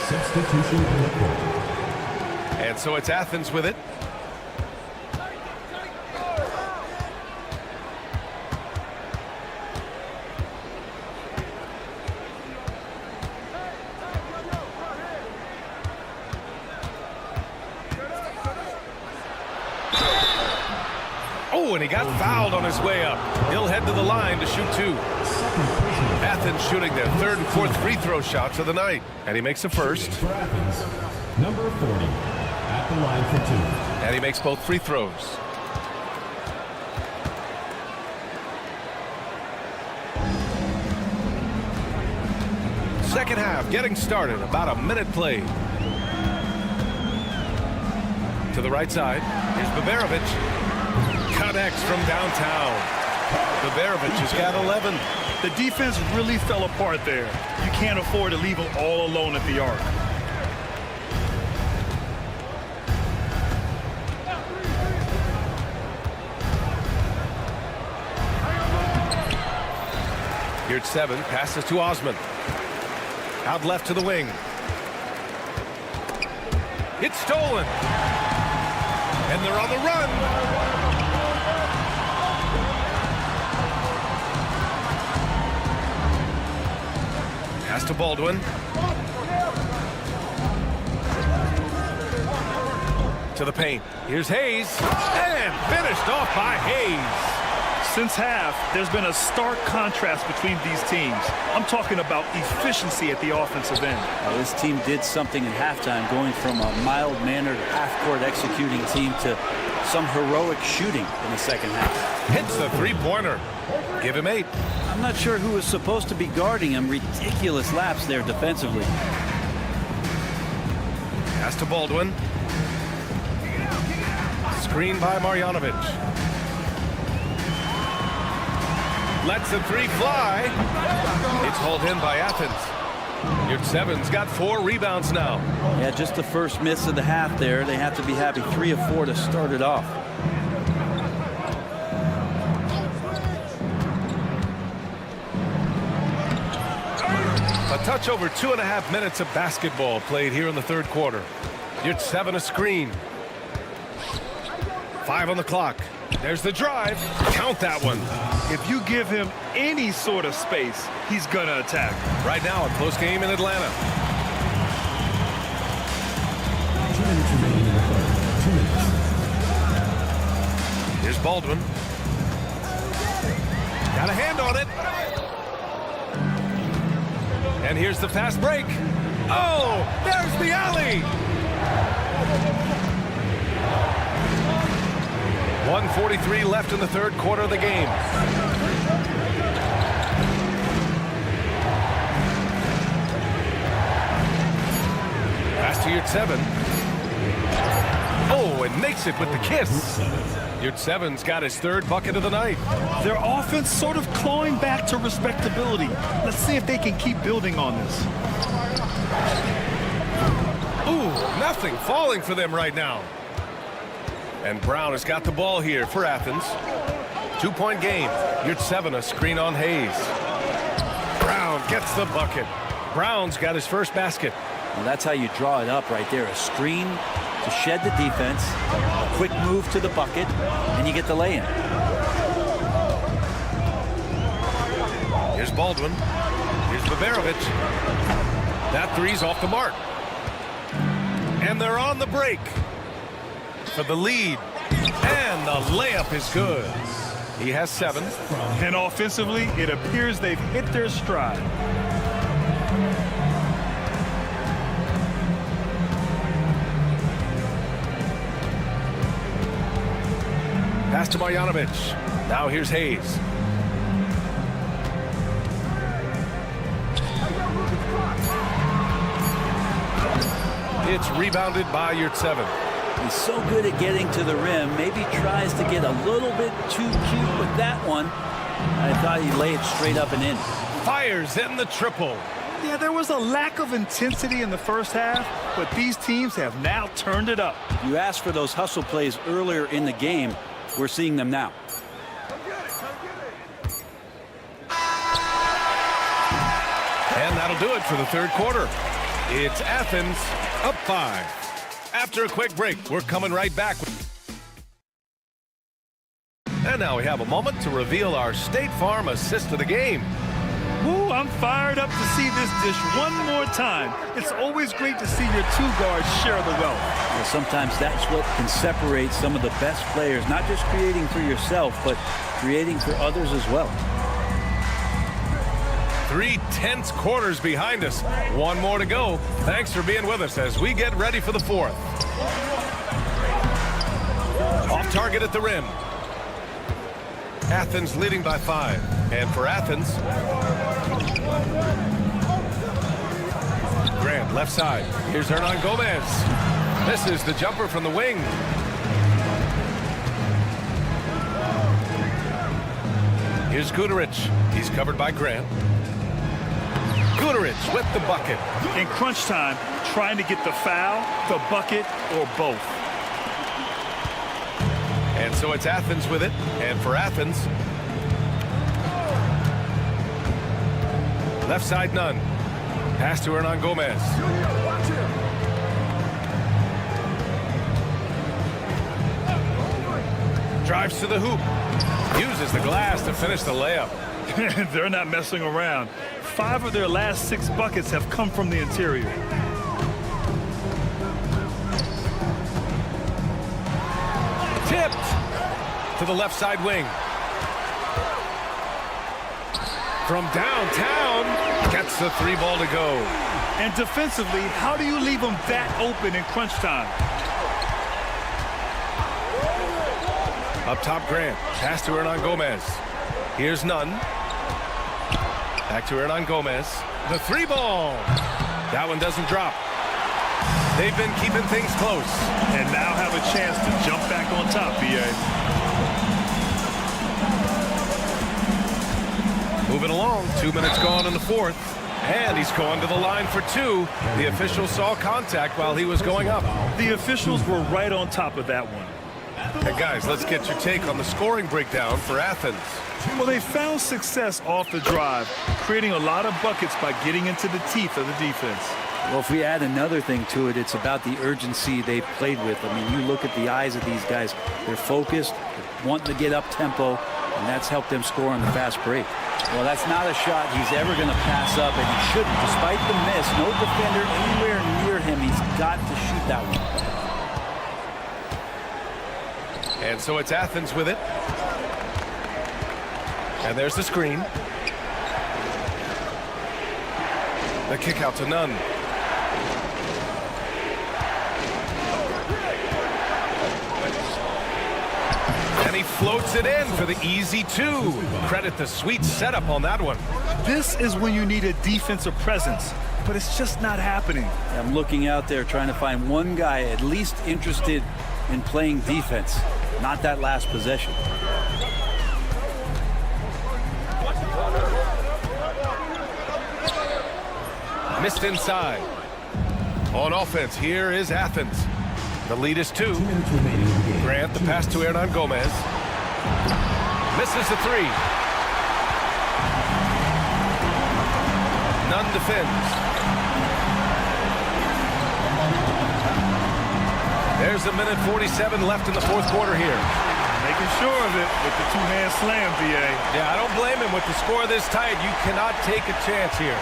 S4: Substitution in the court.
S1: And so it's Athens with it. Oh, and he got fouled on his way up. He'll head to the line to shoot two. Athens shooting their third and fourth free throw shots of the night. And he makes the first.
S4: For Athens, number 40, at the line for two.
S1: And he makes both free throws. Second half getting started. About a minute played. To the right side. Here's Baberovic. Connects from downtown. Baberovic has got 11.
S2: The defense really fell apart there. You can't afford to leave them all alone at the arc.
S1: Here's 7. Passes to Osman. Out left to the wing. It's stolen. And they're on the run. Pass to Baldwin. To the paint. Here's Hayes. And finished off by Hayes.
S2: Since half, there's been a stark contrast between these teams. I'm talking about efficiency at the offensive end.
S16: Well, this team did something in halftime, going from a mild-mannered half-court executing team to some heroic shooting in the second half.
S1: Hits the three-pointer. Give him 8.
S16: I'm not sure who was supposed to be guarding him. Ridiculous laps there defensively.
S1: Pass to Baldwin. Screen by Marjanovic. Lets the three fly. It's hauled in by Athens. Your 7's got 4 rebounds now.
S16: Yeah, just the first miss of the half there. They have to be happy. 3 of 4 to start it off.
S1: A touch over 2.5 minutes of basketball played here in the third quarter. Your 7 a screen. 5 on the clock. There's the drive. Count that one.
S2: If you give him any sort of space, he's going to attack.
S1: Right now, a close game in Atlanta.
S4: 2 minutes remaining in the third. 2 minutes.
S1: Here's Baldwin. Got a hand on it. And here's the fast break. Oh, there's the alley. 1:43 left in the third quarter of the game. Pass to Yurt 7. Oh, and makes it with the kiss. Yurt 7's got his third bucket of the night.
S2: Their offense sort of clawing back to respectability. Let's see if they can keep building on this.
S1: Ooh, nothing falling for them right now. And Brown has got the ball here for Athens. 2-point game. Yurt 7 a screen on Hayes. Brown gets the bucket. Brown's got his first basket.
S16: Well, that's how you draw it up right there. A screen to shed the defense, a quick move to the bucket, and you get the lay-in.
S1: Here's Baldwin. Here's Baberovic. That three's off the mark. And they're on the break for the lead. And the layup is good. He has 7.
S2: And offensively, it appears they've hit their stride.
S1: Pass to Marjanovic. Now here's Hayes. It's rebounded by Yurt 7.
S16: He's so good at getting to the rim. Maybe tries to get a little bit too cute with that one. I thought he'd lay it straight up and in.
S1: Fires in the triple.
S2: Yeah, there was a lack of intensity in the first half, but these teams have now turned it up.
S16: You asked for those hustle plays earlier in the game. We're seeing them now.
S1: And that'll do it for the third quarter. It's Athens up 5. After a quick break, we're coming right back. And now we have a moment to reveal our State Farm assist of the game.
S2: Woo, I'm fired up to see this dish one more time. It's always great to see your two guards share the wealth.
S16: Well, sometimes that's what can separate some of the best players, not just creating for yourself, but creating for others as well.
S1: 3 tense quarters behind us. One more to go. Thanks for being with us as we get ready for the fourth. Off target at the rim. Athens leading by 5. And for Athens, Grant left side. Here's Hernan Gomez. Misses the jumper from the wing. Here's Guduric. He's covered by Grant. Guduric with the bucket.
S2: In crunch time, trying to get the foul, the bucket, or both.
S1: And so it's Athens with it. And for Athens, left side none. Pass to Hernan Gomez. Drives to the hoop. Uses the glass to finish the layup.
S2: They're not messing around. 5 of their last 6 buckets have come from the interior.
S1: Tipped to the left side wing. From downtown, gets the 3 ball to go.
S2: And defensively, how do you leave them that open in crunch time?
S1: Up top, Grant. Pass to Hernan Gomez. Here's none. Back to Hernan Gomez. The 3 ball. That one doesn't drop. They've been keeping things close.
S2: And now have a chance to jump back on top, BA.
S1: Moving along. 2 minutes gone in the fourth. And he's going to the line for 2. The official saw contact while he was going up.
S2: The officials were right on top of that one.
S1: Hey guys, let's get your take on the scoring breakdown for Athens.
S2: Well, they found success off the drive, creating a lot of buckets by getting into the teeth of the defense.
S16: Well, if we add another thing to it, it's about the urgency they've played with. I mean, you look at the eyes of these guys. They're focused, wanting to get up tempo, and that's helped them score on the fast break. Well, that's not a shot he's ever going to pass up, and he shouldn't. Despite the miss, no defender anywhere near him. He's got to shoot that one.
S1: And so it's Athens with it. And there's the screen. The kick out to none. And he floats it in for the easy 2. Credit the sweet setup on that one.
S2: This is when you need a defensive presence, but it's just not happening.
S16: I'm looking out there trying to find one guy at least interested in playing defense, not that last possession.
S1: Missed inside. On offense, here is Athens. The lead is 2. Grant, the pass to Hernan Gomez. Misses the 3. None defends. There's a minute 47 left in the fourth quarter here.
S2: Making sure of it with the 2-hand slam, BA.
S1: Yeah, I don't blame him. With the score this tight, you cannot take a chance here.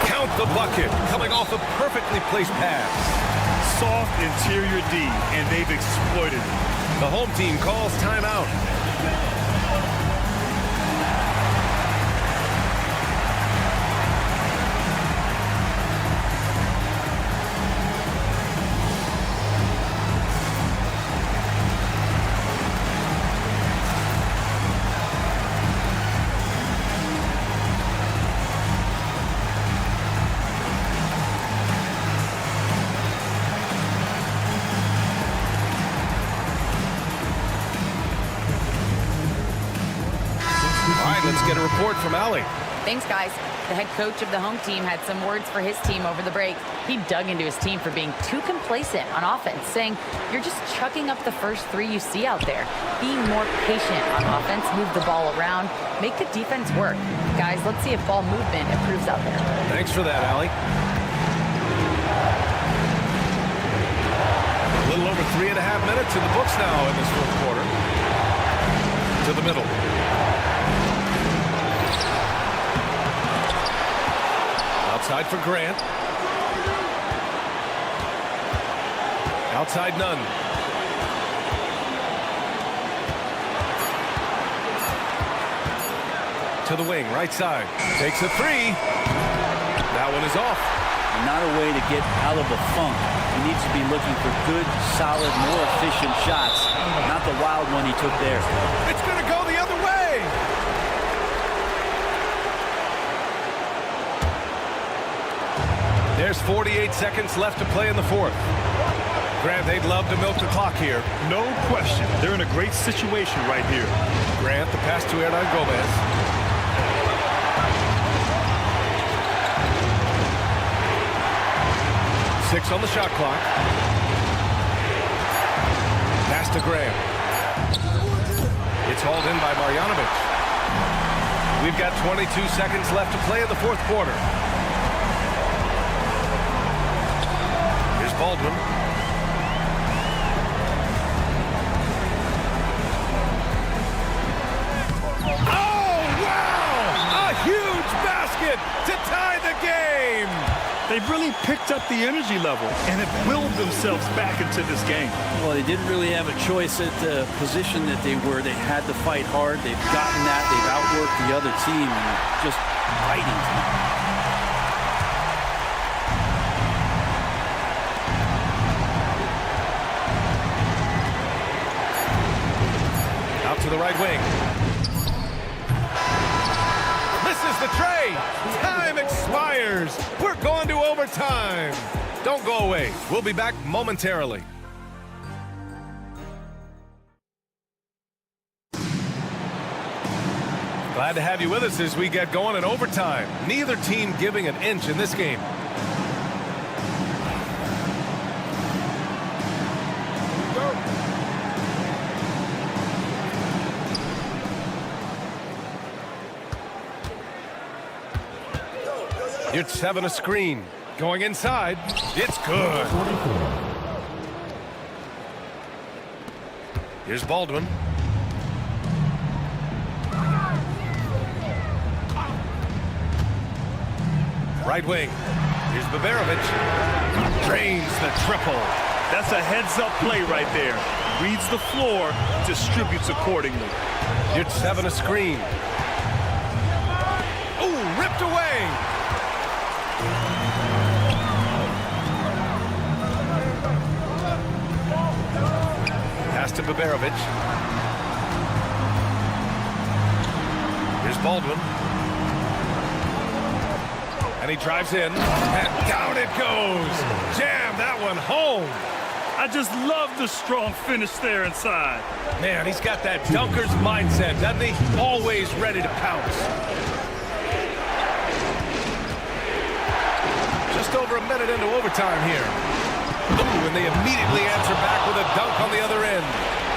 S1: Count the bucket, coming off a perfectly placed pass.
S2: Soft interior D, and they've exploited it.
S1: The home team calls timeout. Let's get a report from Allie.
S12: Thanks, guys. The head coach of the home team had some words for his team over the break. He dug into his team for being too complacent on offense, saying, "You're just chucking up the first three you see out there. Be more patient on offense, move the ball around, make the defense work." Guys, let's see if ball movement improves out there.
S1: Thanks for that, Allie. A little over 3.5 minutes in the books now in this fourth quarter. To the middle. Outside for Grant. Outside none. To the wing, right side. Takes a three. That one is off.
S16: Not a way to get out of a funk. He needs to be looking for good, solid, more efficient shots. Not the wild one he took there.
S1: It's going to go the other way. There's 48 seconds left to play in the fourth. Grant, they'd love to milk the clock here.
S2: No question. They're in a great situation right here.
S1: Grant, the pass to Hernan Gomez. Six on the shot clock. Pass to Graham. It's hauled in by Marjanovic. We've got 22 seconds left to play in the fourth quarter. Here's Baldwin. Oh, wow! A huge basket to tie the game!
S2: They've really picked up the energy level and have willed themselves back into this game.
S16: Well, they didn't really have a choice at the position that they were. They had to fight hard. They've gotten that. They've outworked the other team and just fighting.
S1: Out to the right wing. Misses the tray. Time expires. We're going to overtime. Don't go away. We'll be back momentarily. Glad to have you with us as we get going in overtime. Neither team giving an inch in this game. It's having a screen. Going inside. It's good. Here's Baldwin. Right wing. Here's Babarovic. Drains the triple.
S2: That's a heads-up play right there. Reads the floor, distributes accordingly.
S1: It's having a screen. Ooh, ripped away. Pass to Babarovic. Here's Baldwin. And he drives in. And down it goes. Jam that one home.
S2: I just love the strong finish there inside.
S1: Man, he's got that dunker's mindset, doesn't he? Always ready to pounce. Just over a minute into overtime here. Ooh, and they immediately answer back with a dunk on the other end.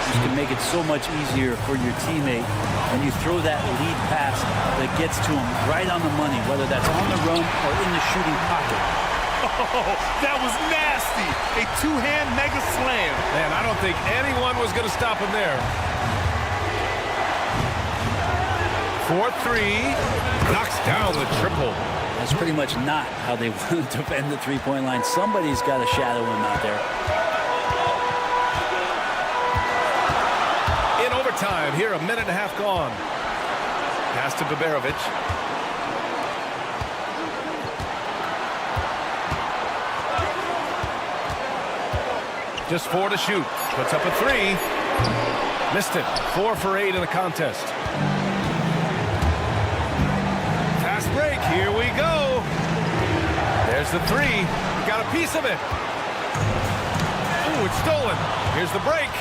S16: Just to make it so much easier for your teammate when you throw that lead pass that gets to him right on the money, whether that's on the run or in the shooting pocket.
S2: Oh, that was nasty. A two-hand mega slam.
S1: Man, I don't think anyone was going to stop him there. 4-3. Knocks down the triple.
S16: That's pretty much not how they want to defend the three-point line. Somebody's got to shadow him out there.
S1: In overtime, here a minute and a half gone. Pass to Babarovic. Just 4 to shoot. Puts up a 3. Missed it. 4 for 8 in the contest. Fast break. Here we go. There's the 3. Got a piece of it. Ooh, it's stolen. Here's the break.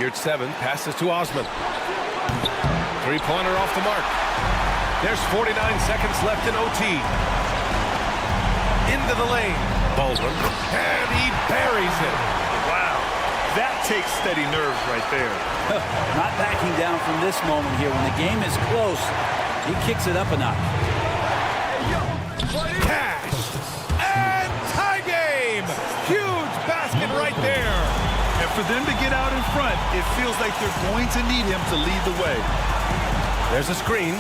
S1: Here's 7, passes to Osman. Three-pointer off the mark. There's 49 seconds left in OT. Into the lane. Baldwin, and he buries it.
S2: Wow, that takes steady nerves right there.
S16: Not backing down from this moment here. When the game is close, he kicks it up a notch.
S1: Cash and tie game. Huge basket right there.
S2: And for them to get out in front, it feels like they're going to need him to lead the way.
S1: There's a screen.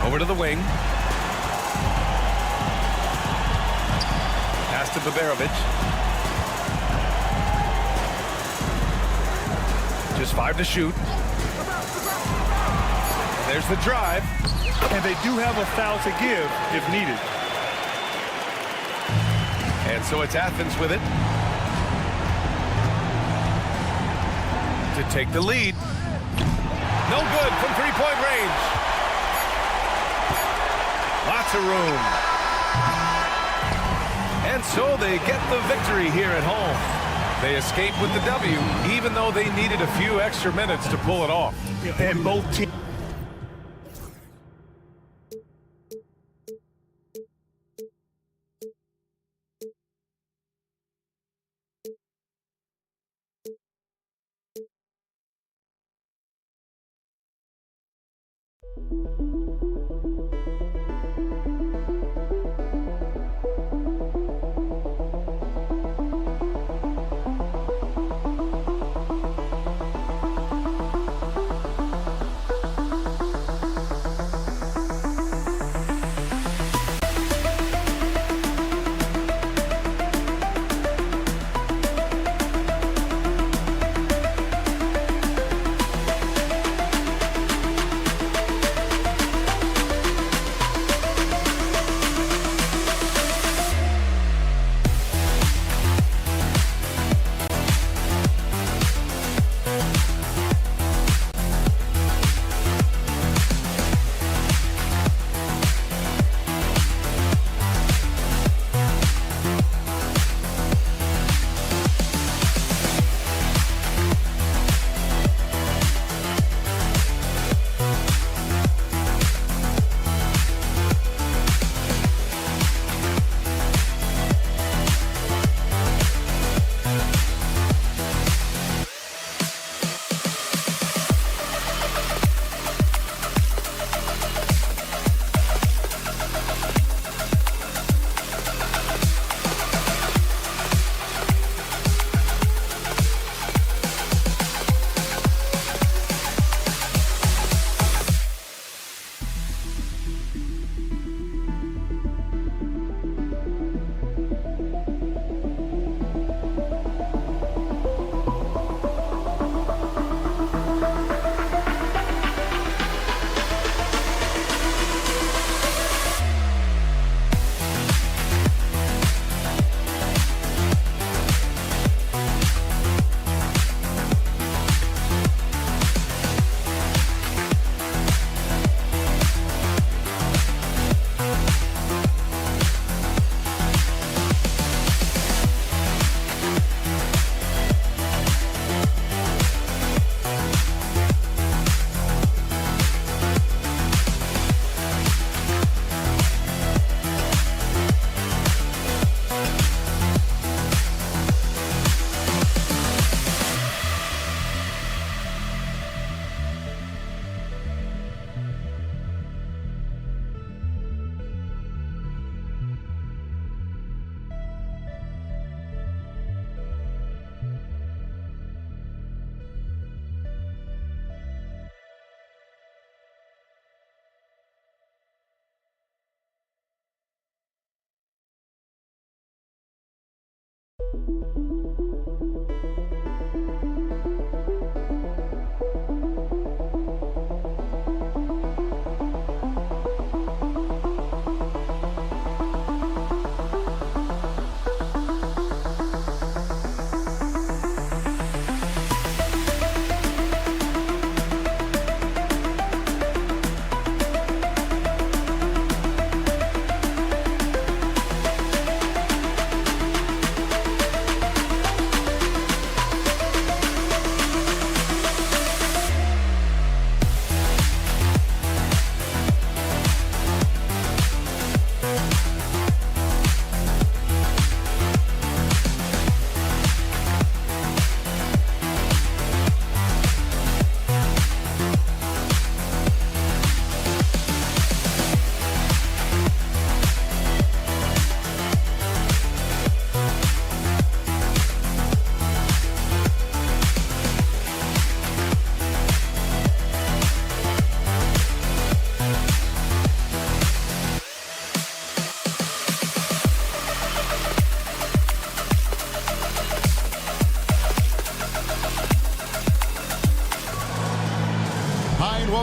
S1: Over to the wing. Pass to Baberovic. Just 5 to shoot. There's the drive.
S2: And they do have a foul to give if needed.
S1: And so it's Athens with it. To take the lead. No good from three-point range. Lots of room. And so they get the victory here at home. They escape with the W, even though they needed a few extra minutes to pull it off.
S2: And both teams.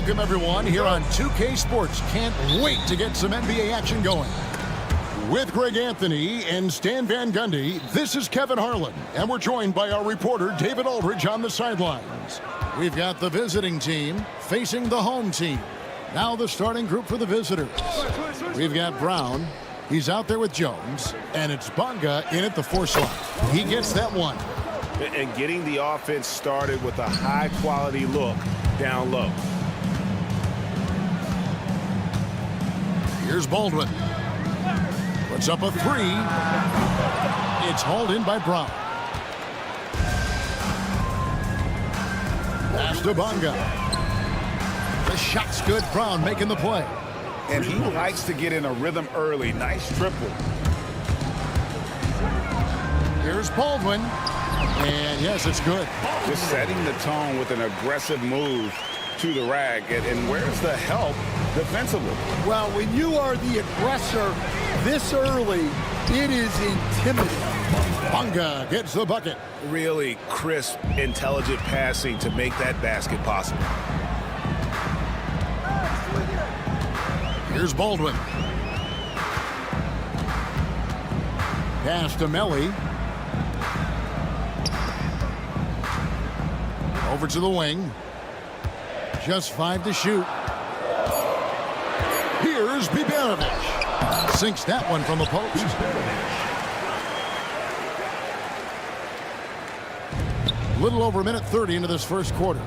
S7: Welcome, everyone, here on 2K Sports. Can't wait to get some NBA action going. With Greg Anthony and Stan Van Gundy, this is Kevin Harlan, and we're joined by our reporter, David Aldridge, on the sidelines. We've got the visiting team facing the home team. Now the starting group for the visitors. We've got Brown. He's out there with Jones, and it's Bonga in at the 4 slot. He gets that one.
S9: And getting the offense started with a high-quality look down low.
S7: Here's Baldwin. Puts up a 3. It's hauled in by Brown. Pass to Bonga. The shot's good. Brown making the play.
S6: And he likes to get in a rhythm early. Nice triple.
S7: Here's Baldwin. And yes, it's good.
S6: Just setting the tone with an aggressive move to the rag. And where's the help defensively?
S3: Well, when you are the aggressor this early, it is intimidating.
S7: Bonga gets the bucket.
S9: Really crisp, intelligent passing to make that basket possible.
S7: Here's Baldwin. Pass to Melly. Over to the wing. Just 5 to shoot. Here's Biberovic. Sinks that one from the post. Little over a minute 30 into this first quarter.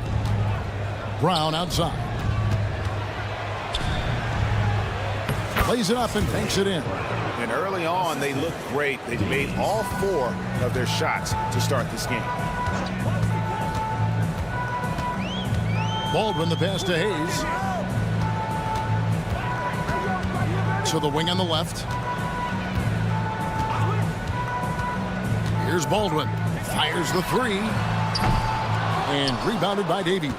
S7: Brown outside. Plays it up and banks it in.
S9: And early on, they looked great. They made all 4 of their shots to start this game.
S7: Baldwin, the pass to Hayes. To the wing on the left. Here's Baldwin. Fires the 3. And rebounded by Davies.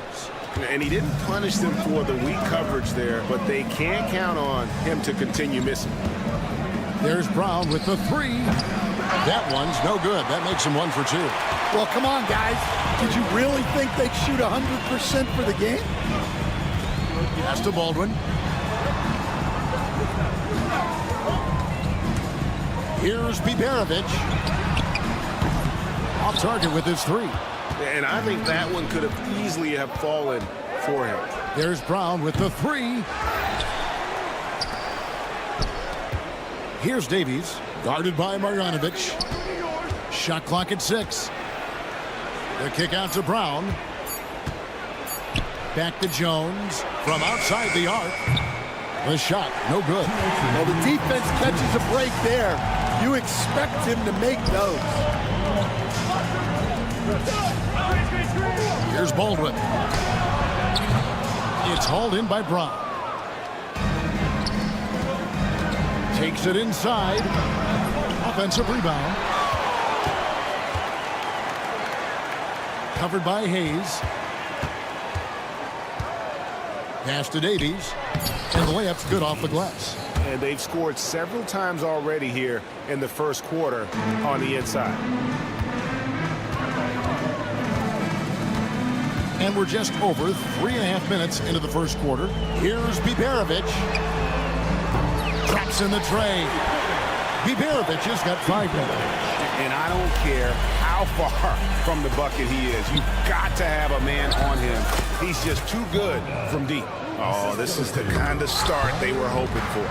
S9: And he didn't punish them for the weak coverage there, but they can't count on him to continue missing.
S7: There's Brown with the 3. That one's no good. That makes him 1 for 2.
S3: Well, come on, guys. Did you really think they'd shoot 100% for the game?
S7: Pass to Baldwin. Here's Biberovic. Off target with his 3.
S9: And I think that one could have easily have fallen for him.
S7: There's Brown with the 3. Here's Davies, guarded by Marjanovic. Shot clock at 6. The kick out to Brown. Back to Jones from outside the arc. The shot, no good.
S3: Well, the defense catches a break there. You expect him to make those.
S7: Here's Baldwin. It's hauled in by Brown. Takes it inside. Offensive rebound. Covered by Hayes. Pass to Davies. And the layup's good off the glass.
S9: And they've scored several times already here in the first quarter on the inside.
S7: And we're just over 3.5 minutes into the first quarter. Here's Biberovic. Traps in the tray. Biberovic has got 5 minutes.
S9: And I don't care how far from the bucket he is. You've got to have a man on him. He's just too good from deep. Oh, this is the kind of start they were hoping for.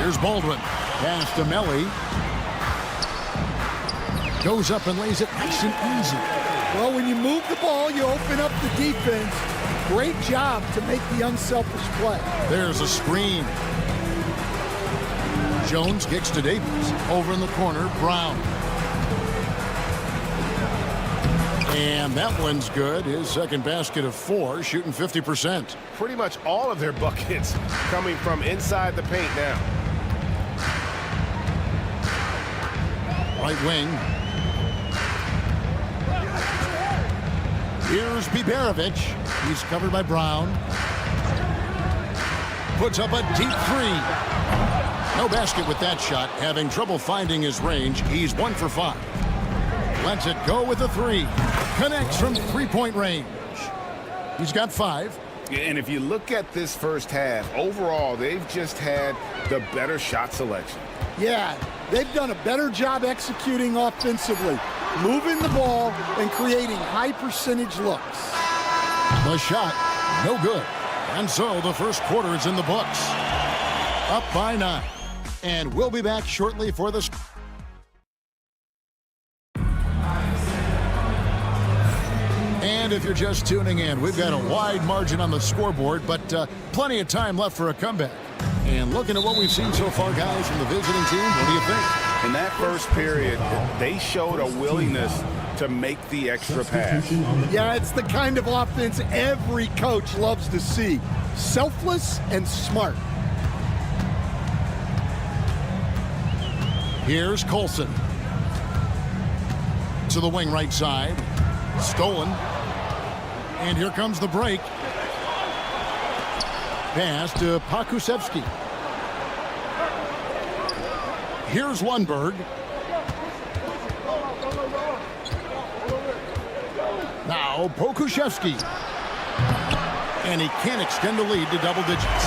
S7: Here's Baldwin. Pass to Melly. Goes up and lays it nice and easy.
S3: Well, when you move the ball, you open up the defense. Great job to make the unselfish play.
S7: There's a screen. Jones kicks to Davies. Over in the corner, Brown. And that one's good. His second basket of 4, shooting 50%.
S9: Pretty much all of their buckets coming from inside the paint now.
S7: Right wing. Here's Biberovic. He's covered by Brown. Puts up a deep 3. No basket with that shot. Having trouble finding his range. He's 1 for 5. Lets it go with a 3. Connects from three-point range. He's got 5.
S9: And if you look at this first half, overall, they've just had the better shot selection.
S3: Yeah, they've done a better job executing offensively, moving the ball and creating high-percentage looks.
S7: The shot, no good. And so the first quarter is in the books. Up by 9. And we'll be back shortly for the... And if you're just tuning in, we've got a wide margin on the scoreboard, but plenty of time left for a comeback. And looking at what we've seen so far, guys, from the visiting team, what do you think?
S9: In that first period, they showed a willingness to make the extra pass.
S3: Yeah, it's the kind of offense every coach loves to see. Selfless and smart.
S7: Here's Colson. To the wing right side. Stolen. And here comes the break. Pass to Pakusevski. Here's Lundberg. Now Pokuševski. And he can't extend the lead to double digits.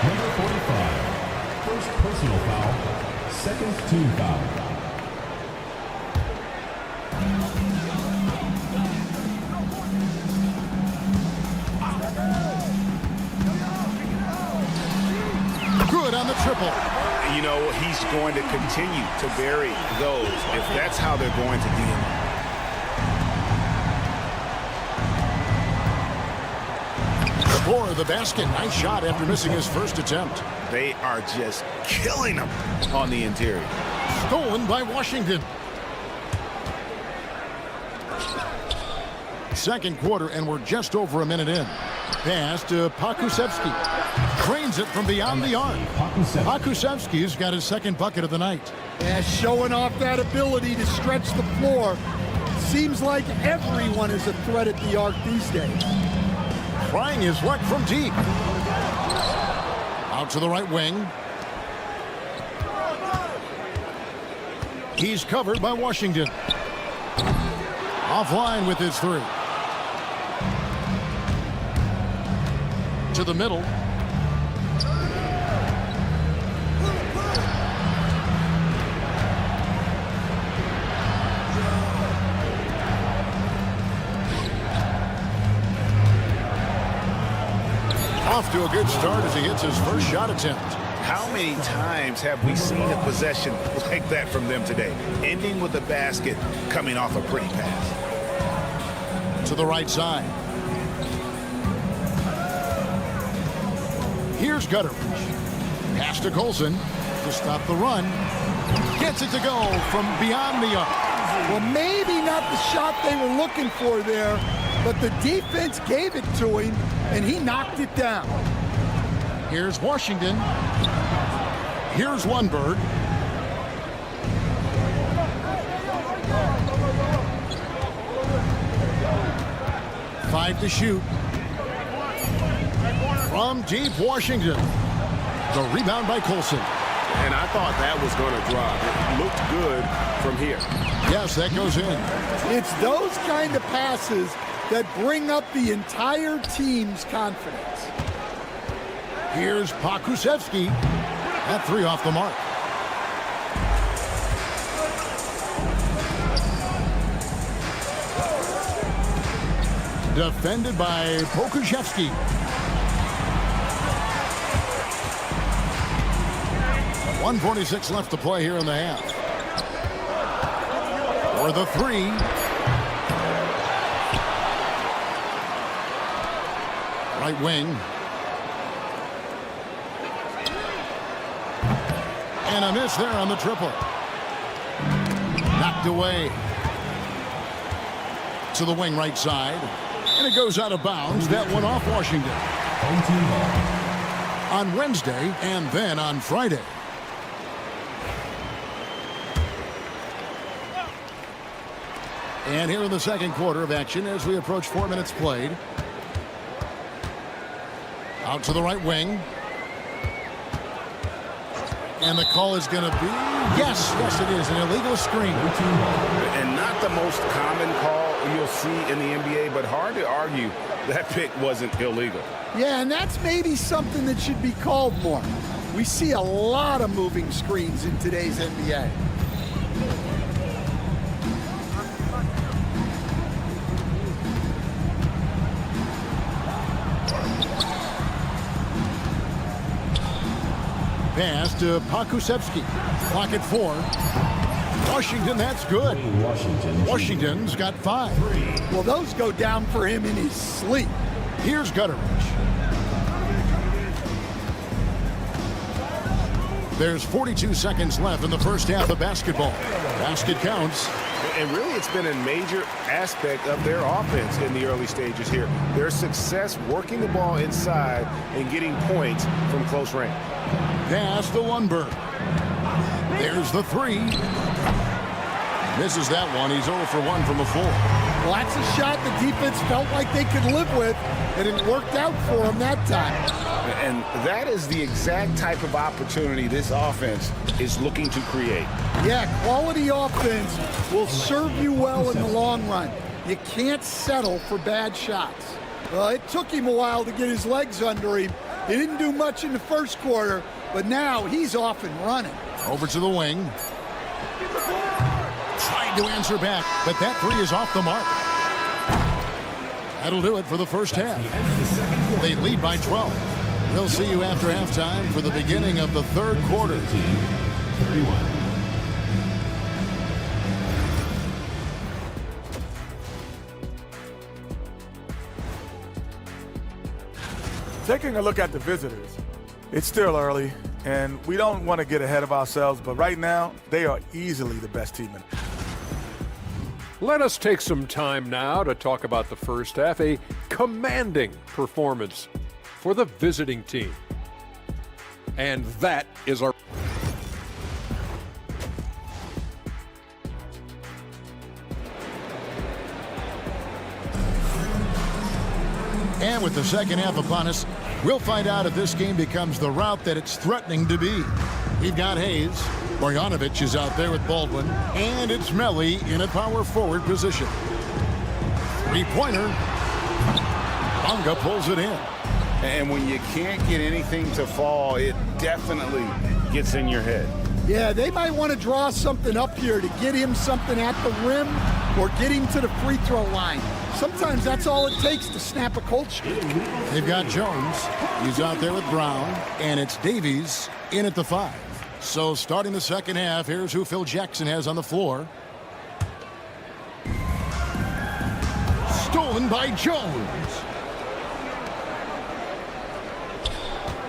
S4: Number 45. First personal foul. Second team foul.
S7: Good on the triple.
S9: You know, he's going to continue to bury those if that's how they're going to deal.
S7: Score the basket. Nice shot after missing his first attempt.
S9: They are just killing him on the interior.
S7: Stolen by Washington. Second quarter, and we're just over a minute in. Pass to Pakusevski. Cranes it from beyond the arc. Pakusevski's got his second bucket of the night.
S3: Yeah, showing off that ability to stretch the floor. Seems like everyone is a threat at the arc these days.
S7: Trying his luck from deep. Out to the right wing. He's covered by Washington. Offline with his 3. To the middle. Off to a good start as he hits his first shot attempt.
S9: How many times have we seen a possession like that from them today? Ending with a basket, coming off a pretty pass.
S7: To the right side. Here's Gutteridge. Pass to Colson to stop the run. Gets it to go from beyond the arc.
S3: Well, maybe not the shot they were looking for there, but the defense gave it to him, and he knocked it down.
S7: Here's Washington. Here's Lundberg. Five to shoot. From deep, Washington. The rebound by Colson.
S9: And I thought that was going to drop. It looked good from here.
S7: Yes, that goes in.
S3: It's those kind of passes that bring up the entire team's confidence.
S7: Here's Pakusevski. That 3 off the mark. Defended by Pokuševski. .146 left to play here in the half. For the 3. Right wing. And a miss there on the triple. Knocked away. To the wing right side. And it goes out of bounds. That one off Washington. On Wednesday and then on Friday. And here in the second quarter of action as we approach 4 minutes played. Out to the right wing. And the call is going to be, yes, it is, an illegal screen.
S9: And not the most common call you'll see in the NBA, but hard to argue that pick wasn't illegal.
S3: Yeah, and that's maybe something that should be called more. We see a lot of moving screens in today's NBA.
S7: Pass to Pakusevsky. Clock at 4. Washington, that's good. Washington's got 5.
S3: Well, those go down for him in his sleep.
S7: Here's Gutteridge. There's 42 seconds left in the first half of basketball. Basket counts.
S9: And really, it's been a major aspect of their offense in the early stages here. Their success working the ball inside and getting points from close range.
S7: Pass to Lundberg. There's the 3. Misses that one. He's 0 for 1 from a 4.
S3: Well, that's a shot the defense felt like they could live with, and it worked out for them that time.
S9: And that is the exact type of opportunity this offense is looking to create.
S3: Yeah, quality offense will serve you well in the long run. You can't settle for bad shots. Well, it took him a while to get his legs under him. He didn't do much in the first quarter, but now he's off and running.
S7: Over to the wing. Tried to answer back, but that 3 is off the mark. That'll do it for the first half. They lead by 12. We'll see you after halftime for the beginning of the third quarter.
S10: Taking a look at the visitors, it's still early, and we don't want to get ahead of ourselves, but right now, they are easily the best team in.
S5: Let us take some time now to talk about the first half, a commanding performance for the visiting team. And that is our...
S7: And with the second half upon us, we'll find out if this game becomes the route that it's threatening to be. We've got Hayes. Marjanovic is out there with Baldwin. And it's Melly in a power forward position. Three-pointer. Bonga pulls it in.
S9: And when you can't get anything to fall, it definitely gets in your head.
S3: Yeah, they might want to draw something up here to get him something at the rim or get him to the free throw line. Sometimes that's all it takes to snap a cold streak.
S7: They've got Jones. He's out there with Brown. And it's Davies in at the 5. So starting the second half, here's who Phil Jackson has on the floor. Stolen by Jones.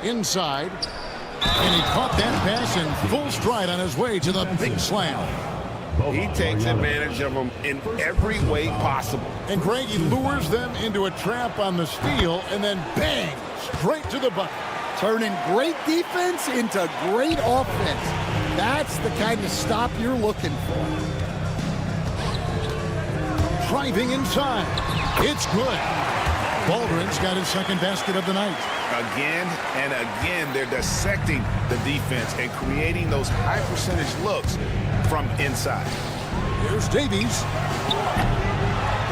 S7: Inside. And he caught that pass in full stride on his way to the big slam.
S9: He takes advantage of them in every way possible.
S7: And Greg, he lures them into a trap on the steal and then bang, straight to the bucket.
S3: Turning great defense into great offense. That's the kind of stop you're looking for.
S7: Driving inside. It's good. Baldwin's got his second basket of the night.
S9: Again and again, they're dissecting the defense and creating those high percentage looks from inside.
S7: Here's Davies.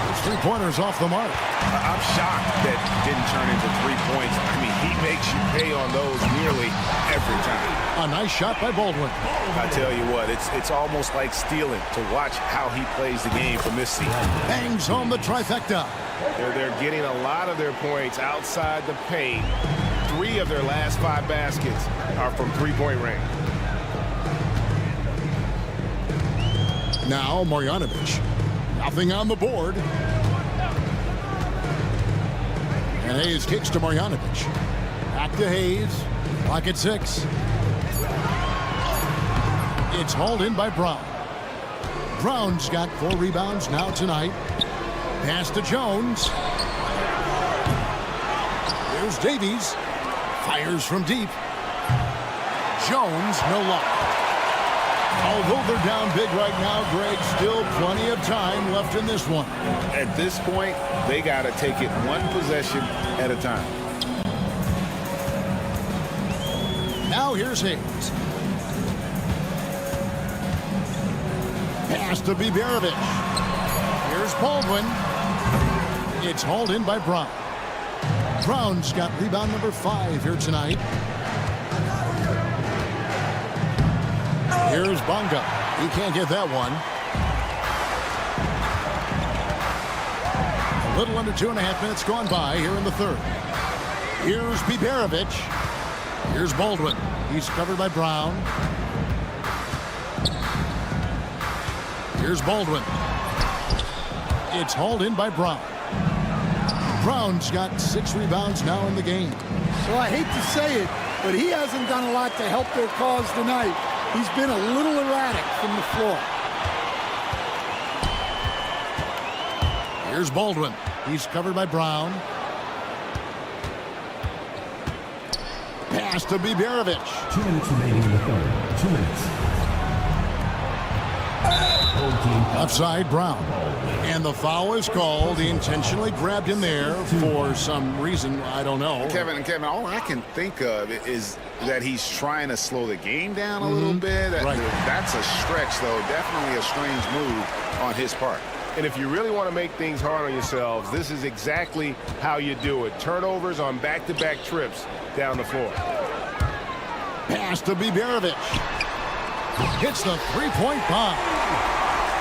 S7: Those three-pointers off the mark.
S9: I'm shocked that didn't turn into 3 points. I mean, he makes you pay on those nearly every time.
S7: A nice shot by Baldwin.
S9: I tell you what, it's almost like stealing to watch how he plays the game from this season.
S7: Bangs home the trifecta.
S9: They're getting a lot of their points outside the paint. 3 of their last 5 baskets are from three-point range.
S7: Now Marjanovic. Nothing on the board. And Hayes kicks to Marjanovic. Back to Hayes. Pocket 6. It's hauled in by Brown. Brown's got 4 rebounds now tonight. Pass to Jones. There's Davies. Fires from deep. Jones, no luck. Although they're down big right now, Greg, still plenty of time left in this one.
S9: At this point, they got to take it one possession at a time.
S7: Now here's Hayes. Pass to Biberovic. Here's Baldwin. It's hauled in by Brown. Brown's got rebound number 5 here tonight. Here's Bonga. He can't get that one. A little under 2.5 minutes gone by here in the third. Here's Biberovic. Here's Baldwin. He's covered by Brown. Here's Baldwin. It's hauled in by Brown. Brown's got 6 rebounds now in the game.
S3: Well, I hate to say it, but he hasn't done a lot to help their cause tonight. He's been a little erratic from the floor.
S7: Here's Baldwin. He's covered by Brown. Pass to Biberovic.
S4: 2 minutes remaining in the third. 2 minutes.
S7: Upside Brown. And the foul is called. He intentionally grabbed him there for some reason. I don't know.
S9: Kevin, all I can think of is that he's trying to slow the game down a little bit.
S7: Right.
S9: That's a stretch, though. Definitely a strange move on his part.
S1: And if you really want to make things hard on yourselves, this is exactly how you do it. Turnovers on back-to-back trips down the floor.
S7: Pass to Biberovic. Hits the three-point bomb.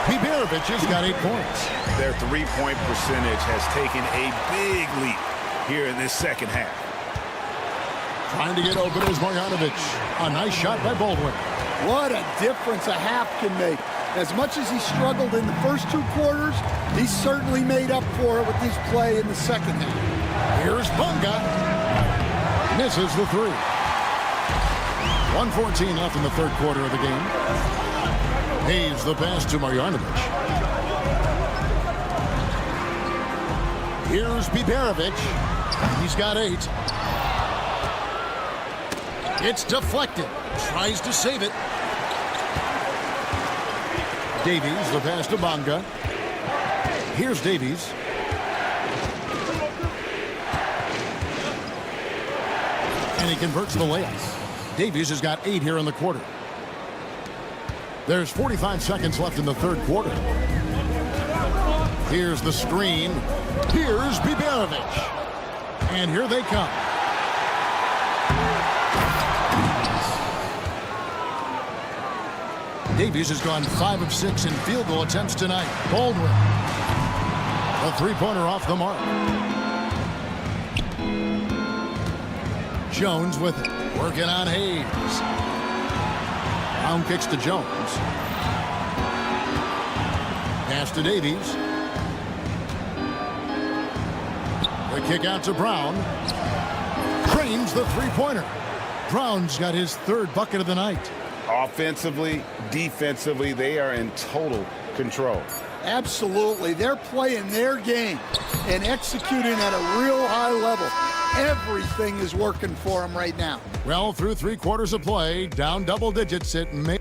S7: Biberovic has got 8 points.
S9: Their three-point percentage has taken a big leap here in this second half.
S7: Trying to get open is Marjanovic. A nice shot by Baldwin.
S3: What a difference a half can make. As much as he struggled in the first 2 quarters, he certainly made up for it with his play in the second half.
S7: Here's Bonga. Misses the 3. 1:14 left in the third quarter of the game. Hayes the pass to Marjanovic. Here's Biberovic. He's got 8. It's deflected. Tries to save it. Davies the pass to Bonga. Here's Davies. And he converts the layup. Davies has got 8 here in the quarter. There's 45 seconds left in the third quarter. Here's the screen. Here's Biberovic. And here they come. Davies has gone 5 of 6 in field goal attempts tonight. Baldwin. A three-pointer off the mark. Jones with it. Working on Hayes. Brown kicks to Jones. Pass to Davies. The kick out to Brown. Drains the three-pointer. Brown's got his 3rd bucket of the night.
S9: Offensively, defensively, they are in total control.
S3: Absolutely. They're playing their game and executing at a real high level. Everything is working for them right now.
S7: Well, through 3 quarters of play, down double digits, it may.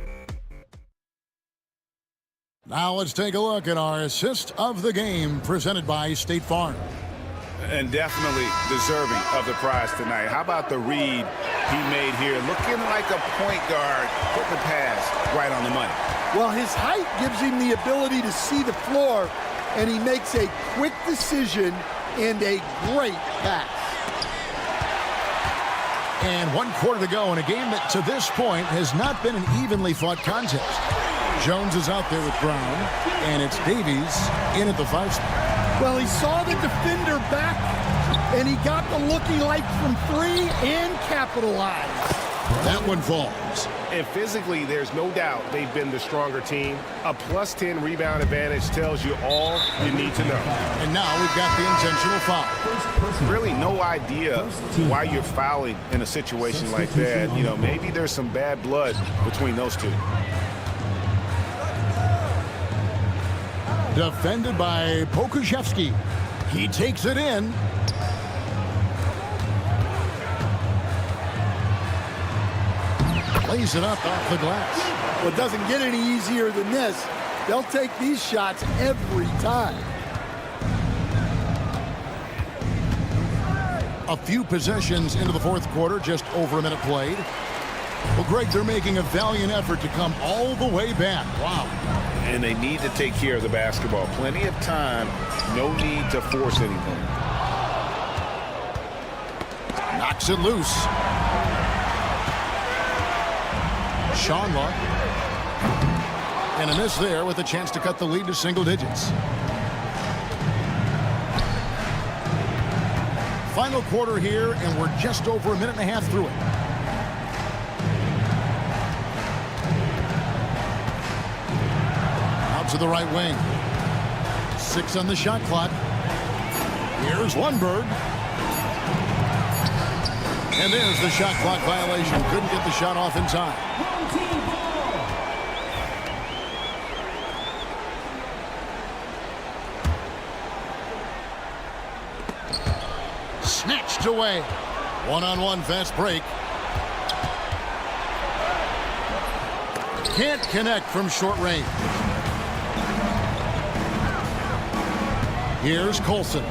S7: Now let's take a look at our assist of the game presented by State Farm.
S9: And definitely deserving of the prize tonight. How about the read he made here? Looking like a point guard, put the pass right on the money.
S3: Well, his height gives him the ability to see the floor, and he makes a quick decision and a great pass.
S7: And 1 quarter to go in a game that to this point has not been an evenly fought contest. Jones is out there with Brown, and it's Davies in at the 5 spot.
S3: Well, he saw the defender back, and he got the look he liked from 3 and capitalized.
S7: That one falls.
S1: And physically, there's no doubt they've been the stronger team. A +10 rebound advantage tells you all you need to know.
S7: And now we've got the intentional foul.
S9: Really no idea why you're fouling in a situation like that. You know, maybe there's some bad blood between those two.
S7: Defended by Pokuševski. He takes it in. Plays it up off the glass.
S3: Well, it doesn't get any easier than this. They'll take these shots every time.
S7: A few possessions into the fourth quarter, just over a minute played. Well, Greg, they're making a valiant effort to come all the way back. Wow.
S9: And they need to take care of the basketball. Plenty of time. No need to force anything.
S7: Knocks it loose. Shonla. And a miss there with a chance to cut the lead to single digits. Final quarter here, and we're just over a minute and a half through it. Out to the right wing. 6 on the shot clock. Here's Lundberg. And there's the shot clock violation. Couldn't get the shot off in time. Snatched away. One-on-one fast break. Can't connect from short range. Here's Colson.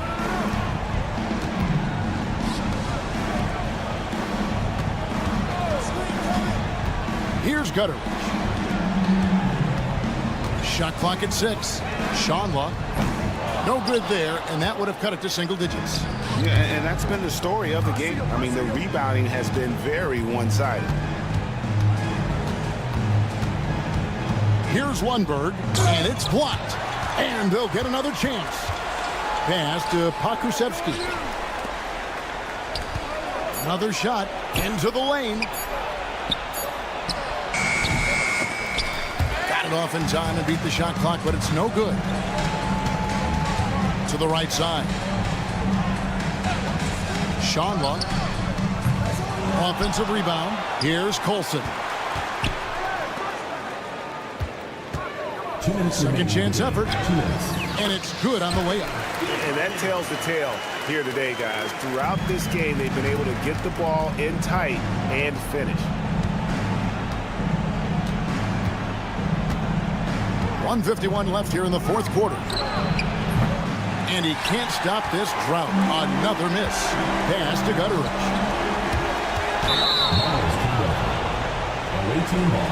S7: Here's Gutteridge. Shot clock at 6. Shonla. No good there, and that would have cut it to single digits.
S9: Yeah, and that's been the story of the game. I mean, the rebounding has been very one-sided.
S7: Here's Lundberg, and it's blocked. And they'll get another chance. Pass to Pakusevsky. Another shot into the lane. Got it off in time and beat the shot clock, but it's no good. To the right side. Shonla. Offensive rebound. Here's Colson. Second chance effort. And it's good on the way up.
S9: And that tells the tale here today, guys. Throughout this game, they've been able to get the ball in tight and finish.
S7: 1:51 left here in the fourth quarter. And he can't stop this drought. Another miss. Pass to Gutteridge.
S4: Away team ball.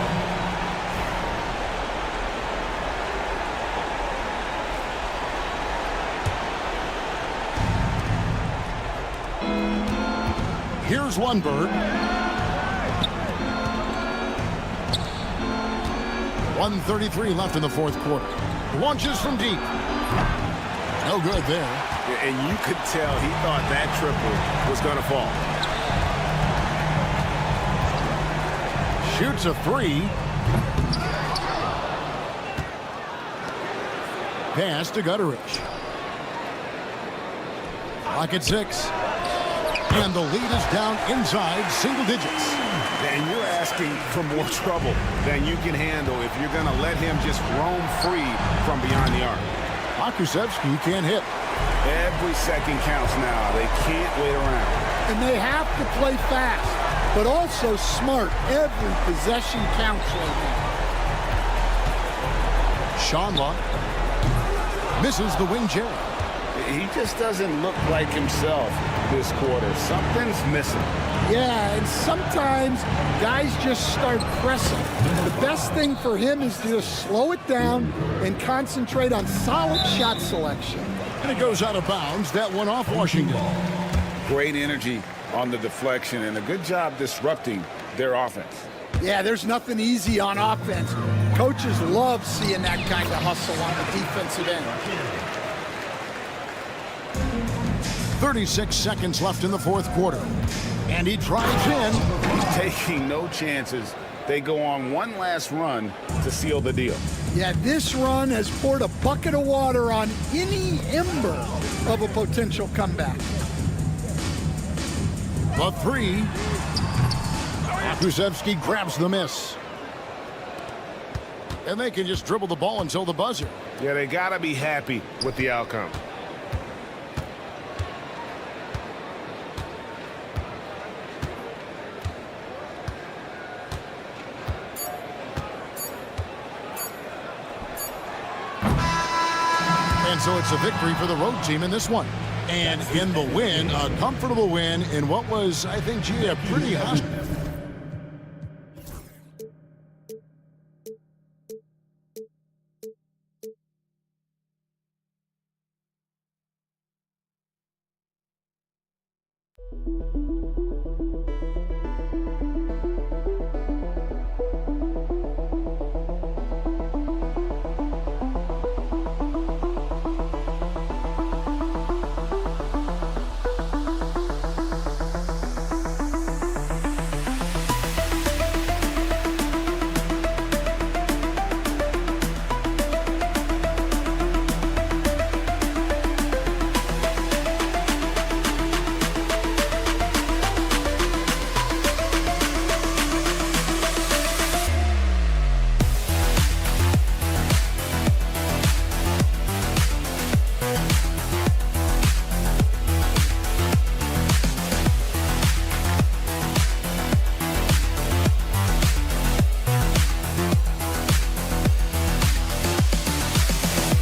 S7: Here's Lundberg. 1:33 left in the fourth quarter. Launches from deep. No good there.
S9: And you could tell he thought that triple was going to fall.
S7: Shoots a 3. Pass to Gutteridge. Clock at 6. And the lead is down inside single digits.
S9: And you're asking for more trouble than you can handle if you're going to let him just roam free from beyond the arc.
S7: Pakusevsky can't hit.
S9: Every second counts now. They can't wait around.
S3: And they have to play fast, but also smart. Every possession counts right now.
S7: Shonla misses the wing J.
S9: He just doesn't look like himself this quarter. Something's missing.
S3: Yeah, and sometimes guys just start pressing. The best thing for him is to just slow it down and concentrate on solid shot selection.
S7: And it goes out of bounds. That one off Washington.
S9: Great energy on the deflection and a good job disrupting their offense.
S3: Yeah, there's nothing easy on offense. Coaches love seeing that kind of hustle on the defensive end.
S7: 36 seconds left in the fourth quarter. And he drives in.
S9: He's taking no chances. They go on one last run to seal the deal.
S3: Yeah, this run has poured a bucket of water on any ember of a potential comeback.
S7: The 3. Pakusevsky grabs the miss. And they can just dribble the ball until the buzzer.
S9: Yeah, they got to be happy with the outcome.
S7: And so it's a victory for the road team in this one. And in the win, a comfortable win in what was, I think, gee, a pretty hostile.